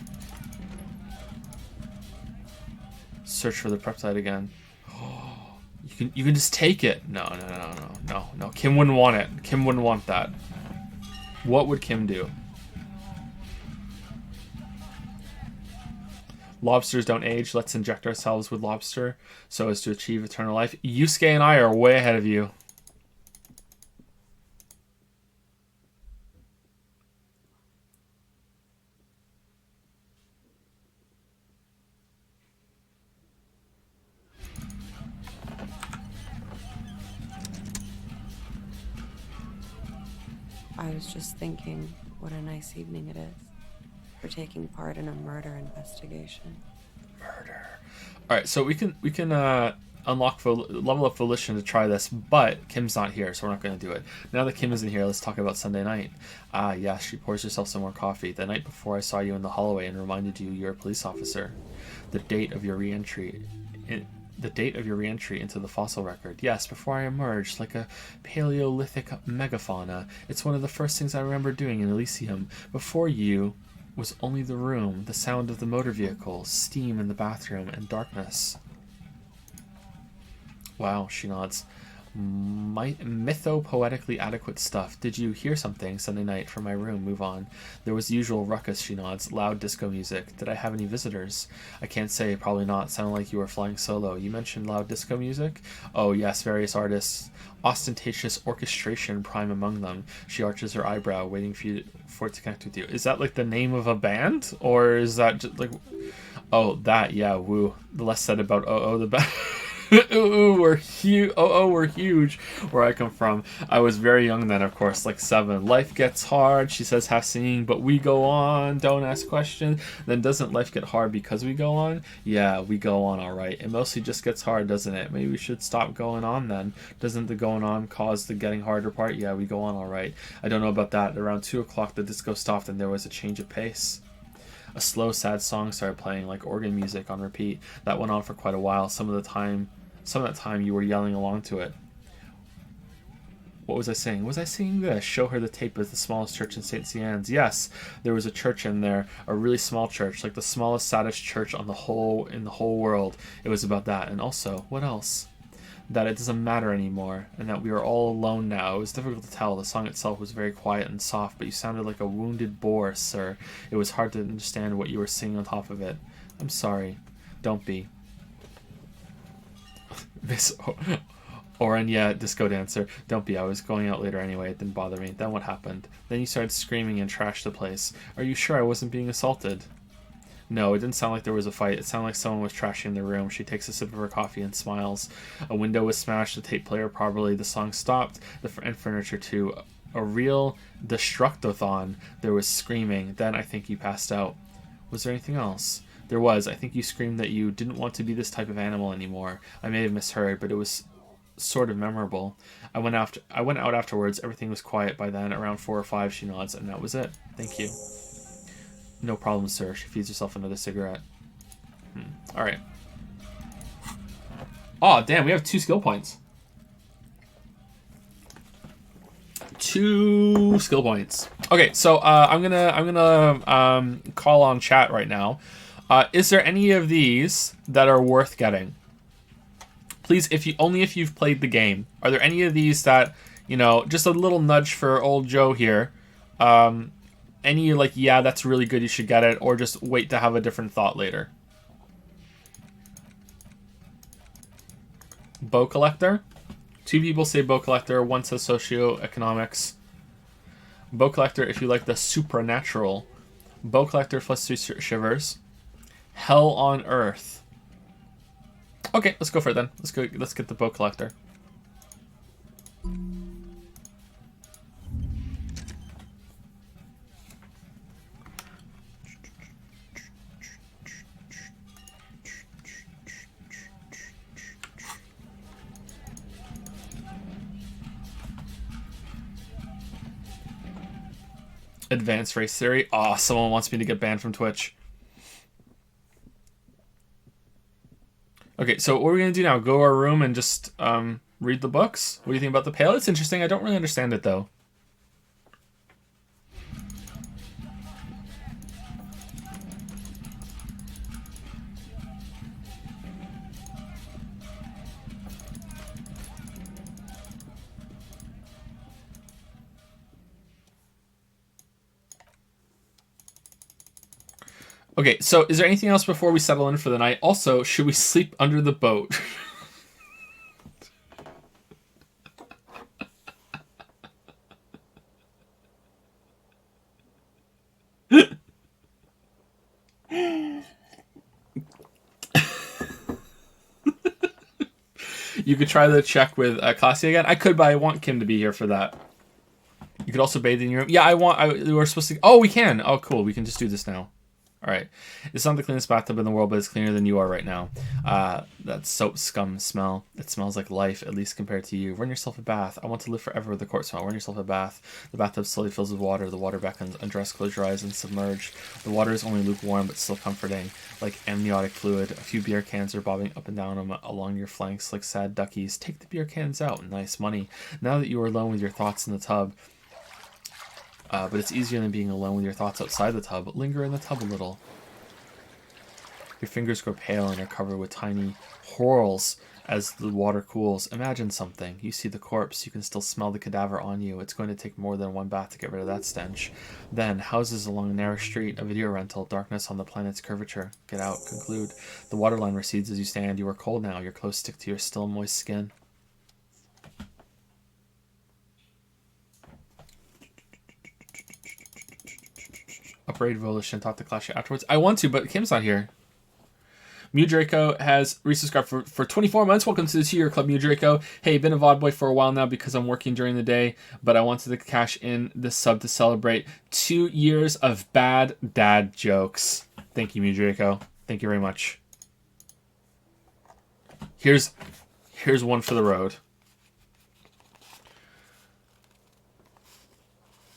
Search for the peptide again. Oh, you can just take it. No. Kim wouldn't want it. Kim wouldn't want that. What would Kim do? Lobsters don't age. Let's inject ourselves with lobster so as to achieve eternal life. Yusuke and I are way ahead of you. I was just thinking what a nice evening it is for taking part in a murder investigation. Murder. All right, so we can level up Volition to try this, but Kim's not here, so we're not going to do it. Now that Kim isn't here, let's talk about Sunday night. Ah, yes, she pours herself some more coffee. The night before I saw you in the hallway and reminded you you're a police officer. The date of your re-entry into the fossil record. Yes, before I emerged, like a Paleolithic megafauna. It's one of the first things I remember doing in Elysium. Before you was only the room, the sound of the motor vehicle, steam in the bathroom, and darkness. Wow, she nods. Mythopoetically adequate stuff. Did you hear something Sunday night from my room? Move on. There was the usual ruckus, she nods. Loud disco music. Did I have any visitors? I can't say, probably not. Sounded like you were flying solo. You mentioned loud disco music? Oh yes, various artists. Ostentatious orchestration prime among them. She arches her eyebrow, waiting for it to connect with you. Is that like the name of a band? Or is that just like... Oh, that, yeah, woo. The less said about the better. Ooh, we're huge. Oh, we're huge. Where I come from, I was very young then, of course, like 7. Life gets hard, she says, half singing, but we go on. Don't ask questions. Then doesn't life get hard because we go on? Yeah, we go on, all right. It mostly just gets hard, doesn't it? Maybe we should stop going on then. Doesn't the going on cause the getting harder part? Yeah, we go on, all right. I don't know about that. Around 2 o'clock, the disco stopped, and there was a change of pace. A slow, sad song started playing, like organ music on repeat. That went on for quite a while. Some of that time you were yelling along to it. What was I saying? Was I singing this? Show her the tape of the smallest church in St. Cian's. Yes, there was a church in there, a really small church, like the smallest, saddest church in the whole world. It was about that. And also, what else? That it doesn't matter anymore, and that we are all alone now. It was difficult to tell. The song itself was very quiet and soft, but you sounded like a wounded boar, sir. It was hard to understand what you were singing on top of it. I'm sorry. Don't be. Miss Orania, disco dancer. Don't be. I was going out later anyway. It didn't bother me. Then what happened? Then you started screaming and trashed the place. Are you sure I wasn't being assaulted? No, it didn't sound like there was a fight. It sounded like someone was trashing the room. She takes a sip of her coffee and smiles. A window was smashed, the tape player probably. The song stopped, and furniture too. A real destructathon. There was screaming. Then I think you passed out. Was there anything else? There was. I think you screamed that you didn't want to be this type of animal anymore. I may have misheard, but it was sort of memorable. I went out afterwards. Everything was quiet by then. Around 4 or 5, she nods, and that was it. Thank you. No problem, sir. She feeds herself another cigarette. Alright. Oh, damn, we have 2 skill points. 2 skill points. Okay, so I'm gonna call on chat right now. Is there any of these that are worth getting? Please, if you've played the game. Are there any of these that, just a little nudge for old Joe here. Any like, yeah, that's really good, you should get it, or just wait to have a different thought later. Bow collector. 2 people say bow collector, 1 says socioeconomics. Bow collector if you like the supernatural. Bow collector plus 3 shivers. Hell on earth. Okay, let's go for it then. Let's get the bow collector. Advanced race theory. Oh, someone wants me to get banned from Twitch. Okay, so what we're going to do now, go to our room and just read the books. What do you think about the Pale? It's interesting. I don't really understand it, though. Okay, so is there anything else before we settle in for the night? Also, should we sleep under the boat? You could try the check with Classy again. I could, but I want Kim to be here for that. You could also bathe in your room. Yeah, we're supposed to... Oh, we can. Oh, cool. We can just do this now. All right. It's not the cleanest bathtub in the world, but it's cleaner than you are right now. That soap scum smell. It smells like life, at least compared to you. Run yourself a bath. I want to live forever with the court smell. Run yourself a bath. The bathtub slowly fills with water. The water beckons. Undress, close your eyes, and submerge. The water is only lukewarm, but still comforting. Like amniotic fluid. A few beer cans are bobbing up and down along your flanks like sad duckies. Take the beer cans out. Nice money. Now that you are alone with your thoughts in the tub, but it's easier than being alone with your thoughts outside the tub. Linger in the tub a little. Your fingers grow pale and are covered with tiny whorls as the water cools. Imagine something. You see the corpse. You can still smell the cadaver on you. It's going to take more than 1 bath to get rid of that stench. Then, houses along a narrow street, a video rental, darkness on the planet's curvature. Get out. Conclude. The waterline recedes as you stand. You are cold now. Your clothes stick to your still moist skin. Upbraid Volition thought to clash it afterwards. I want to, but Kim's not here. Mew Draco has resubscribed for 24 months. Welcome to the 2-year club, Mew Draco. Hey, been a VOD boy for a while now because I'm working during the day, but I wanted to cash in the sub to celebrate 2 years of bad dad jokes. Thank you, Mew Draco. Thank you very much. Here's one for the road.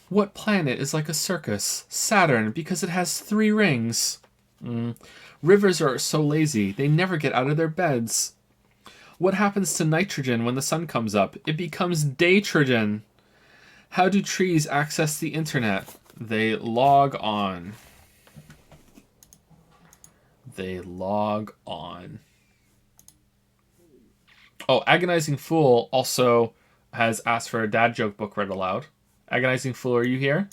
What planet is like a circus? Saturn, because it has 3 rings. Rivers are so lazy, they never get out of their beds. What happens to nitrogen when the sun comes up? It becomes daytrogen. How do trees access the internet? They log on. They log on. Oh, Agonizing Fool also has asked for a dad joke book read aloud. Agonizing Fool, are you here?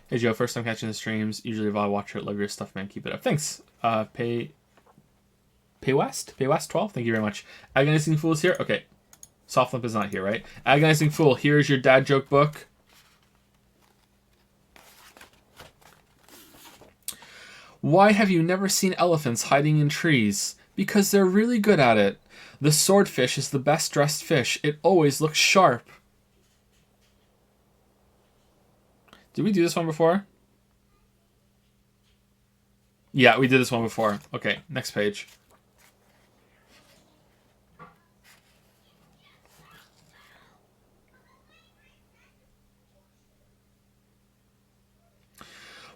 Hey Joe, first time catching the streams. Usually a VOD watcher. Love your stuff, man. Keep it up. Thanks. Pay West 12. Thank you very much. Agonizing Fool is here. Okay, Softlimp is not here, right? Agonizing Fool, here's your dad joke book. Why have you never seen elephants hiding in trees? Because they're really good at it. The swordfish is the best dressed fish. It always looks sharp. Did we do this one before? Yeah, we did this one before. Okay, next page.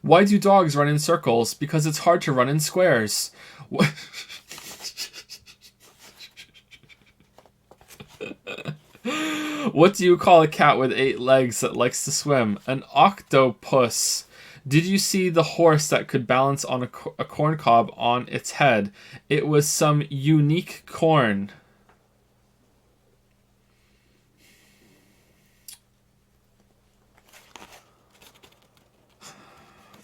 Why do dogs run in circles? Because it's hard to run in squares. What do you call a cat with 8 legs that likes to swim? An octopus. Did you see the horse that could balance on a corn cob on its head? It was some unique corn.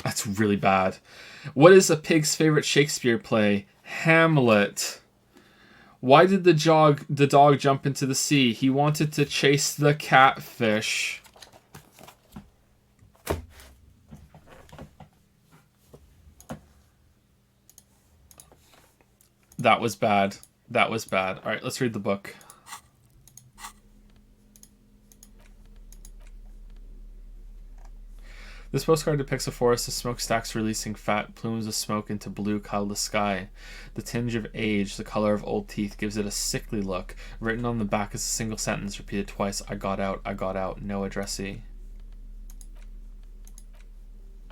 That's really bad. What is a pig's favorite Shakespeare play? Hamlet. Why did the dog jump into the sea? He wanted to chase the catfish. That was bad. That was bad. All right, let's read the book. This postcard depicts a forest of smokestacks releasing fat plumes of smoke into blue, cloudless sky. The tinge of age, the color of old teeth, gives it a sickly look. Written on the back is a single sentence, repeated twice. I got out, no addressee.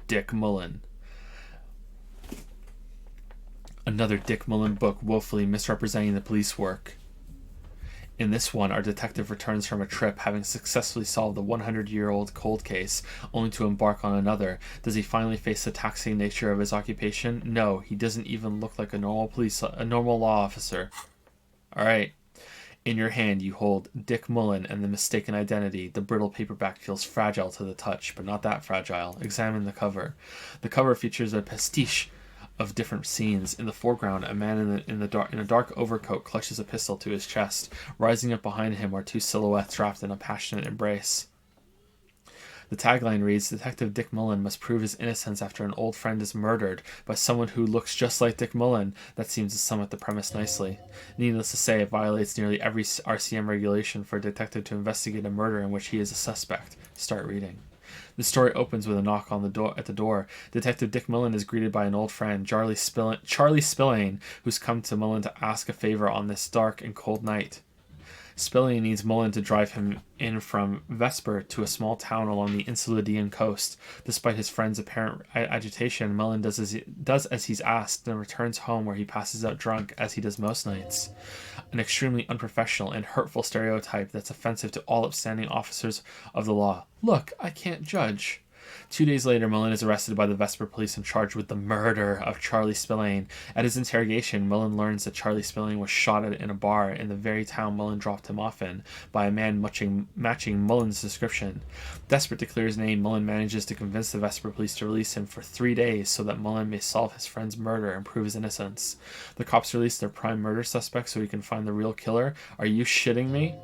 Dick Mullen. Another Dick Mullen book woefully misrepresenting the police work. In this one, our detective returns from a trip, having successfully solved a 100-year-old cold case, only to embark on another. Does he finally face the taxing nature of his occupation? No, he doesn't even look like a normal law officer. All right. In your hand, you hold Dick Mullen and the Mistaken Identity. The brittle paperback feels fragile to the touch, but not that fragile. Examine the cover. The cover features a pastiche of different scenes. In the foreground, a man in a dark overcoat clutches a pistol to his chest. Rising up behind him are 2 silhouettes wrapped in a passionate embrace. The tagline reads, Detective Dick Mullen must prove his innocence after an old friend is murdered by someone who looks just like Dick Mullen. That seems to sum up the premise nicely. Needless to say, it violates nearly every RCM regulation for a detective to investigate a murder in which he is a suspect. Start reading. The story opens with a knock on at the door. Detective Dick Mullen is greeted by an old friend, Charlie Spillane, who's come to Mullen to ask a favor on this dark and cold night. Spillane needs Mullen to drive him in from Vesper to a small town along the Insulidian coast. Despite his friend's apparent agitation, Mullen does as he's asked and returns home, where he passes out drunk, as he does most nights. An extremely unprofessional and hurtful stereotype that's offensive to all upstanding officers of the law. Look, I can't judge. 2 days later, Mullen is arrested by the Vesper police and charged with the murder of Charlie Spillane. At his interrogation, Mullen learns that Charlie Spillane was shot at in a bar in the very town Mullen dropped him off in by a man matching Mullen's description. Desperate to clear his name, Mullen manages to convince the Vesper police to release him for 3 days so that Mullen may solve his friend's murder and prove his innocence. The cops release their prime murder suspect so he can find the real killer. Are you shitting me?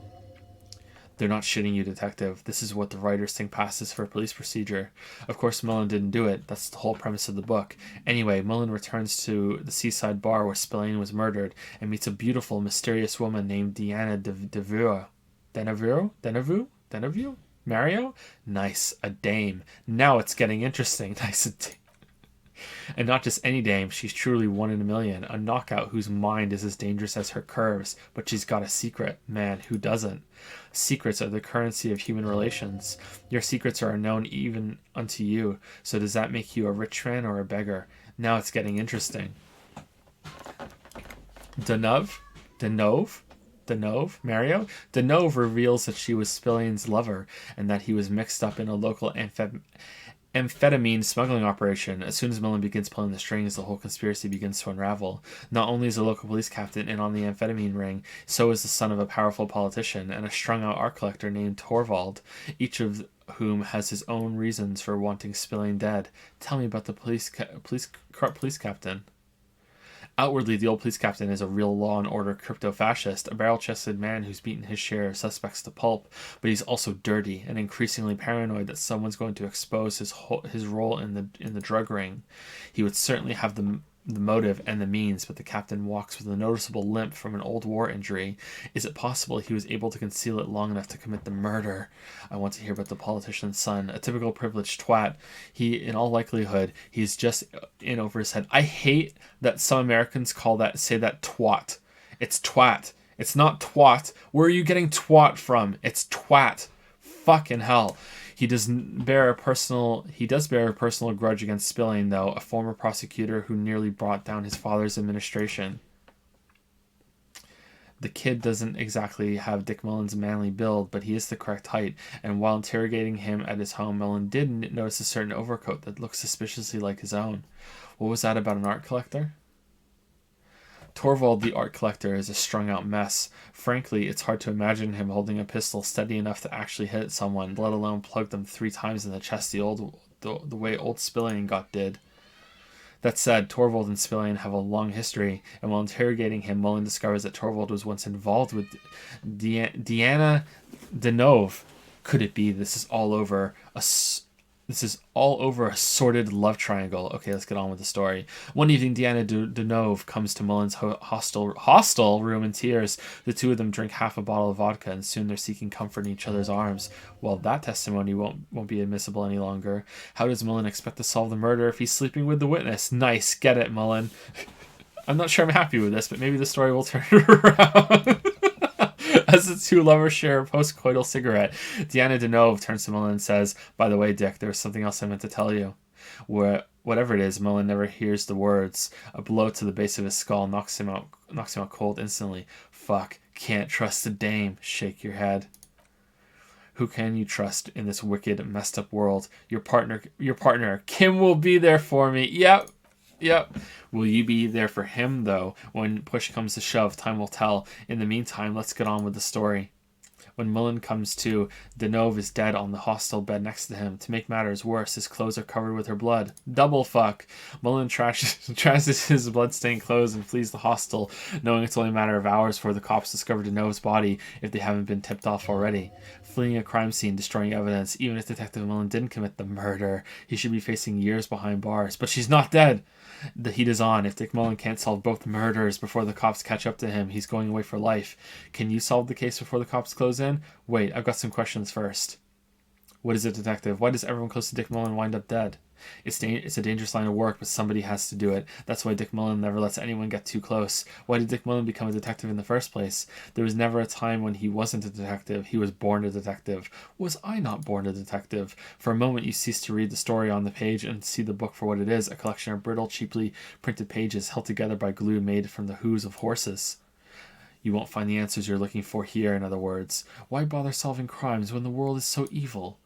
They're not shitting you, detective. This is what the writers think passes for a police procedure. Of course, Mullen didn't do it. That's the whole premise of the book. Anyway, Mullen returns to the seaside bar where Spillane was murdered and meets a beautiful, mysterious woman named Deanna Denevue? Mario? Nice. A dame. Now it's getting interesting. Nice. A dame. And not just any dame, she's truly one in a million, a knockout whose mind is as dangerous as her curves, but she's got a secret. Man, who doesn't? Secrets are the currency of human relations. Your secrets are unknown even unto you, so does that make you a rich man or a beggar? Now it's getting interesting. Deneuve? Mario? Deneuve reveals that she was Spillane's lover, and that he was mixed up in a local amphetamine smuggling operation. As soon as Mullen begins pulling the strings, the whole conspiracy begins to unravel. Not only is a local police captain in on the amphetamine ring, so is the son of a powerful politician and a strung-out art collector named Torvald, each of whom has his own reasons for wanting Spillane dead. Tell me about the police captain. Outwardly, the old police captain is a real law and order crypto-fascist, a barrel-chested man who's beaten his share of suspects to pulp, but he's also dirty and increasingly paranoid that someone's going to expose his role in the drug ring. He would certainly have the motive and the means, but the captain walks with a noticeable limp from an old war injury. Is it possible he was able to conceal it long enough to commit the murder? I want to hear about the politician's son, a typical privileged twat. In all likelihood, he's just in over his head. I hate that some Americans say that twat. It's twat. It's not twat. Where are you getting twat from? It's twat. Fucking hell. He does bear a personal grudge against Spillane, though, a former prosecutor who nearly brought down his father's administration. The kid doesn't exactly have Dick Mullen's manly build, but he is the correct height, and while interrogating him at his home, Mullen did notice a certain overcoat that looked suspiciously like his own. What was that about an art collector? Torvald the art collector is a strung-out mess. Frankly, it's hard to imagine him holding a pistol steady enough to actually hit someone, let alone plug them 3 times in the chest the way old Spillane did. That said, Torvald and Spillane have a long history, and while interrogating him, Mullen discovers that Torvald was once involved with Deanna Deneuve. Could it be this is all over a sordid love triangle? Okay, let's get on with the story. One evening, Deanna Deneuve comes to Mullen's hostel room in tears. The two of them drink half a bottle of vodka, and soon they're seeking comfort in each other's arms. Well, that testimony won't be admissible any longer. How does Mullen expect to solve the murder if he's sleeping with the witness? Nice, get it, Mullen. I'm not sure I'm happy with this, but maybe the story will turn it around. As the two lovers share a post-coital cigarette, Deanna Deneuve turns to Mullen and says, "By the way, Dick, there was something else I meant to tell you." Whatever it is, Mullen never hears the words. A blow to the base of his skull knocks him out cold instantly. Fuck, can't trust the dame. Shake your head. Who can you trust in this wicked, messed up world? Your partner. Kim will be there for me. Yep. Will you be there for him, though? When push comes to shove, time will tell. In the meantime, let's get on with the story. When Mullen comes to, Deneuve is dead on the hostel bed next to him. To make matters worse, his clothes are covered with her blood. Double fuck. Mullen trashes his blood-stained clothes and flees the hostel, knowing it's only a matter of hours before the cops discover Deneuve's body, if they haven't been tipped off already. Fleeing a crime scene, destroying evidence. Even if Detective Mullen didn't commit the murder, he should be facing years behind bars. But she's not dead! The heat is on. If Dick Mullen can't solve both murders before the cops catch up to him, he's going away for life. Can you solve the case before the cops close in? Wait, I've got some questions first. What is it, Detective? Why does everyone close to Dick Mullen wind up dead? It's a dangerous line of work, but somebody has to do it. That's why Dick Mullen never lets anyone get too close. Why did Dick Mullen become a detective in the first place? There was never a time when he wasn't a detective. He was born a detective. Was I not born a detective? For a moment you cease to read the story on the page and see the book for what it is, a collection of brittle, cheaply printed pages held together by glue made from the hooves of horses. You won't find the answers you're looking for here, in other words. Why bother solving crimes when the world is so evil?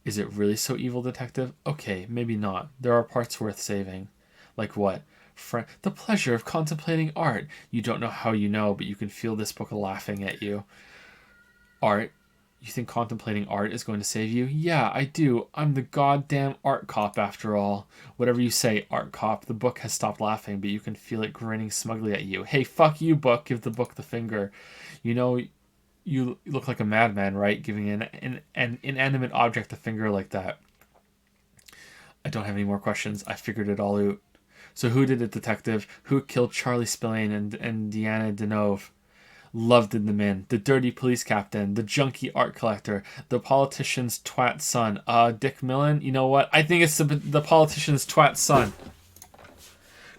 Is it really so evil, Detective? Okay, maybe not. There are parts worth saving. Like what? The pleasure of contemplating art. You don't know how you know, but you can feel this book laughing at you. Art? You think contemplating art is going to save you? Yeah, I do. I'm the goddamn art cop after all. Whatever you say, art cop. The book has stopped laughing, but you can feel it grinning smugly at you. Hey, fuck you, book. Give the book the finger. You know You look like a madman, right? Giving an inanimate object a finger like that. I don't have any more questions. I figured it all out. So who did it, detective? Who killed Charlie Spillane and Deanna Denove? Love did them in. The dirty police captain, the junky art collector, the politician's twat son. Dick Millen? You know what? I think it's the politician's twat son.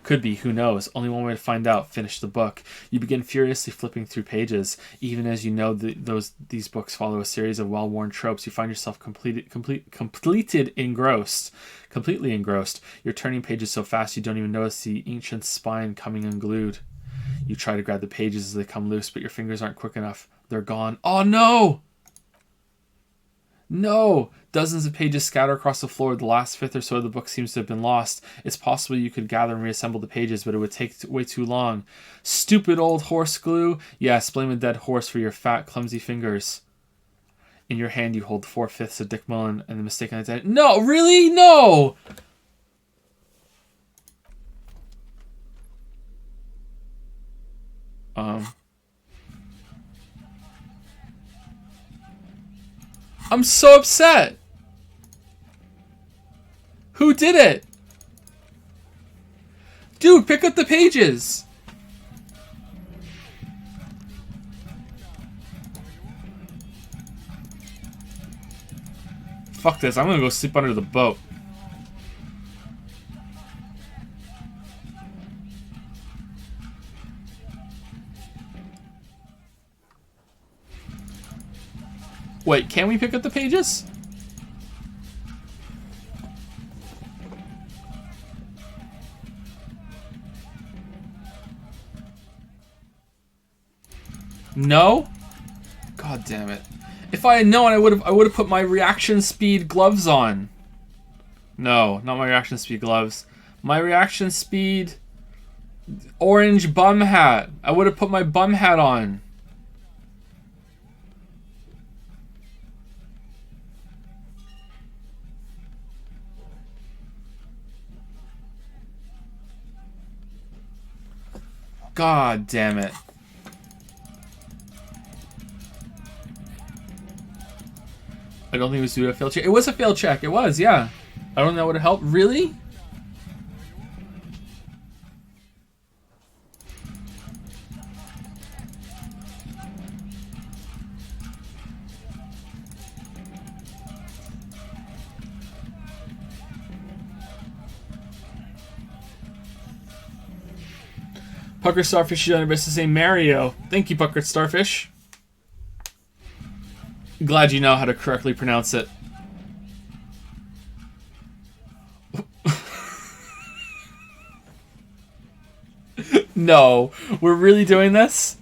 Could be, who knows? Only one way to find out. Finish the book. You begin furiously flipping through pages. Even as you know these books follow a series of well-worn tropes, you find yourself completely engrossed. You're turning pages so fast you don't even notice the ancient spine coming unglued. You try to grab the pages as they come loose, but your fingers aren't quick enough. They're gone. Oh no! No! Dozens of pages scatter across the floor. The last fifth or so of the book seems to have been lost. It's possible you could gather and reassemble the pages, but it would take way too long. Stupid old horse glue? Yes, blame a dead horse for your fat, clumsy fingers. In your hand, you hold 4/5 of Dick Mullen and the mistaken identity. No! Really? No! I'm so upset. Who did it? Dude, pick up the pages. Fuck this. I'm gonna go sleep under the boat. Wait, can we pick up the pages? No? God damn it. If I had known, I would have put my reaction speed gloves on. No, not my reaction speed gloves. My reaction speed orange bum hat. I would have put my bum hat on. God damn it. I don't think it was due to a failed check. It was a failed check. It was, yeah. I don't know that would have helped. Really? Pucker Starfish is on your best to say Mario. Thank you, Pucker Starfish. Glad you know how to correctly pronounce it. No, we're really doing this?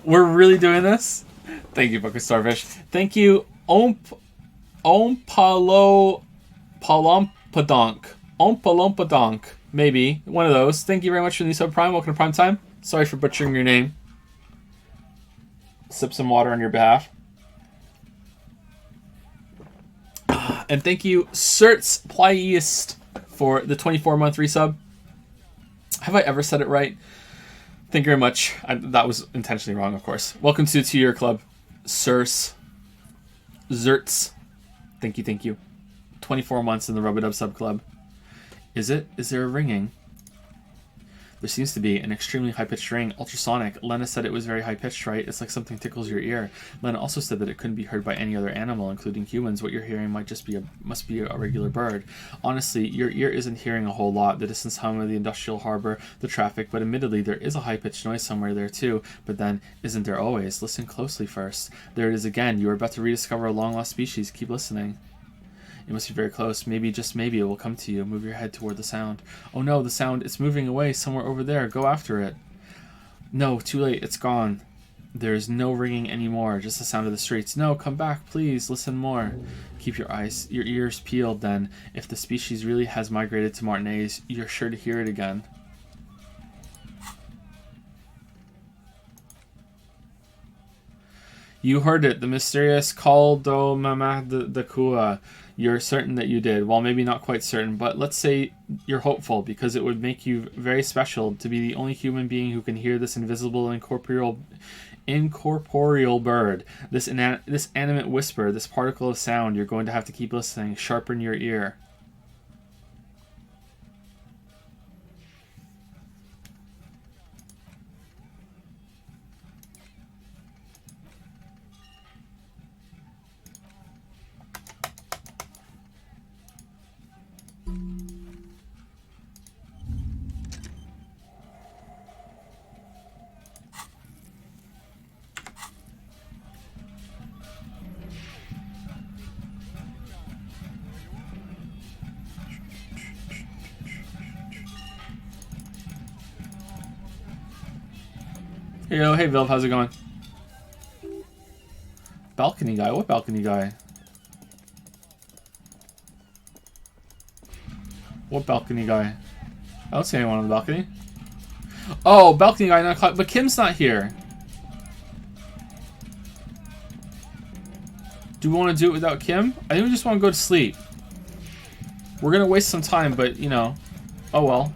We're really doing this? Thank you, Pucker Starfish. Thank you, Ompalompadonk. Maybe. One of those. Thank you very much for the sub Prime. Welcome to Prime Time. Sorry for butchering your name. Sip some water on your behalf. And thank you, Certs Plyist, for the 24-month resub. Have I ever said it right? Thank you very much. That was intentionally wrong, of course. Welcome to the 2-year club. Certs. Zerts. Thank you, thank you. 24 months in the Rub-a-Dub sub club. Is it? Is there a ringing? There seems to be an extremely high-pitched ring. Ultrasonic. Lena said it was very high-pitched, right? It's like something tickles your ear. Lena also said that it couldn't be heard by any other animal, including humans. What you're hearing must be a regular bird. Honestly, your ear isn't hearing a whole lot. The distant hum of the industrial harbor, the traffic, but admittedly, there is a high-pitched noise somewhere there too. But then, isn't there always? Listen closely first. There it is again. You are about to rediscover a long-lost species. Keep listening. It must be very close. Maybe, just maybe, it will come to you. Move your head toward the sound. Oh no, the sound. It's moving away somewhere over there. Go after it. No, too late. It's gone. There is no ringing anymore. Just the sound of the streets. No, come back, please. Listen more. Keep your ears peeled then. If the species really has migrated to Martinez, you're sure to hear it again. You heard it. The mysterious call do mama de Kua. You're certain that you did. Well, maybe not quite certain, but let's say you're hopeful, because it would make you very special to be the only human being who can hear this invisible, incorporeal Incorporeal bird. This animate whisper, this particle of sound, you're going to have to keep listening. Sharpen your ear. Yo, hey Vilv, how's it going? Balcony guy? What balcony guy? What balcony guy? I don't see anyone on the balcony. Oh, balcony guy, 9 o'clock. But Kim's not here. Do we want to do it without Kim? I think we just want to go to sleep. We're going to waste some time, but, you know. Oh well.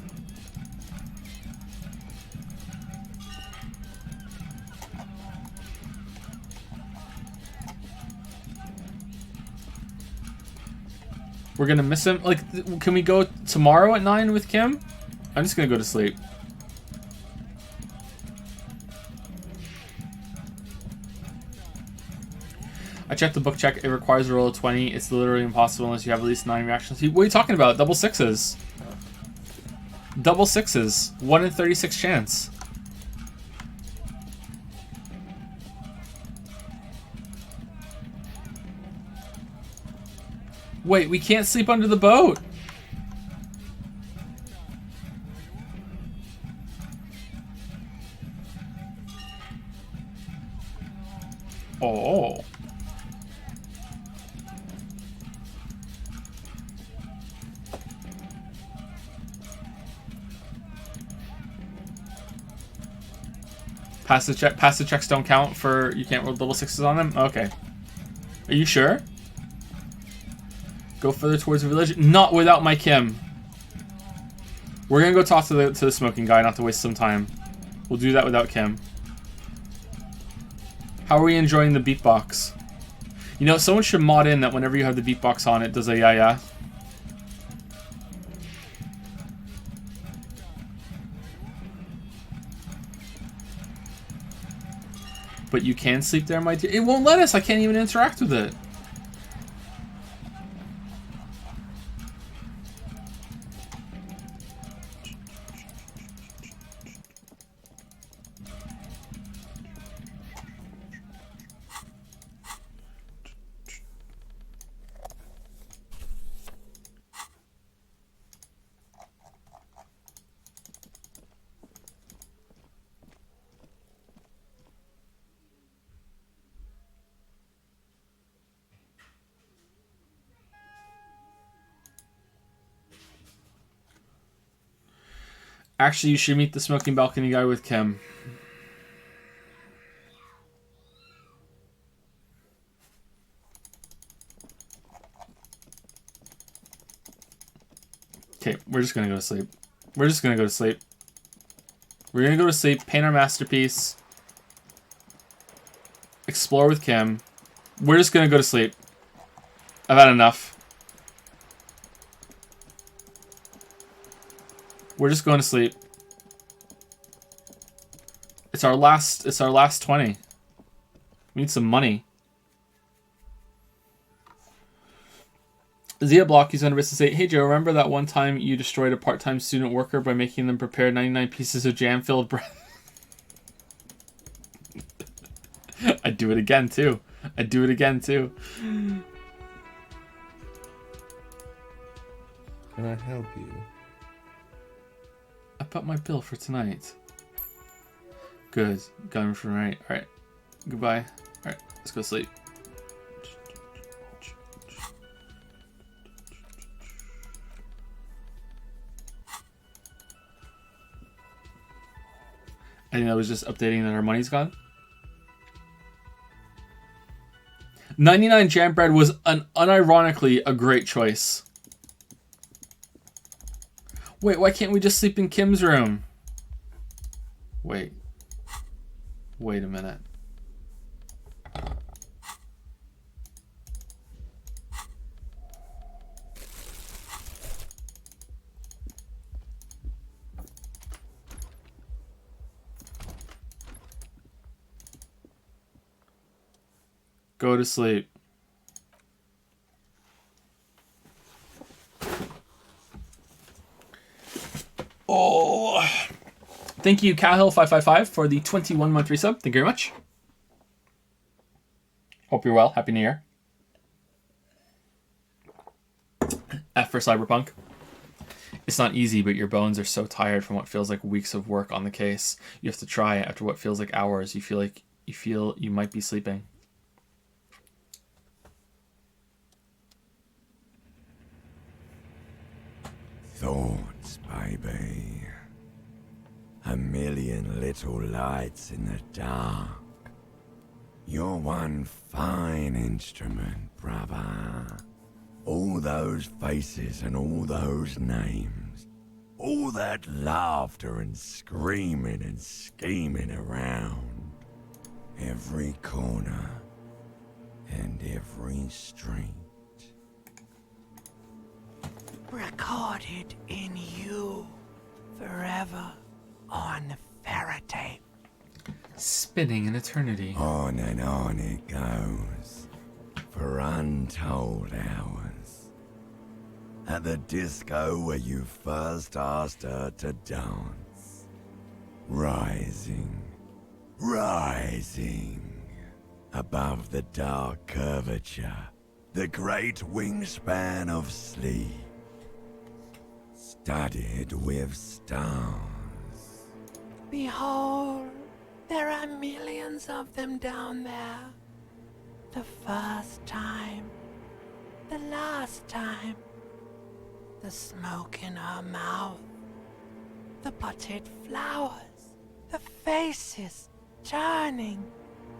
We're gonna miss him. Like, can we go tomorrow at 9 with Kim? I'm just gonna go to sleep. I checked the book check. It requires a roll of 20. It's literally impossible unless you have at least 9 reactions. What are you talking about? Double sixes. Double sixes. 1 in 36 chance. Wait, we can't sleep under the boat. Oh. Passive checks don't count for, you can't roll double sixes on them? Okay. Are you sure? Go further towards the village. Not without my Kim. We're gonna go talk to the smoking guy, not to waste some time. We'll do that without Kim. How are we enjoying the beatbox? You know, someone should mod in that whenever you have the beatbox on, it does a yeah. But you can sleep there, my dear. It won't let us. I can't even interact with it. Actually, you should meet the smoking balcony guy with Kim. Okay, we're just gonna go to sleep. We're just gonna go to sleep. We're gonna go to sleep, paint our masterpiece, explore with Kim. We're just gonna go to sleep. I've had enough. We're just going to sleep. It's our last 20. We need some money. Zia Block, he's on to say, hey Joe, remember that one time you destroyed a part-time student worker by making them prepare 99 pieces of jam-filled bread? I'd do it again too. I'd do it again too. Can I help you? I put my bill for tonight. Good. Got him for tonight. Alright. Goodbye. Alright, let's go sleep. I think that was just updating that our money's gone. 99 jam bread was unironically a great choice. Wait, why can't we just sleep in Kim's room? Wait a minute. Go to sleep. Oh. Thank you, Cowhill555, for the 21-month resub. Thank you very much. Hope you're well. Happy New Year. F for Cyberpunk. It's not easy, but your bones are so tired from what feels like weeks of work on the case. You have to try after what feels like hours. You feel you might be sleeping. Thoughts, baby. A million little lights in the dark. You're one fine instrument, brother. All those faces and all those names. All that laughter and screaming and scheming around. Every corner and every street. Recorded in you forever on Faraday. Spinning in eternity. On and on it goes for untold hours. At the disco where you first asked her to dance. Rising, rising above the dark curvature, the great wingspan of sleep. Studded with stars. Behold, there are millions of them down there. The first time, the last time, the smoke in her mouth, the potted flowers, the faces turning,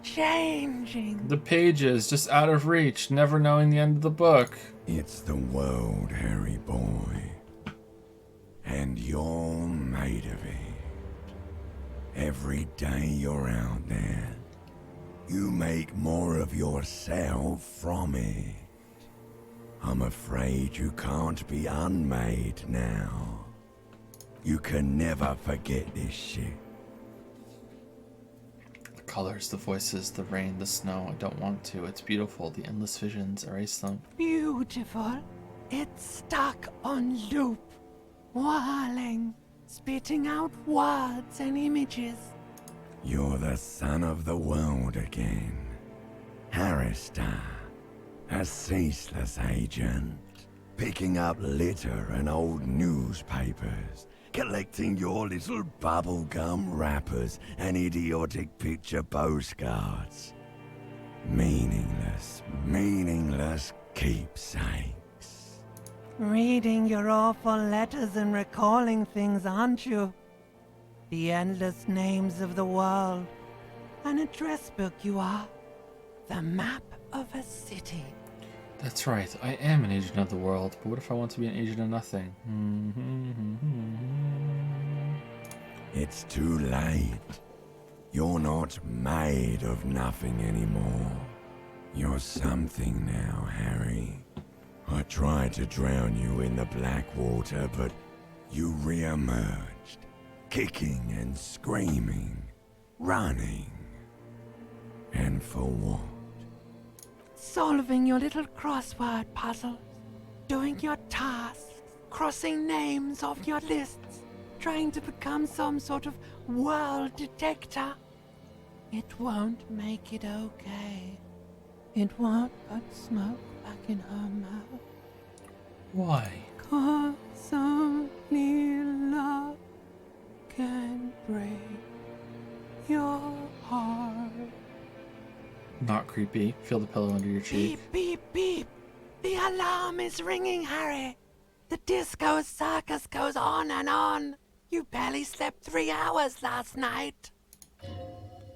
changing. The pages just out of reach, never knowing the end of the book. It's the world, Harry boy. And you're made of it. Every day you're out there, you make more of yourself from it. I'm afraid you can't be unmade now. You can never forget this shit. The colors, the voices, the rain, the snow. I don't want to. It's beautiful. The endless visions. Erase them. Beautiful. It's stuck on loop. Whirling, spitting out words and images. You're the son of the world again. Harrister, a ceaseless agent, picking up litter and old newspapers, collecting your little bubblegum wrappers and idiotic picture postcards. Meaningless, meaningless keepsakes. Reading your awful letters and recalling things, aren't you? The endless names of the world. An address book you are. The map of a city. That's right. I am an agent of the world. But what if I want to be an agent of nothing? It's too late. You're not made of nothing anymore. You're something now, Harry. I tried to drown you in the black water, but you re-emerged, kicking and screaming, running. And for what? Solving your little crossword puzzles, doing your tasks, crossing names off your lists, trying to become some sort of world detector. It won't make it okay. It won't put smoke back in her mouth. Why? 'Cause only love can break your heart. Not creepy. Feel the pillow under your cheek. Beep, beep, beep. The alarm is ringing, Harry. The disco circus goes on and on. You barely slept 3 hours last night.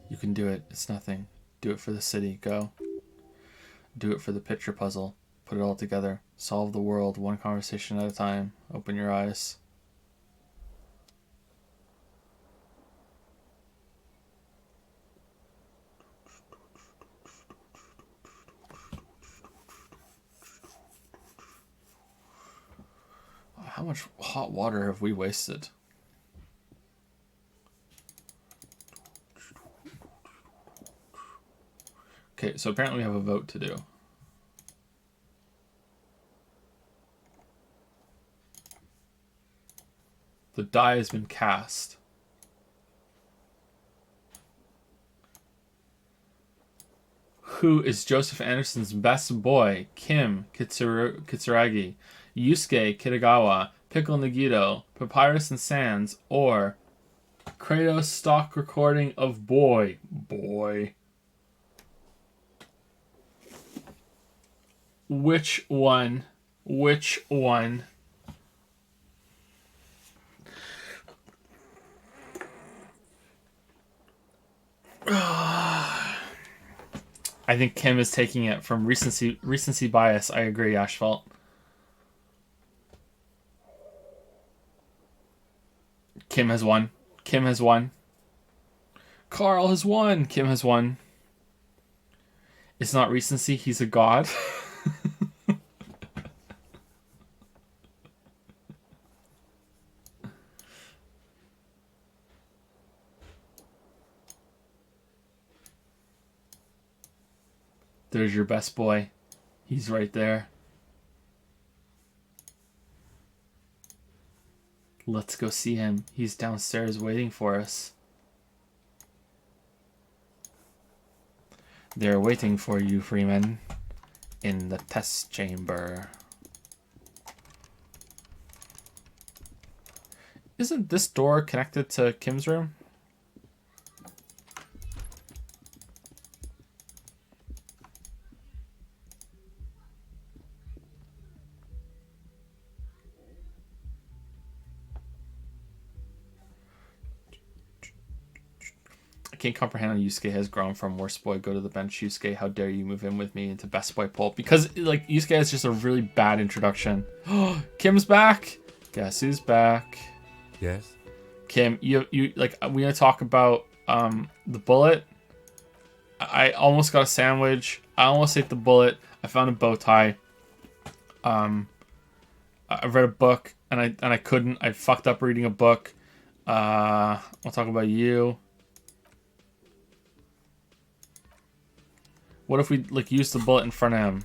You can do it. It's nothing. Do it for the city. Go. Do it for the picture puzzle. Put it all together. Solve the world one conversation at a time. Open your eyes. How much hot water have we wasted? Okay, so apparently we have a vote to do. The die has been cast. Who is Joseph Anderson's best boy? Kim Kitsuragi, Yusuke Kitagawa, Pickle Nagito, Papyrus and Sands, or Kratos stock recording of Boy? Which one? Which one? I think Kim is taking it from recency bias. I agree, Asphalt. Kim has won. Kim has won. Carl has won. Kim has won. It's not recency. He's a god. There's your best boy. He's right there. Let's go see him. He's downstairs waiting for us. They're waiting for you, Freeman, in the test chamber. Isn't this door connected to Kim's room? I can't comprehend how Yusuke has grown from worst boy, go to the bench. Yusuke, how dare you move in with me into best boy pulp? Because like Yusuke has just a really bad introduction. Kim's back. Guess who's back? Yes. Kim, you like we're gonna talk about the bullet. I almost got a sandwich. I almost ate the bullet. I found a bow tie. I read a book and I couldn't. I fucked up reading a book. I'll talk about you. What if we like use the bullet in front of him?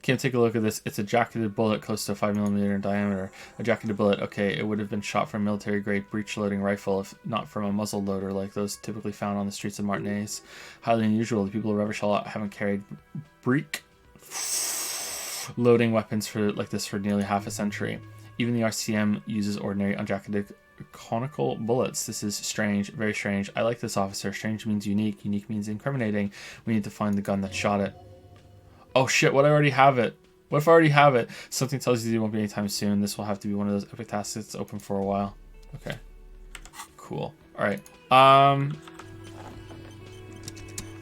Kim, take a look at this. It's a jacketed bullet close to 5mm in diameter. A jacketed bullet, okay, it would have been shot from a military-grade breech-loading rifle, if not from a muzzle loader like those typically found on the streets of Martinez. Highly unusual. The people of Revachol haven't carried breech-loading weapons for like this for nearly half a century. Even the RCM uses ordinary unjacketed conical bullets. This is strange, very strange. I like this, officer. Strange means unique. Unique means incriminating. We need to find the gun that shot it. Oh shit, what I already have it? What if I already have it? Something tells you it won't be anytime soon. This will have to be one of those epic tasks that's open for a while. Okay. Cool. Alright.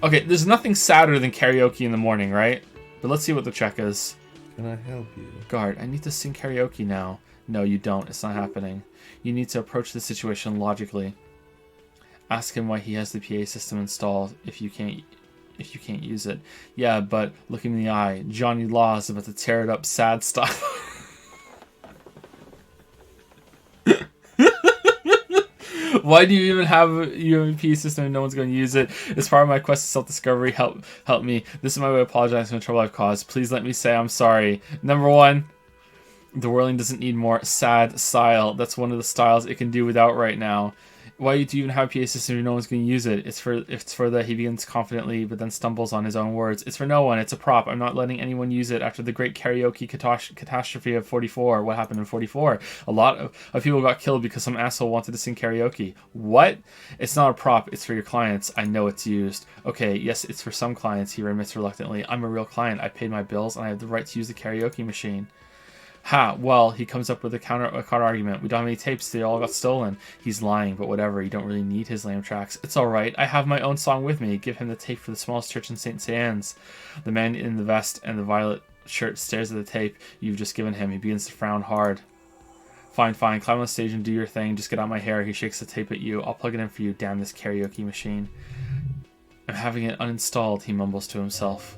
Okay, there's nothing sadder than karaoke in the morning, right? But let's see what the check is. Can I help you? Guard, I need to sing karaoke now. No, you don't. It's not happening. You need to approach the situation logically. Ask him why he has the PA system installed if you can't use it. Yeah, but look him in the eye. Johnny Law is about to tear it up sad style. Why do you even have a PA system and no one's going to use it? As part of my quest of self-discovery, help me. This is my way of apologizing for the trouble I've caused. Please let me say I'm sorry. Number one, the whirling doesn't need more sad style. That's one of the styles it can do without right now. Why do you even have a PA system if no one's going to use it? It's for the he begins confidently but then stumbles on his own words. It's for no one. It's a prop. I'm not letting anyone use it after the great karaoke catastrophe of 44. What happened in 44? A lot of people got killed because some asshole wanted to sing karaoke. What? It's not a prop. It's for your clients. I know it's used. Okay, yes, it's for some clients, he admits reluctantly. I'm a real client. I paid my bills and I have the right to use the karaoke machine. Ha, well, he comes up with a counter argument. We don't have any tapes, they all got stolen. He's lying, but whatever, you don't really need his lamb tracks. It's alright, I have my own song with me. Give him the tape for the smallest church in St. Anne's. The man in the vest and the violet shirt stares at the tape you've just given him. He begins to frown hard. Fine, climb on the stage and do your thing. Just get out my hair. He shakes the tape at you. I'll plug it in for you. Damn this karaoke machine. I'm having it uninstalled, he mumbles to himself.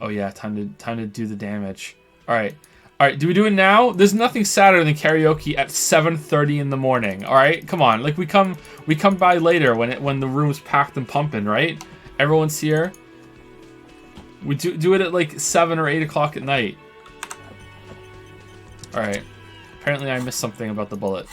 Oh yeah, time to do the damage. Alright. All right, do we do it now? There's nothing sadder than karaoke at 7:30 in the morning. All right, come on. Like we come by later when the room's packed and pumping, right? Everyone's here. We do it at like 7 or 8 o'clock at night. All right. Apparently, I missed something about the bullet.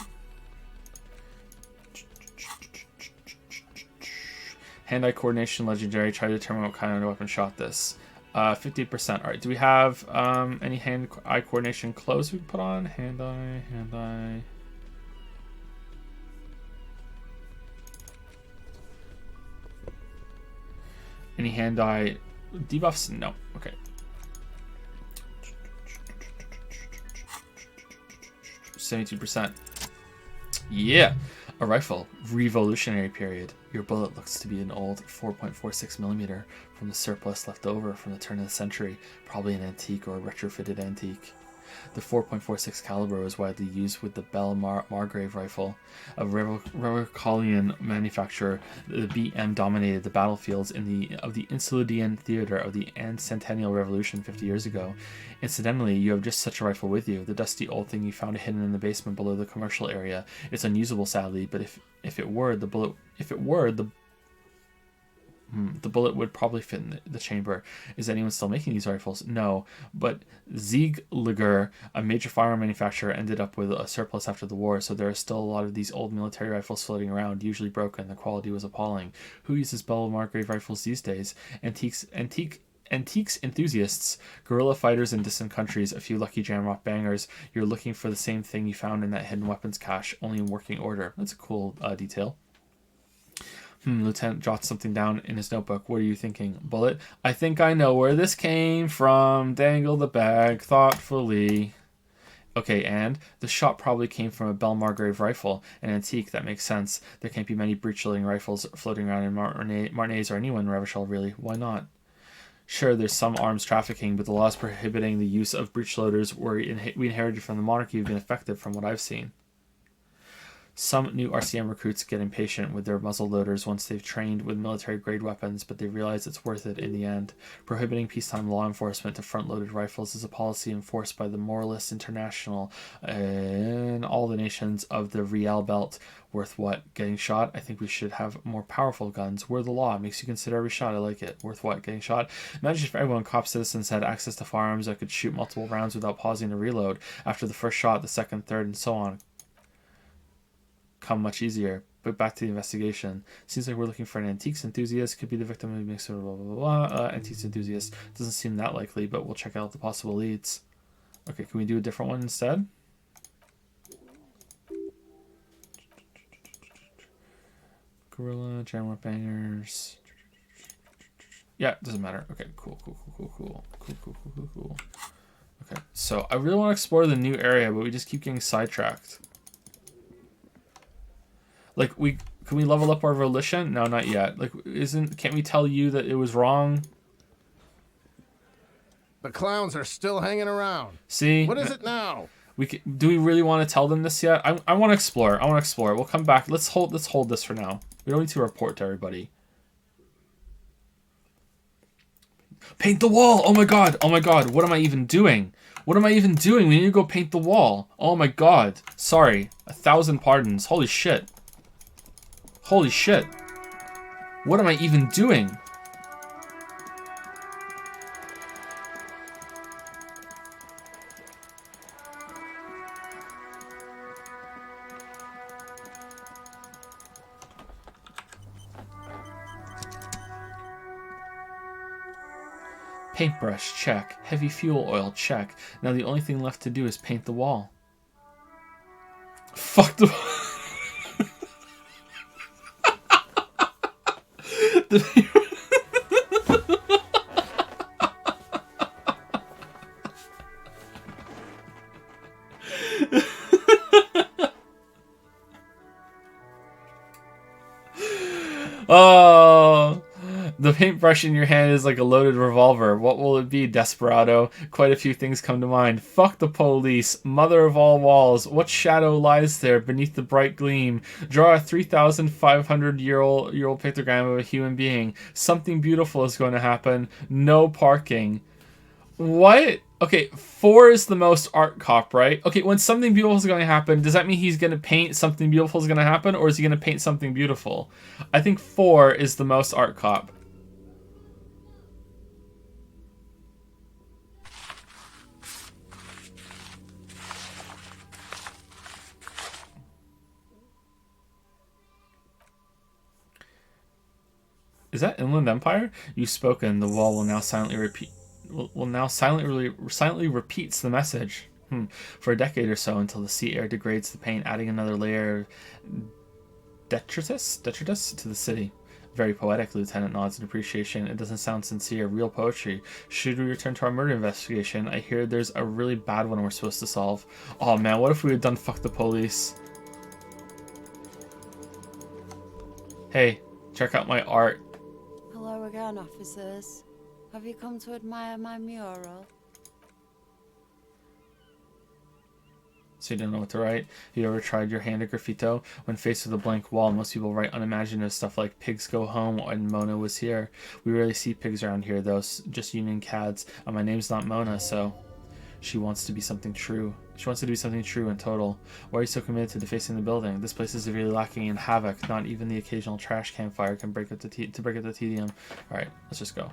Hand-eye coordination legendary. Try to determine what kind of weapon shot this. 50%. All right. Do we have any hand-eye coordination clothes we can put on? Hand-eye. Any hand-eye debuffs? No. Okay. 72%. Yeah. A rifle. Revolutionary period. Your bullet looks to be an old 4.46 millimeter from the surplus left over from the turn of the century. Probably an antique or a retrofitted antique. The 4.46 caliber was widely used with the Bell Margrave rifle. A Revolucolian manufacturer, the BM dominated the battlefields of the Insulidian theater of the Centennial Revolution 50 years ago. Incidentally, you have just such a rifle with you, the dusty old thing you found hidden in the basement below the commercial area. It's unusable, sadly, but if it were, the bullet would probably fit in the chamber. Is anyone still making these rifles? No, but Ziegler, a major firearm manufacturer, ended up with a surplus after the war, so there are still a lot of these old military rifles floating around, usually broken. The quality was appalling. Who uses Bell Margrave rifles these days? Antiques enthusiasts, guerrilla fighters in distant countries, a few lucky jamrock bangers. You're looking for the same thing you found in that hidden weapons cache, only in working order. That's a cool detail. Lieutenant jots something down in his notebook. What are you thinking? Bullet? I think I know where this came from. Dangle the bag thoughtfully. Okay, and the shot probably came from a Bell Margrave rifle, an antique. That makes sense. There can't be many breech-loading rifles floating around in Martinez or anyone, Revachol, really. Why not? Sure, there's some arms trafficking, but the laws prohibiting the use of breech loaders we inherited from the monarchy have been effective from what I've seen. Some new RCM recruits get impatient with their muzzle loaders once they've trained with military-grade weapons, but they realize it's worth it in the end. Prohibiting peacetime law enforcement to front-loaded rifles is a policy enforced by the Moralists International and all the nations of the Riel Belt. Worth what? Getting shot? I think we should have more powerful guns. We're the law. Makes you consider every shot. I like it. Worth what? Getting shot? Imagine if everyone, cop citizens, had access to firearms that could shoot multiple rounds without pausing to reload. After the first shot, the second, third, and so on come much easier. But back to the investigation. Seems like we're looking for an antiques enthusiast. Could be the victim of a mix of blah blah blah. Antiques enthusiast doesn't seem that likely, but we'll check out the possible leads. Okay, can we do a different one instead? Gorilla, Jamrock Bangers. Yeah, it doesn't matter. Okay, cool. Okay, so I really want to explore the new area, but we just keep getting sidetracked. Like, can we level up our volition? No, not yet. Like, can't we tell you that it was wrong? The clowns are still hanging around. See? What is it now? Do we really want to tell them this yet? I want to explore. We'll come back. Let's hold this for now. We don't need to report to everybody. Paint the wall! Oh my god! What am I even doing? We need to go paint the wall. Oh my god. Sorry. 1,000 pardons. Holy shit. What am I even doing? Paintbrush, check. Heavy fuel oil, check. Now the only thing left to do is paint the wall. Fuck the... Oh, the paintbrush in your hand is like a loaded revolver. What will it be, desperado? Quite a few things come to mind. Fuck the police. Mother of all walls. What shadow lies there beneath the bright gleam? Draw a 3,500-year-old pictogram of a human being. Something beautiful is going to happen. No parking. What? Okay, 4 is the most art cop, right? Okay, when something beautiful is going to happen, does that mean he's going to paint something beautiful is going to happen, or is he going to paint something beautiful? I think 4 is the most art cop. Is that Inland Empire? You've spoken. The wall will now silently repeat. Will now silently repeats the message. For a decade or so, until the sea air degrades the paint, adding another layer of detritus to the city. Very poetic. Lieutenant nods in appreciation. It doesn't sound sincere. Real poetry. Should we return to our murder investigation? I hear there's a really bad one we're supposed to solve. Oh man, what if we had done fuck the police? Hey, check out my art. Hello again, officers. Have you come to admire my mural? So you don't know what to write? You ever tried your hand at graffito? When faced with a blank wall, most people write unimaginative stuff like pigs go home and Mona was here. We rarely see pigs around here though, just union cads. My name's not Mona, so she wants to be something true. She wants to be something true and total. Why are you so committed to defacing the building? This place is severely lacking in havoc. Not even the occasional trash can fire can break up the tedium. Alright, let's just go.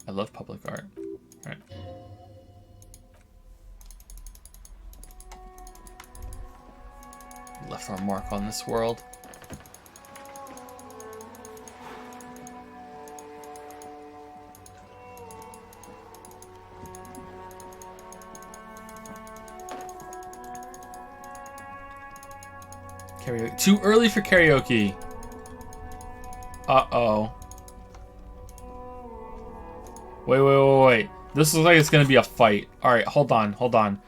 I love public art. Alright. Left our mark on this world. Karaoke. Too early for karaoke. Uh-oh. Wait. This looks like it's gonna be a fight. Alright, hold on.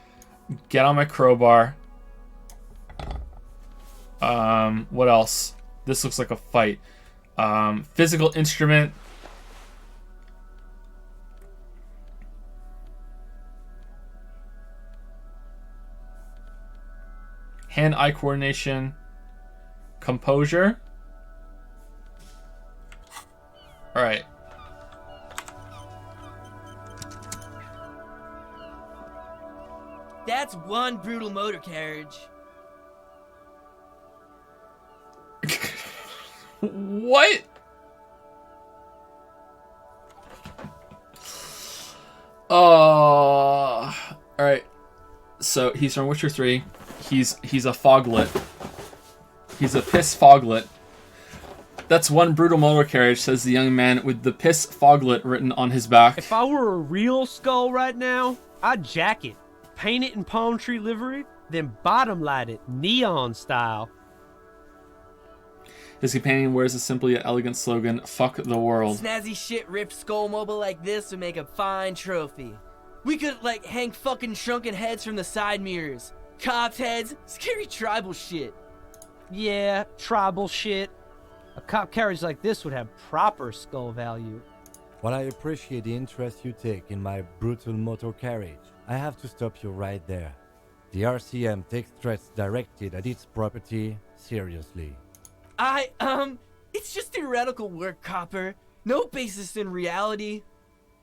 Get on my crowbar. What else? This looks like a fight. Physical instrument. Hand-eye coordination. Composure. Alright. That's one brutal motor carriage. What? Alright. So he's from Witcher 3. He's a foglet. He's a piss foglet. That's one brutal motor carriage, says the young man with the piss foglet written on his back. If I were a real skull right now, I'd jack it, paint it in palm tree livery, then bottom light it, neon style. His companion wears a simple yet elegant slogan, "Fuck the world." Snazzy shit ripped skull mobile like this would make a fine trophy. We could, hang fucking shrunken heads from the side mirrors. Cops' heads, scary tribal shit. Yeah, tribal shit. A cop carriage like this would have proper skull value. While I appreciate the interest you take in my brutal motor carriage, I have to stop you right there. The RCM takes threats directed at its property seriously. It's just theoretical work, Copper. No basis in reality.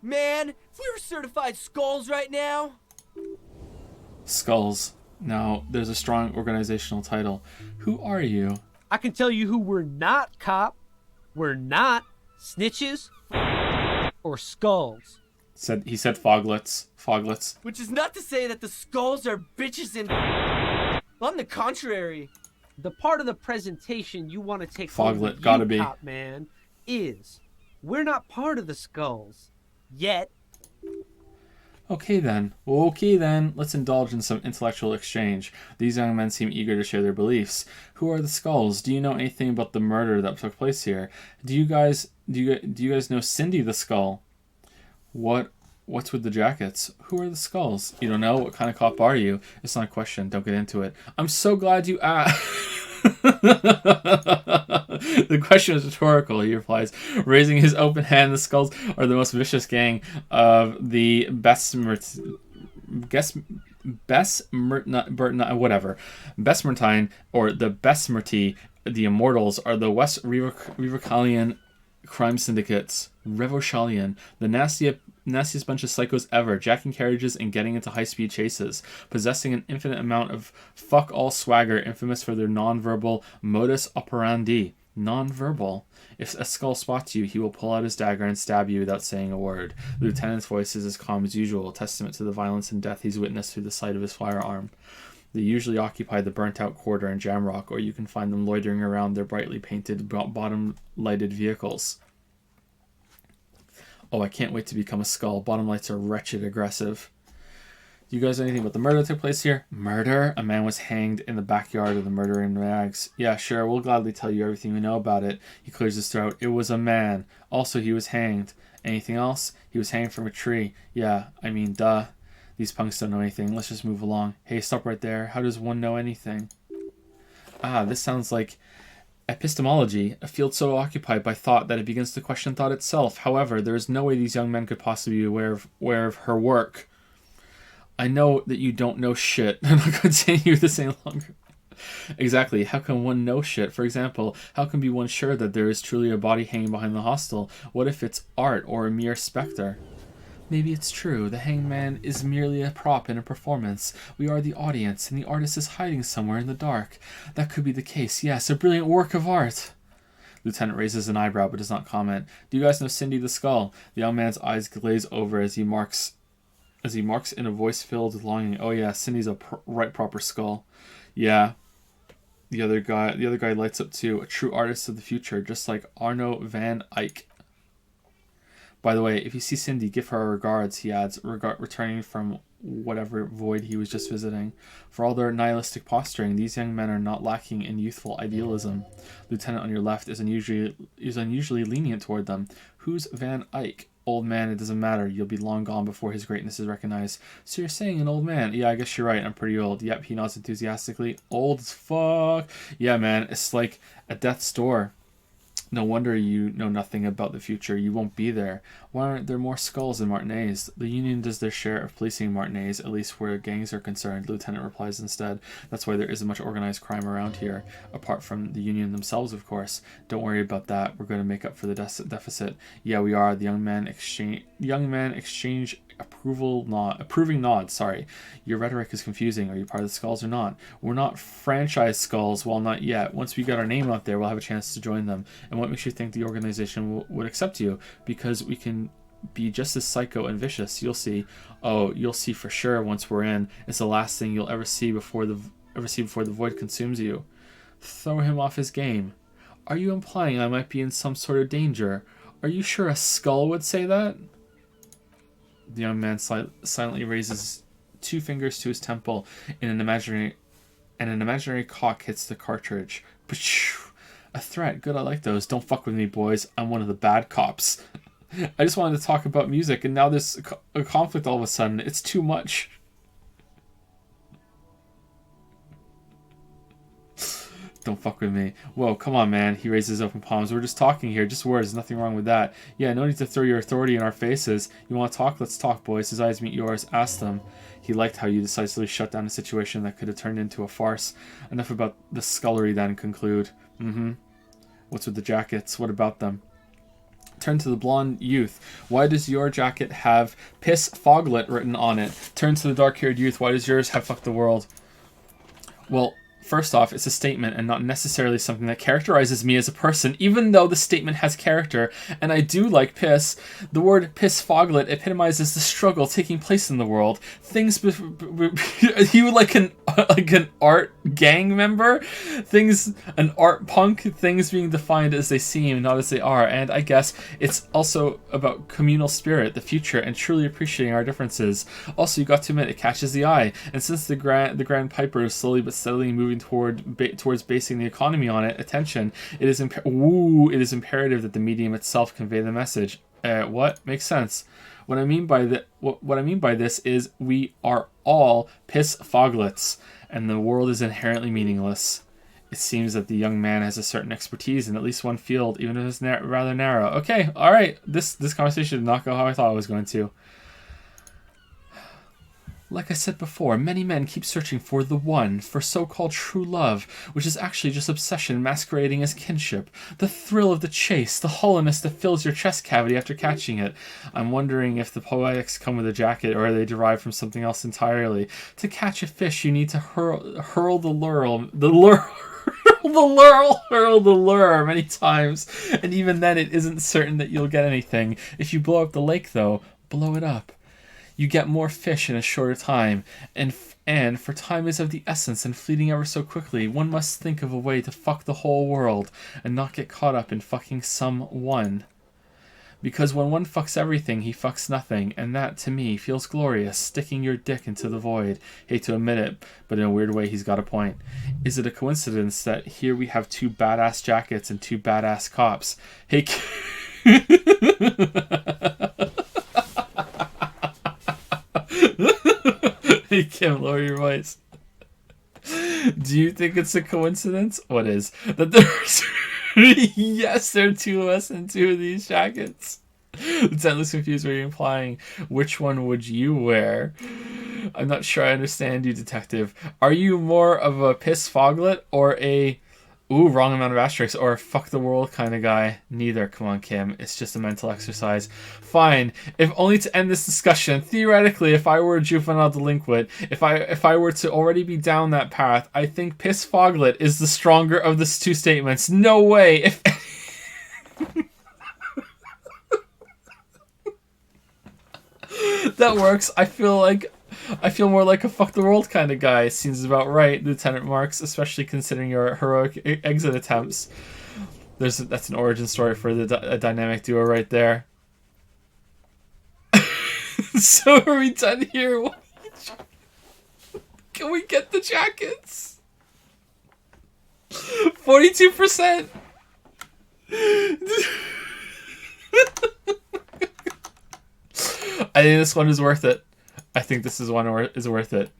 Man, if we were certified skulls right now... Skulls. Now, there's a strong organizational title. Who are you? I can tell you who we're not, cop. We're not snitches or skulls. He said foglets. Foglets. Which is not to say that the skulls are bitches and... On the contrary. The part of the presentation you want to take Foglet, gotta be. Cop man, is we're not part of the skulls. Yet. Okay then. Let's indulge in some intellectual exchange. These young men seem eager to share their beliefs. Who are the skulls? Do you know anything about the murder that took place here? Do you guys know Cindy the Skull? What's with the jackets? Who are the skulls? You don't know? What kind of cop are you? It's not a question. Don't get into it. I'm so glad you asked. The question is rhetorical, he replies, raising his open hand. The skulls are the most vicious gang of the Besmertine, or the Besmerti. The Immortals are the West Rivicalian crime syndicates, Revoshalian, the nastiest bunch of psychos ever, jacking carriages and getting into high-speed chases, possessing an infinite amount of fuck-all swagger, infamous for their non-verbal modus operandi. Non-verbal. If a skull spots you, he will pull out his dagger and stab you without saying a word. The lieutenant's voice is as calm as usual, a testament to the violence and death he's witnessed through the sight of his firearm. They usually occupy the burnt-out quarter in Jamrock, or you can find them loitering around their brightly painted, bottom-lighted vehicles. Oh, I can't wait to become a skull. Bottom lights are wretched aggressive. Do you guys know anything about the murder that took place here? Murder? A man was hanged in the backyard of the murdering rags. Yeah, sure, we'll gladly tell you everything we know about it. He clears his throat. It was a man. Also, he was hanged. Anything else? He was hanged from a tree. Yeah, I mean, duh. These punks don't know anything. Let's just move along. Hey, stop right there. How does one know anything? Ah, this sounds like epistemology, a field so occupied by thought that it begins to question thought itself. However, there is no way these young men could possibly be aware of her work. I know that you don't know shit. I'm not going to continue this any longer. Exactly. How can one know shit? For example, how can be one sure that there is truly a body hanging behind the hostel? What if it's art or a mere specter? Maybe it's true. The hangman is merely a prop in a performance. We are the audience, and the artist is hiding somewhere in the dark. That could be the case. Yes, a brilliant work of art. Lieutenant raises an eyebrow but does not comment. Do you guys know Cindy the Skull? The young man's eyes glaze over as he marks in a voice filled with longing. Oh yeah, Cindy's a right proper skull. Yeah. The other guy lights up too. A true artist of the future, just like Arno van Eyck. By the way, if you see Cindy, give her our regards, he adds, returning from whatever void he was just visiting. For all their nihilistic posturing, these young men are not lacking in youthful idealism. Lieutenant on your left is unusually lenient toward them. Who's Van Eyck? Old man, it doesn't matter. You'll be long gone before his greatness is recognized. So you're saying an old man? Yeah, I guess you're right. I'm pretty old. Yep, he nods enthusiastically. Old as fuck. Yeah, man, it's like at death's door. No wonder you know nothing about the future. You won't be there. Why aren't there more skulls in Martinez? The Union does their share of policing Martinez, at least where gangs are concerned. Lieutenant replies instead. That's why there isn't much organized crime around here. Apart from the Union themselves, of course. Don't worry about that. We're going to make up for the deficit. Yeah, we are. The young man exchange approving nod. Sorry. Your rhetoric is confusing. Are you part of the Skulls or not? We're not franchise Skulls. Well, not yet. Once we get our name out there, we'll have a chance to join them. And what makes you think the organization would accept you? Because we can be just as psycho and vicious. You'll see. Oh, you'll see for sure once we're in. It's the last thing you'll ever see before the void consumes you. Throw him off his game. Are you implying I might be in some sort of danger? Are you sure a skull would say that? The young man silently raises 2 fingers to his temple, and an imaginary cock hits the cartridge. A threat. Good, I like those. Don't fuck with me, boys. I'm one of the bad cops. I just wanted to talk about music, and now there's a conflict all of a sudden. It's too much. Don't fuck with me. Whoa, come on, man. He raises open palms. We're just talking here. Just words. Nothing wrong with that. Yeah, no need to throw your authority in our faces. You want to talk? Let's talk, boys. His eyes meet yours. Ask them. He liked how you decisively shut down a situation that could have turned into a farce. Enough about the scullery, then. Conclude. What's with the jackets? What about them? Turn to the blonde youth. Why does your jacket have Piss Foglet written on it? Turn to the dark-haired youth. Why does yours have Fuck the World? Well, first off, it's a statement and not necessarily something that characterizes me as a person, even though the statement has character, and I do like piss. The word piss foglet epitomizes the struggle taking place in the world. Things he would like an art gang member, an art punk, things being defined as they seem, not as they are, and I guess it's also about communal spirit, the future, and truly appreciating our differences. Also, you got to admit, it catches the eye, and since the Grand Piper is slowly but steadily moving towards basing the economy on it, attention, it is imperative that the medium itself convey the message. What? Makes sense. What I mean by this is we are all piss foglets, and the world is inherently meaningless. It seems that the young man has a certain expertise in at least one field, even if it's rather narrow. Okay, alright, this conversation did not go how I thought it was going to. Like I said before, many men keep searching for the one, for so-called true love, which is actually just obsession masquerading as kinship. The thrill of the chase, the hollowness that fills your chest cavity after catching it. I'm wondering if the poetics come with a jacket, or are they derived from something else entirely. To catch a fish, you need to hurl the lure many times, and even then it isn't certain that you'll get anything. If you blow up the lake, though, blow it up. You get more fish in a shorter time, and for time is of the essence and fleeting ever so quickly, one must think of a way to fuck the whole world and not get caught up in fucking someone. Because when one fucks everything, he fucks nothing, and that, to me, feels glorious, sticking your dick into the void. Hate to admit it, but in a weird way, he's got a point. Is it a coincidence that here we have 2 badass jackets and 2 badass cops? Hey, hey Kim, lower your voice. Do you think it's a coincidence? What is? That there's... Yes, there are 2 of us and 2 of these jackets. Lieutenant looks confused. What are you implying? Which one would you wear? I'm not sure I understand you, detective. Are you more of a piss foglet or a... Ooh, wrong amount of asterisks, or a fuck the world kind of guy? Neither. Come on, Kim. It's just a mental exercise. Fine. If only to end this discussion, theoretically, if I were a juvenile delinquent, if I were to already be down that path, I think piss foglet is the stronger of the 2 statements. No way. If that works. I feel more like a fuck the world kind of guy. Seems about right, Lieutenant Marks, especially considering your heroic exit attempts. That's an origin story for a dynamic duo right there. So are we done here? Can we get the jackets? 42%. I think this one is worth it. I think this is one is worth it.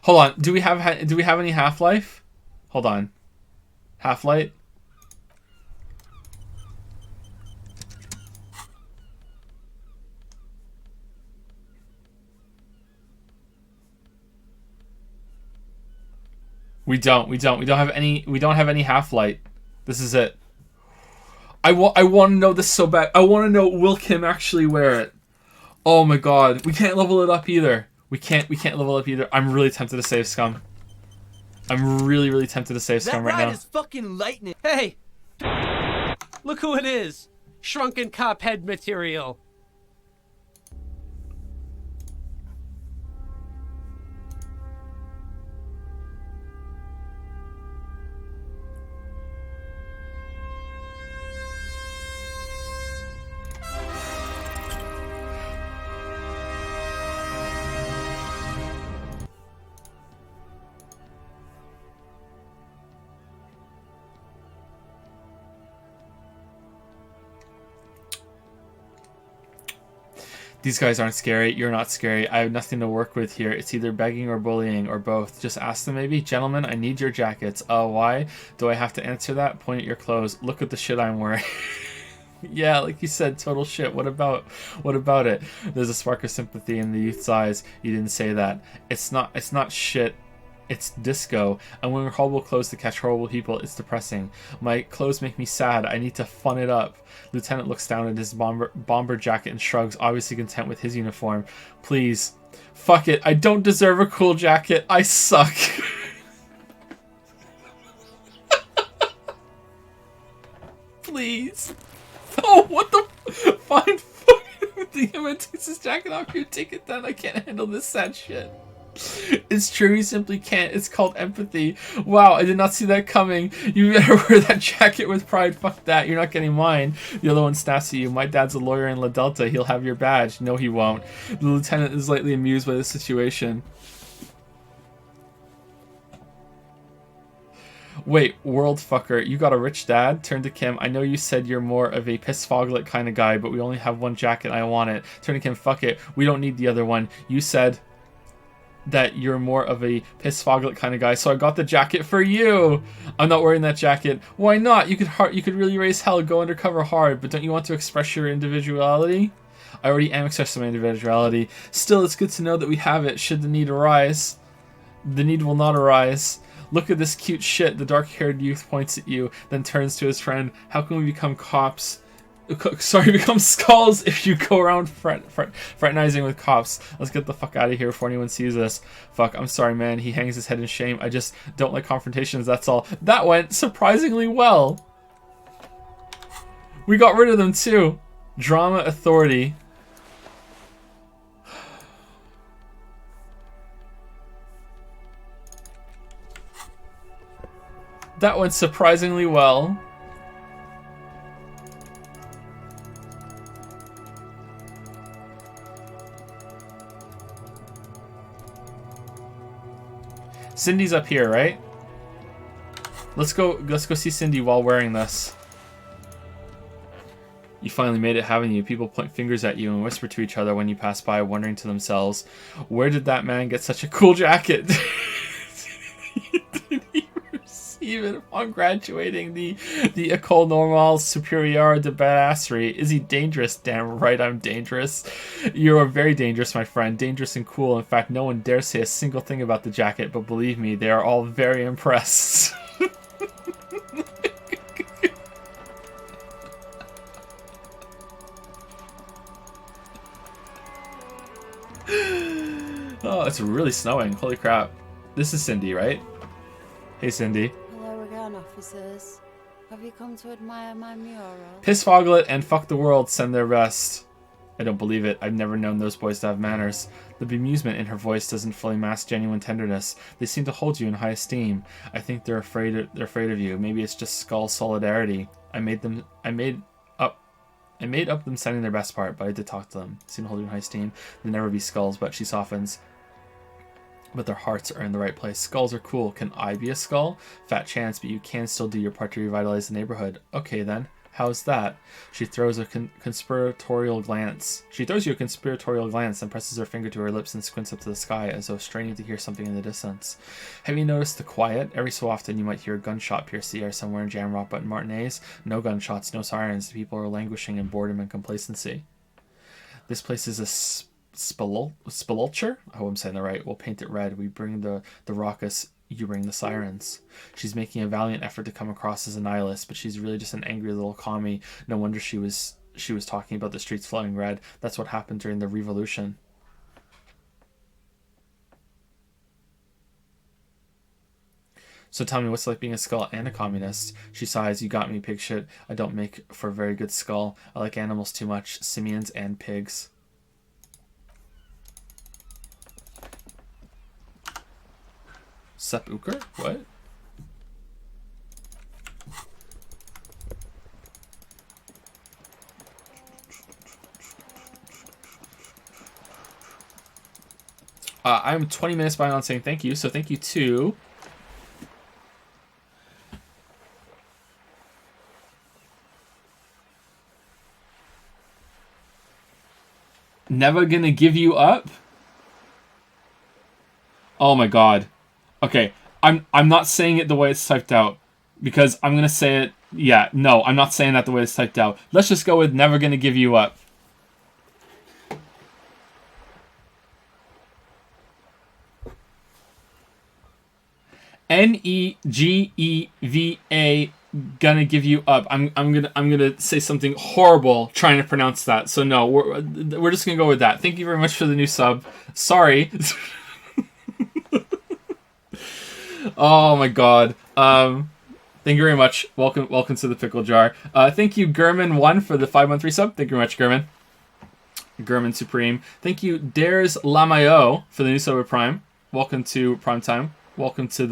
Hold on. Do we have any Half-Life? Hold on. Half-Light? We don't have any Half-Light. This is it. I want to know this so bad. I want to know, will Kim actually wear it? Oh my god. We can't level it up either. We can't level up either. I'm really tempted to save Scum. I'm really tempted to save Scum right now. That ride is fucking lightning. Hey! Look who it is. Shrunken cop head material. These guys aren't scary. You're not scary. I have nothing to work with here. It's either begging or bullying or both. Just ask them maybe. Gentlemen, I need your jackets. Why? Do I have to answer that? Point at your clothes. Look at the shit I'm wearing. Yeah, like you said, total shit. What about it? There's a spark of sympathy in the youth's eyes. You didn't say that. It's not shit. It's disco. I'm wearing horrible clothes to catch horrible people. It's depressing. My clothes make me sad. I need to fun it up. Lieutenant looks down at his bomber jacket and shrugs, obviously content with his uniform. Please. Fuck it. I don't deserve a cool jacket. I suck. Please. Oh, what the... Fine. Damn it, takes his jacket off your ticket then. I can't handle this sad shit. It's true, you simply can't. It's called empathy. Wow, I did not see that coming. You better wear that jacket with pride. Fuck that. You're not getting mine. The other one snaps at you. My dad's a lawyer in La Delta. He'll have your badge. No, he won't. The lieutenant is lightly amused by the situation. Wait, world fucker, you got a rich dad? Turn to Kim. I know you said you're more of a piss foglet kind of guy, but we only have one jacket and I want it. Turn to Kim. Fuck it. We don't need the other one. You said that you're more of a piss foglet kind of guy, so I got the jacket for you. I'm not wearing that jacket. Why not? You could really raise hell, go undercover hard, but don't you want to express your individuality? I already am expressing my individuality. Still, it's good to know that we have it should the need arise. The need will not arise. Look at this cute shit. The dark-haired youth points at you, then turns to his friend. How can we become cops? Become skulls if you go around fraternizing with cops. Let's get the fuck out of here before anyone sees us. Fuck, I'm sorry, man. He hangs his head in shame. I just don't like confrontations, that's all. That went surprisingly well. We got rid of them, too. Drama Authority. That went surprisingly well. Cindy's up here, right? Let's go see Cindy while wearing this. You finally made it, haven't you? People point fingers at you and whisper to each other when you pass by, wondering to themselves, where did that man get such a cool jacket? Even upon graduating the École Normale Supérieure de Badasserie. Is he dangerous? Damn right I'm dangerous. You are very dangerous, my friend. Dangerous and cool. In fact, no one dares say a single thing about the jacket, but believe me, they are all very impressed. Oh, it's really snowing. Holy crap. This is Cindy, right? Hey, Cindy. Hello again, officers. Have you come to admire my mural? Pissfoglet and Fuck the World send their best. I don't believe it. I've never known those boys to have manners. The bemusement in her voice doesn't fully mask genuine tenderness. They seem to hold you in high esteem. I think they're afraid of you. Maybe it's just skull solidarity. I made up them sending their best part, but I did talk to them. Seem to hold you in high esteem. They'll never be skulls, but she softens. But their hearts are in the right place. Skulls are cool. Can I be a skull? Fat chance, but you can still do your part to revitalize the neighborhood. Okay then. How's that? She throws a conspiratorial glance. She throws you a conspiratorial glance and presses her finger to her lips and squints up to the sky as though straining to hear something in the distance. Have you noticed the quiet? Every so often you might hear a gunshot pierce the air somewhere in Jamrock, but in Martinez, no gunshots, no sirens. The people are languishing in boredom and complacency. This place is a spelulcher? I hope I'm saying that right. We'll paint it red. We bring the raucous, you bring the sirens. She's making a valiant effort to come across as a nihilist, but she's really just an angry little commie. No wonder she was talking about the streets flowing red. That's what happened during the revolution. So tell me, what's it like being a skull and a communist? She sighs. You got me, pig shit. I don't make for a very good skull. I like animals too much. Simians and pigs. Sepulcher? What? I'm 20 minutes behind on saying thank you, so thank you too. Never gonna give you up? Oh my god. Okay, I'm not saying it the way it's typed out, because I'm gonna say it. Yeah, no, I'm not saying that the way it's typed out. Let's just go with never gonna give you up. Negeva, gonna give you up. I'm gonna say something horrible trying to pronounce that. So no, we're just gonna go with that. Thank you very much for the new sub. Sorry. Oh my god. Thank you very much. Welcome to the pickle jar. Thank you, Gurman1 for the 513 sub. Thank you very much, Gurman. Gurman Supreme. Thank you, Dares Lamayo for the new sub of Prime. Welcome to Prime Time. Welcome to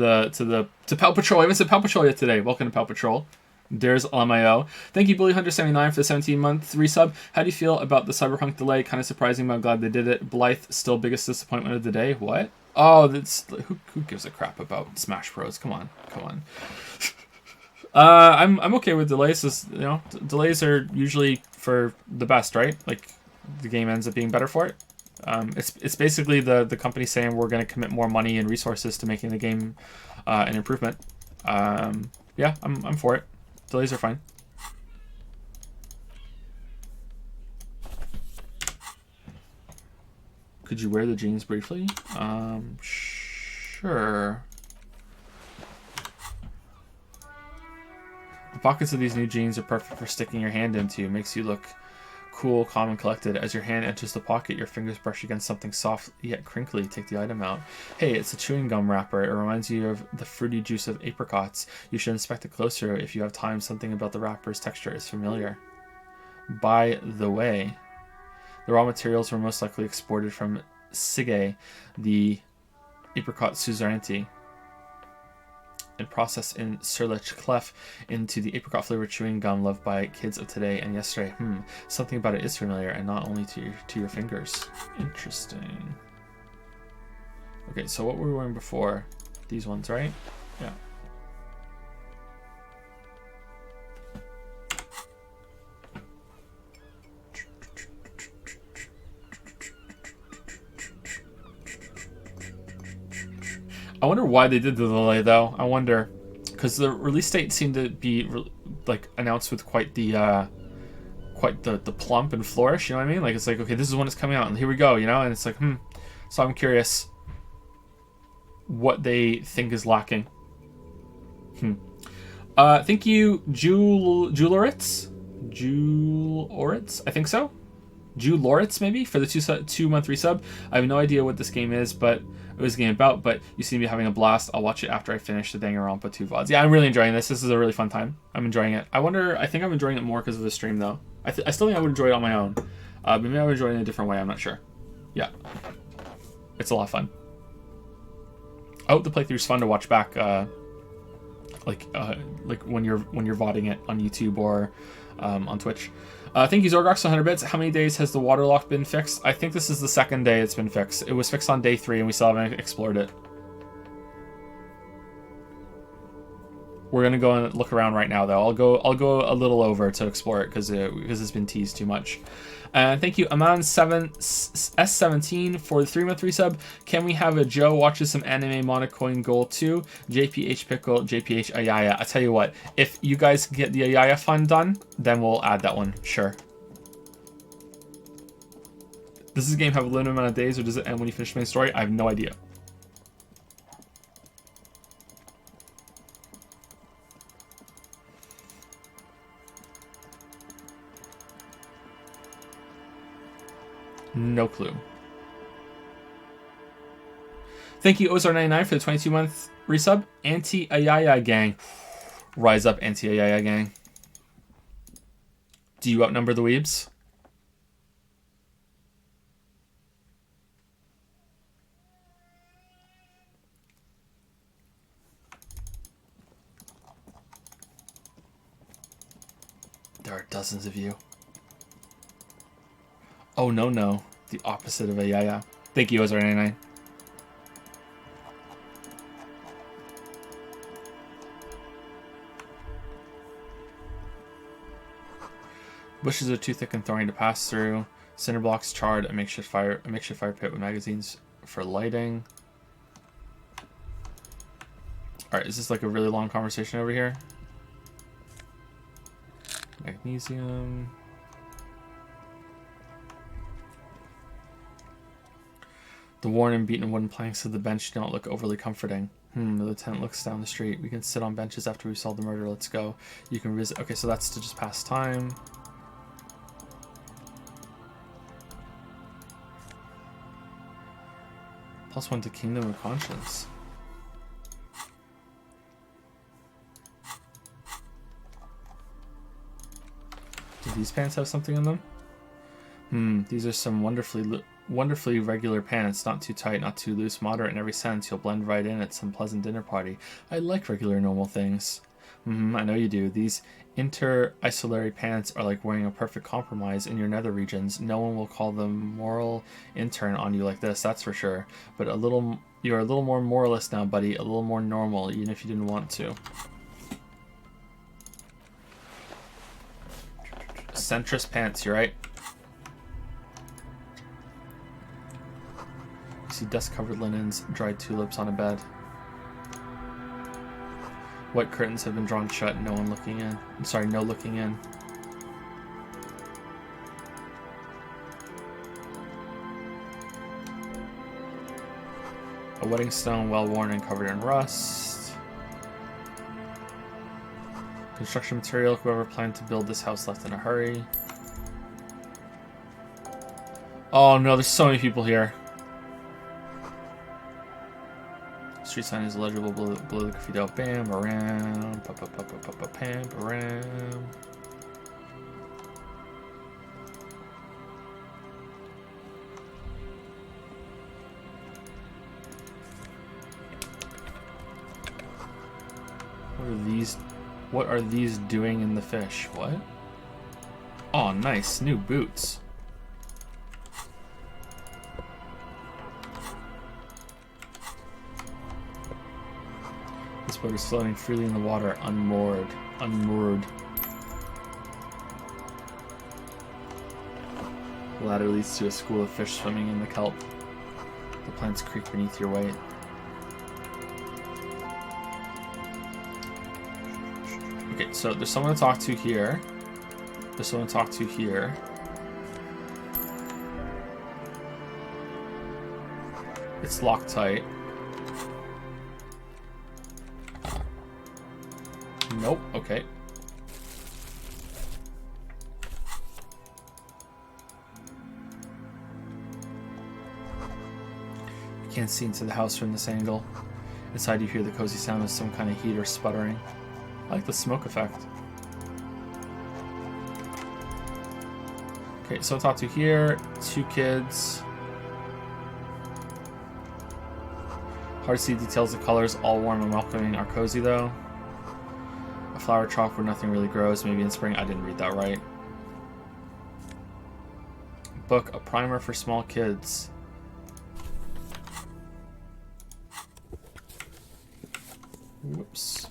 Pal Patrol. I haven't said Pal Patrol yet today. Welcome to Pal Patrol. There's LMIO. Thank you, Bully Hunter 79 for the 17-month resub. How do you feel about the Cyberpunk delay? Kind of surprising, but I'm glad they did it. Blythe, still biggest disappointment of the day. What? Oh, that's who gives a crap about Smash Bros? Come on. I'm okay with delays. You know, delays are usually for the best, right? Like the game ends up being better for it. It's basically the company saying we're going to commit more money and resources to making the game an improvement. Yeah, I'm for it. Delays are fine. Could you wear the jeans briefly? Sure. The pockets of these new jeans are perfect for sticking your hand into. It makes you look cool, calm, and collected. As your hand enters the pocket, your fingers brush against something soft yet crinkly. Take the item out. Hey, it's a chewing gum wrapper. It reminds you of the fruity juice of apricots. You should inspect it closer if you have time. Something about the wrapper's texture is familiar. By the way, the raw materials were most likely exported from Sige, the apricot suzerainty, and processed in Surlich Clef into the apricot flavored chewing gum loved by kids of today and yesterday. Something about it is familiar, and not only to your fingers. Interesting. Okay, so what were we wearing before? These ones, right? Yeah. I wonder why they did the delay, though. I wonder, because the release date seemed to be like announced with quite the plump and flourish. You know what I mean? Like, it's like, okay, this is when it's coming out, and here we go. You know, and it's like, So I'm curious what they think is lacking. Thank you, Juloritz, I think so. Juloritz, maybe, for the 2-month resub. I have no idea what this game is, but it was a game about, but you seem to be having a blast. I'll watch it after I finish the Danganronpa 2 VODs. Yeah, I'm really enjoying this. This is a really fun time. I'm enjoying it. I think I'm enjoying it more because of the stream, though. I still think I would enjoy it on my own. But maybe I would enjoy it in a different way. I'm not sure. Yeah. It's a lot of fun. I hope the playthrough's fun to watch back, like when you're VODing it on YouTube or on Twitch. Thank you, Zorgox, 100 bits. How many days has the water lock been fixed? I think this is the second day it's been fixed. It was fixed on day 3, and we still haven't explored it. We're gonna go and look around right now, though. I'll go a little over to explore it because it's been teased too much. Thank you, Aman7S17 for the 3-month resub. Can we have a Joe watches some anime Monocoin Goal 2? JPH Pickle, JPH Ayaya. I tell you what, if you guys get the Ayaya fund done, then we'll add that one. Sure. Does this game have a limited amount of days, or does it end when you finish the main story? I have no idea. No clue. Thank you, Ozar99, for the 22-month resub. Anti-Ayaya Gang. Rise up, Anti-Ayaya Gang. Do you outnumber the weebs? There are dozens of you. Oh, no. The opposite of Ayaya. Thank you, Ozar99. Bushes are too thick and thorny to pass through. Cinder blocks charred. A makeshift fire pit with magazines for lighting. Alright, is this like a really long conversation over here? Magnesium. The worn and beaten wooden planks of the bench don't look overly comforting. The lieutenant looks down the street. We can sit on benches after we solve the murder. Let's go. You can visit. Okay, so that's to just pass time. +1 to Kingdom of Conscience. Do these pants have something in them? These are some wonderfully regular pants, not too tight, not too loose, moderate in every sense. You'll blend right in at some pleasant dinner party. I like regular normal things. I know you do. These inter-isolary pants are like wearing a perfect compromise in your nether regions. No one will call the moral intern on you like this, that's for sure. But you're a little more moralist now, buddy. A little more normal, even if you didn't want to. Centrist pants, you're right. You see dust-covered linens, dried tulips on a bed. White curtains have been drawn shut, no looking in. No looking in. wedding stone, well worn and covered in rust. Construction material. Whoever planned to build this house left in a hurry. Oh no, there's so many people here. Street sign is illegible below the graffiti. Bam, around, pam, around. What are these doing in the fish? What? Oh, nice. New boots. This boat is floating freely in the water, unmoored. Unmoored. The ladder leads to a school of fish swimming in the kelp. The plants creak beneath your weight. Okay, so there's someone to talk to here. There's someone to talk to here. It's Loctite. Nope, okay. You can't see into the house from this angle. Inside you hear the cozy sound of some kind of heat or sputtering. I like the smoke effect. Okay, so I'll talk to here. 2 kids. Hard to see details of colors, all warm and welcoming, are cozy though. A flower trough where nothing really grows, maybe in spring. I didn't read that right. Book, a primer for small kids. Whoops.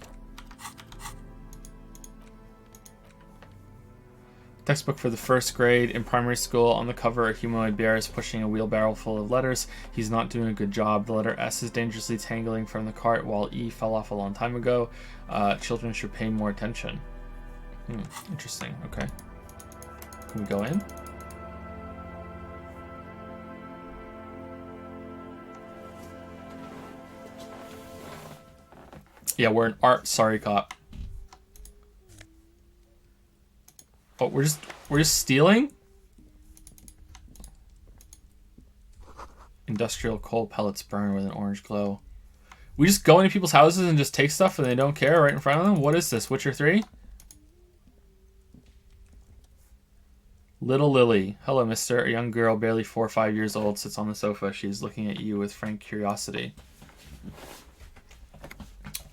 Textbook for the first grade in primary school. On the cover, a humanoid bear is pushing a wheelbarrow full of letters. He's not doing a good job. The letter S is dangerously tangling from the cart, while E fell off a long time ago. Children should pay more attention. Interesting. Okay. Can we go in? Yeah, we're an art. Sorry, cop. Oh, we're just stealing? Industrial coal pellets burn with an orange glow. We just go into people's houses and just take stuff and they don't care right in front of them? What is this? Witcher 3? Little Lily. Hello, mister. A young girl, barely 4 or 5 years old, sits on the sofa. She's looking at you with frank curiosity.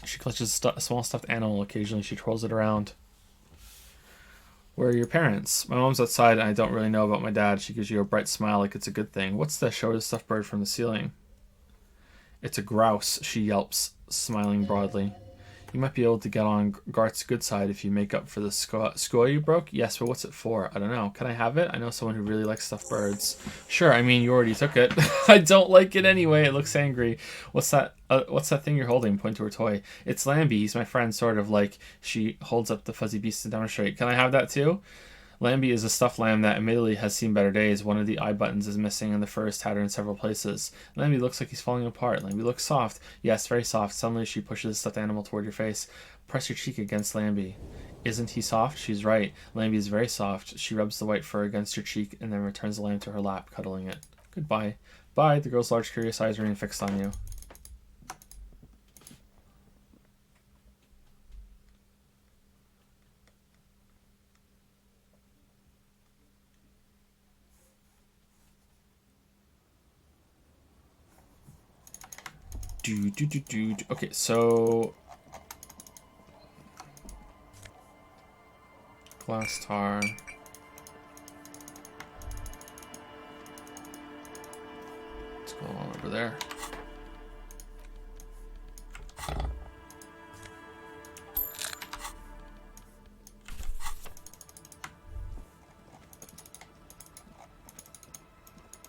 She clutches a small stuffed animal. Occasionally she twirls it around. Where are your parents? My mom's outside and I don't really know about my dad. She gives you a bright smile like it's a good thing. What's that? Show her the stuffed bird from the ceiling. It's a grouse, she yelps, smiling broadly. You might be able to get on Gart's good side if you make up for the score you broke. Yes, but what's it for? I don't know. Can I have it? I know someone who really likes stuffed birds. Sure, I mean, you already took it. I don't like it anyway. It looks angry. What's that thing you're holding? Point to her toy. It's Lambie. He's my friend, sort of like. She holds up the fuzzy beast to demonstrate. Can I have that too? Lambie is a stuffed lamb that admittedly has seen better days. One of the eye buttons is missing and the fur is tattered in several places. Lambie looks like he's falling apart. Lambie looks soft. Yes, very soft. Suddenly she pushes the stuffed animal toward your face. Press your cheek against Lambie. Isn't he soft? She's right. Lambie is very soft. She rubs the white fur against your cheek and then returns the lamb to her lap, cuddling it. Goodbye. Bye. The girl's large curious eyes remain fixed on you. Okay, so glass tar. Let's go on over there.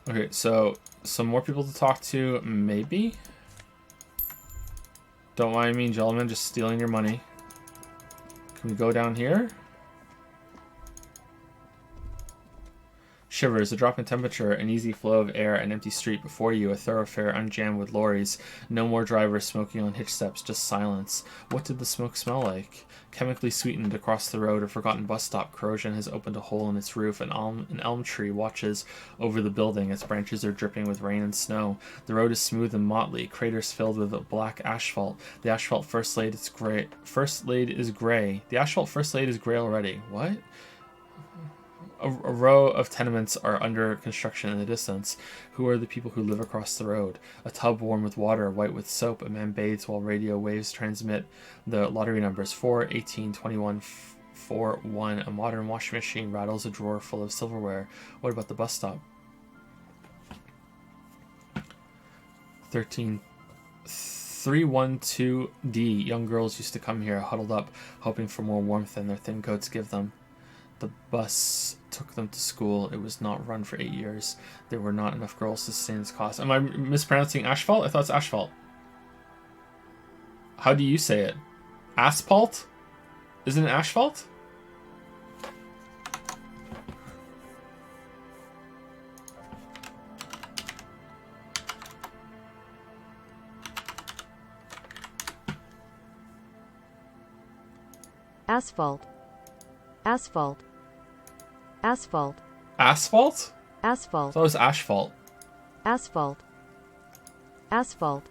Okay, so some more people to talk to, maybe? Don't mind me, gentlemen, just stealing your money. Can we go down here? Shivers, a drop in temperature, an easy flow of air, an empty street before you, a thoroughfare unjammed with lorries. No more drivers smoking on hitch steps, just silence. What did the smoke smell like? Chemically sweetened across the road, a forgotten bus stop. Corrosion has opened a hole in its roof. An elm tree watches over the building. Its branches are dripping with rain and snow. The road is smooth and motley, craters filled with black asphalt. The asphalt first laid is gray. The asphalt first laid is gray already. What? A row of tenements are under construction in the distance. Who are the people who live across the road? A tub warm with water, white with soap. A man bathes while radio waves transmit the lottery numbers 4, 18, 21, 4, 1. A modern washing machine rattles a drawer full of silverware. What about the bus stop? 312D. Young girls used to come here, huddled up, hoping for more warmth than their thin coats give them. The bus took them to school. It was not run for 8 years. There were not enough girls to sustain its cost. Am I mispronouncing asphalt? I thought it's asphalt. How do you say it? Asphalt? Isn't it asphalt? Asphalt. Asphalt. Asphalt. Asphalt? Asphalt. I thought it was asphalt. Asphalt. Asphalt.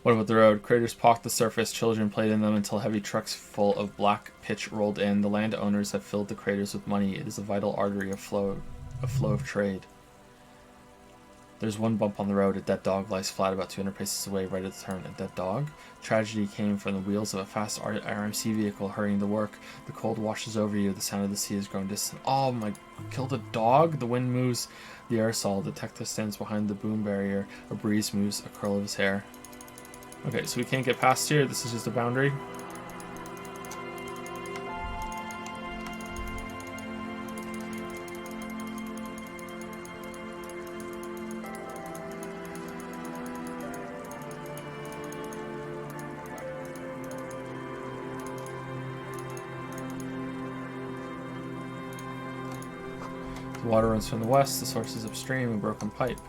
What about the road? Craters pocked the surface. Children played in them until heavy trucks full of black pitch rolled in. The landowners have filled the craters with money. It is a vital artery of flow of trade. There's one bump on the road. A dead dog lies flat about 200 paces away, right at the turn. A dead dog? Tragedy came from the wheels of a fast RMC vehicle hurrying to work. The cold washes over you. The sound of the sea has grown distant. Oh my... Killed a dog? The wind moves the aerosol. The detective stands behind the boom barrier. A breeze moves a curl of his hair. Okay, so we can't get past here. This is just a boundary. The water runs from the west, the source is upstream, a broken pipe.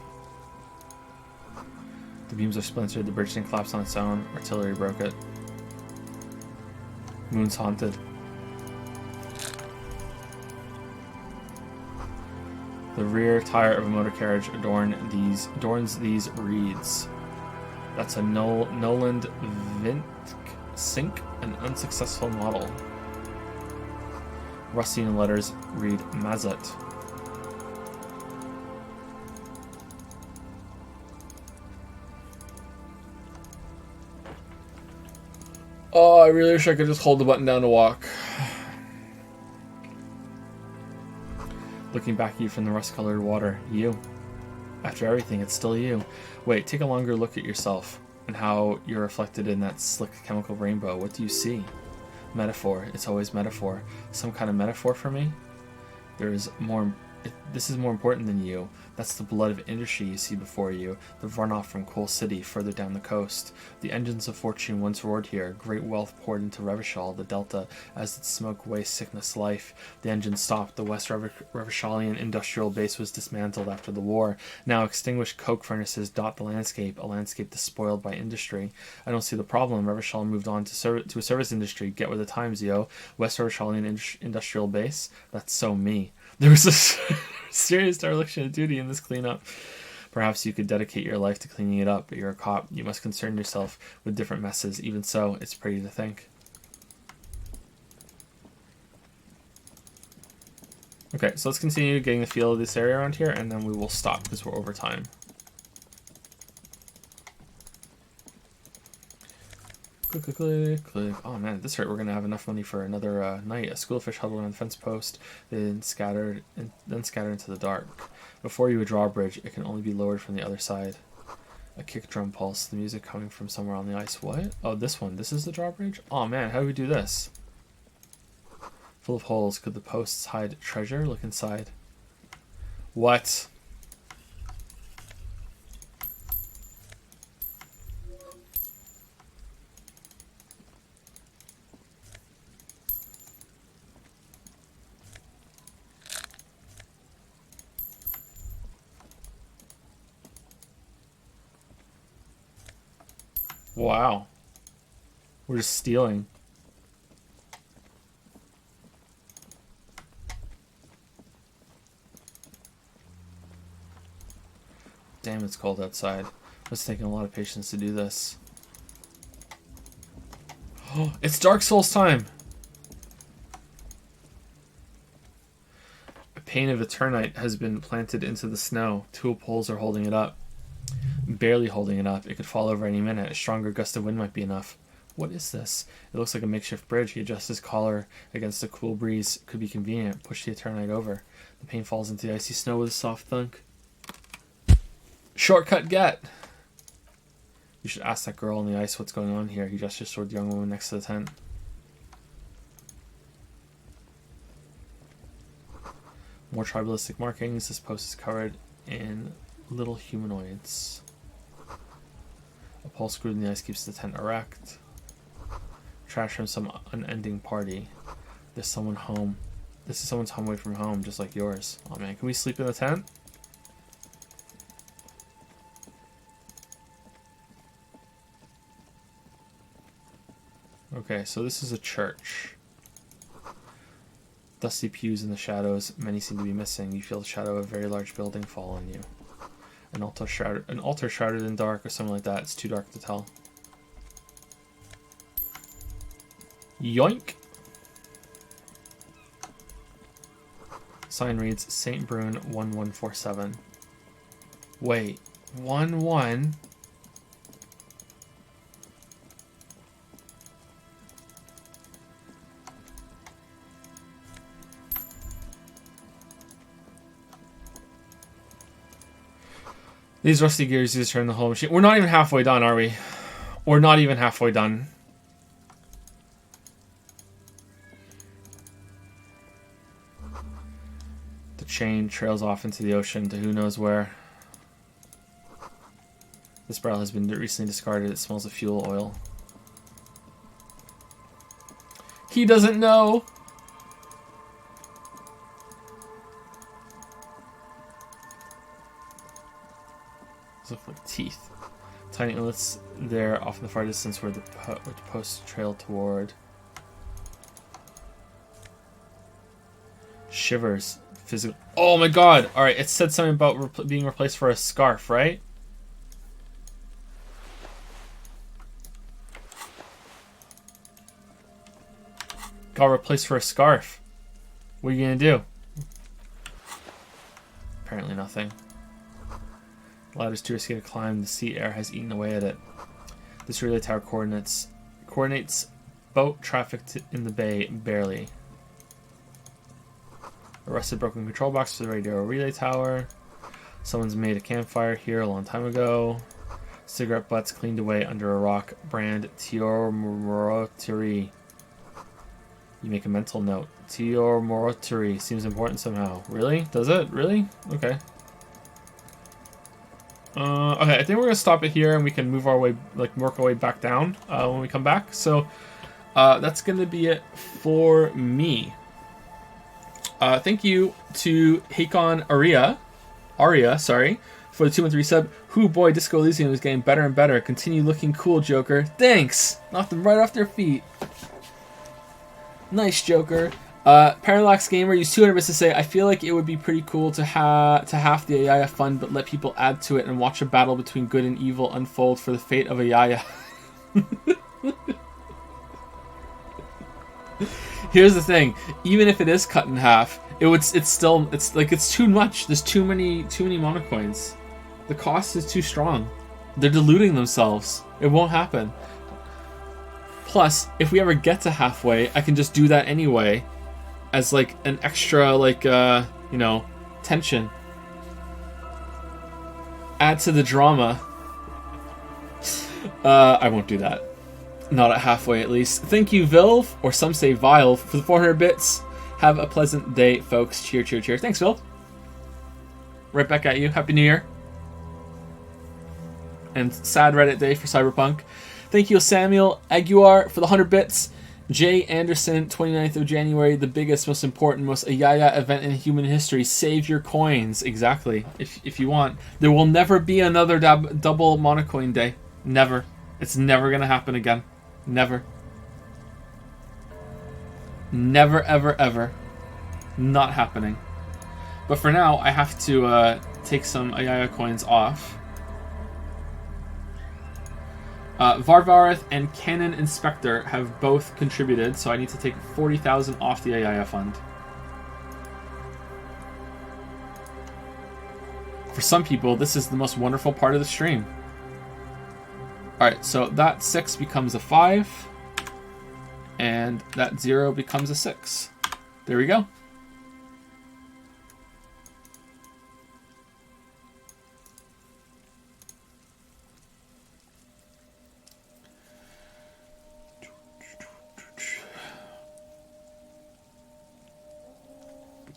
The beams are splintered, the bridge didn't collapse on its own, artillery broke it. Moon's haunted. The rear tire of a motor carriage adorns these reeds. That's a Noland Vink Sink, an unsuccessful model. Rusty in letters read Mazut. Oh, I really wish I could just hold the button down to walk. Looking back at you from the rust-colored water. You. After everything, it's still you. Wait, take a longer look at yourself and how you're reflected in that slick chemical rainbow. What do you see? Metaphor. It's always metaphor. Some kind of metaphor for me? This is more important than you. That's the blood of industry you see before you, the runoff from Coal City further down the coast. The engines of fortune once roared here, great wealth poured into Revachol, the delta, as its smoke wastes sickness life. The engine stopped, the West Revacholian industrial base was dismantled after the war. Now extinguished coke furnaces dot the landscape, a landscape despoiled by industry. I don't see the problem. Revachol moved on to a service industry. Get with the times, yo. West Revacholian industrial base? That's so me. There was a serious dereliction of duty in this cleanup. Perhaps you could dedicate your life to cleaning it up, but you're a cop. You must concern yourself with different messes. Even so, it's pretty to think. Okay, so let's continue getting the feel of this area around here, and then we will stop because we're over time. Click, click, click, click. Oh man, at this rate we're gonna have enough money for another night. A school of fish huddled around the fence post, then scattered into the dark. Before you, a drawbridge. It can only be lowered from the other side. A kick drum pulse. The music coming from somewhere on the ice. What? Oh, this one. This is the drawbridge? Oh man, how do we do this? Full of holes. Could the posts hide treasure? Look inside. What? Wow. We're just stealing. Damn, it's cold outside. It's taking a lot of patience to do this. Oh, it's Dark Souls time! A pane of Eternite has been planted into the snow. 2 poles are holding it up. Barely holding it up. It could fall over any minute. A stronger gust of wind might be enough. What is this? It looks like a makeshift bridge. He adjusts his collar against a cool breeze. Could be convenient. Push the Eternite over. The pane falls into the icy snow with a soft thunk. Shortcut get! You should ask that girl on the ice what's going on here. He gestures toward the young woman next to the tent. More tribalistic markings. This post is covered in little humanoids. A pole screwed in the ice keeps the tent erect. Trash from some unending party. There's someone home. This is someone's home away from home, just like yours. Oh man, can we sleep in the tent? Okay, so this is a church. Dusty pews in the shadows. Many seem to be missing. You feel the shadow of a very large building fall on you. An altar shrouded in dark or something like that. It's too dark to tell. Yoink! Sign reads St. Brune 1147. Wait, 1-1? These rusty gears used to turn the whole machine. We're not even halfway done, are we? We're not even halfway done. The chain trails off into the ocean to who knows where. This barrel has been recently discarded. It smells of fuel oil. He doesn't know. Look like teeth. Tiny inlets there off in the far distance where the posts trail toward. Shivers. Physical. Oh my god! Alright, it said something about being replaced for a scarf, right? Got replaced for a scarf. What are you gonna do? Apparently nothing. The ladder's too risky to climb. The sea air has eaten away at it. This relay tower coordinates boat traffic in the bay barely. A rusted broken control box for the radio relay tower. Someone's made a campfire here a long time ago. Cigarette butts cleaned away under a rock. Brand Tior Morotiri. You make a mental note. Tior Morotiri seems important somehow. Really? Does it? Really? Okay. Okay, I think we're gonna stop it here, and we can move our way, work our way back down when we come back. So that's gonna be it for me. Thank you to Hakon Aria, sorry, for the 213 sub. Who boy, Disco Elysium is getting better and better. Continue looking cool, Joker. Thanks. Knocked them right off their feet. Nice, Joker. Parallax Gamer used 200 bits to say, I feel like it would be pretty cool to half the Ayaya fun, but let people add to it and watch a battle between good and evil unfold for the fate of Ayaya. Here's the thing, even if it is cut in half, it's too much. There's too many monocoins. The cost is too strong. They're diluting themselves. It won't happen. Plus, if we ever get to halfway, I can just do that anyway. As an extra tension. Add to the drama. I won't do that. Not at halfway at least. Thank you, Vilv, or some say Vile, for the 400 bits. Have a pleasant day, folks. Cheer, cheer, cheer. Thanks, Vilv. Right back at you. Happy New Year. And sad Reddit day for Cyberpunk. Thank you, Samuel Aguiar, for the 100 bits. Jay Anderson, 29th of January, the biggest, most important, most Ayaya event in human history. Save your coins. Exactly. If you want. There will never be another double monocoin day. Never. It's never gonna happen again. Never. Never, ever, ever. Not happening. But for now, I have to take some Ayaya coins off. Varvareth and Canon Inspector have both contributed, so I need to take 40,000 off the Ayaya fund. For some people, this is the most wonderful part of the stream. Alright, so that 6 becomes a 5, and that 0 becomes a 6. There we go.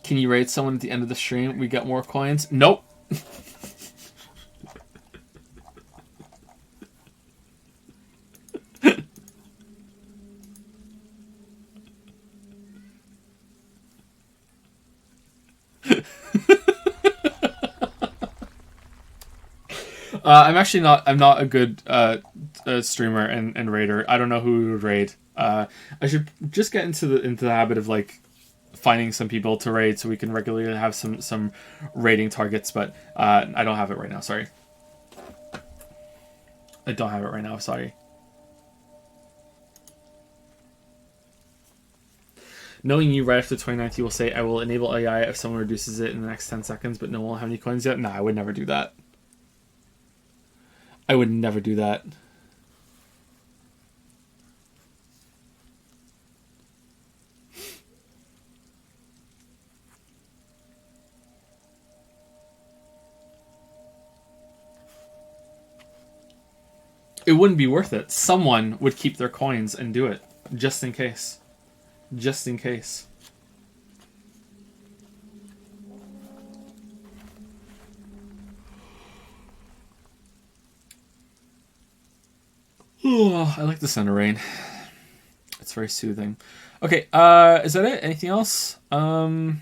Can you raid someone at the end of the stream? We get more coins? Nope. I'm not a good streamer and raider. I don't know who would raid. I should just get into the habit of like finding some people to raid so we can regularly have some raiding targets, but I don't have it right now, sorry. I don't have it right now, sorry. Knowing you, right after 29th, you will say, I will enable AI if someone reduces it in the next 10 seconds, but no one will have any coins yet? Nah, I would never do that. I would never do that. It wouldn't be worth it. Someone would keep their coins and do it. Just in case. Just in case. Oh, I like the sound of rain. It's very soothing. Okay, is that it? Anything else? Yeah,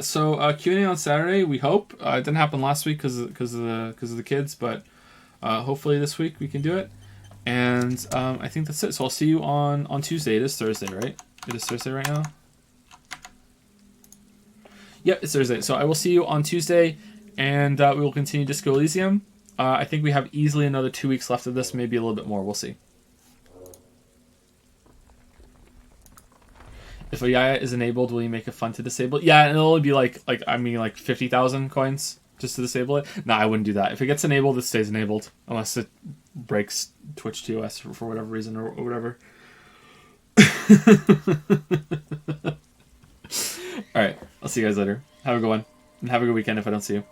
so Q&A on Saturday, we hope. It didn't happen last week because of the kids, but hopefully this week we can do it. And I think that's it. So I'll see you on Tuesday. It is Thursday, right? It is Thursday right now? Yep, it's Thursday. So I will see you on Tuesday, and we will continue Disco Elysium. I think we have easily another 2 weeks left of this, maybe a little bit more. We'll see. If Ayaya is enabled, will you make it fun to disable it? Yeah, and it'll only be like 50,000 coins just to disable it. No, I wouldn't do that. If it gets enabled, it stays enabled. Unless it breaks Twitch TOS for whatever reason or whatever. Alright, I'll see you guys later. Have a good one. And have a good weekend if I don't see you.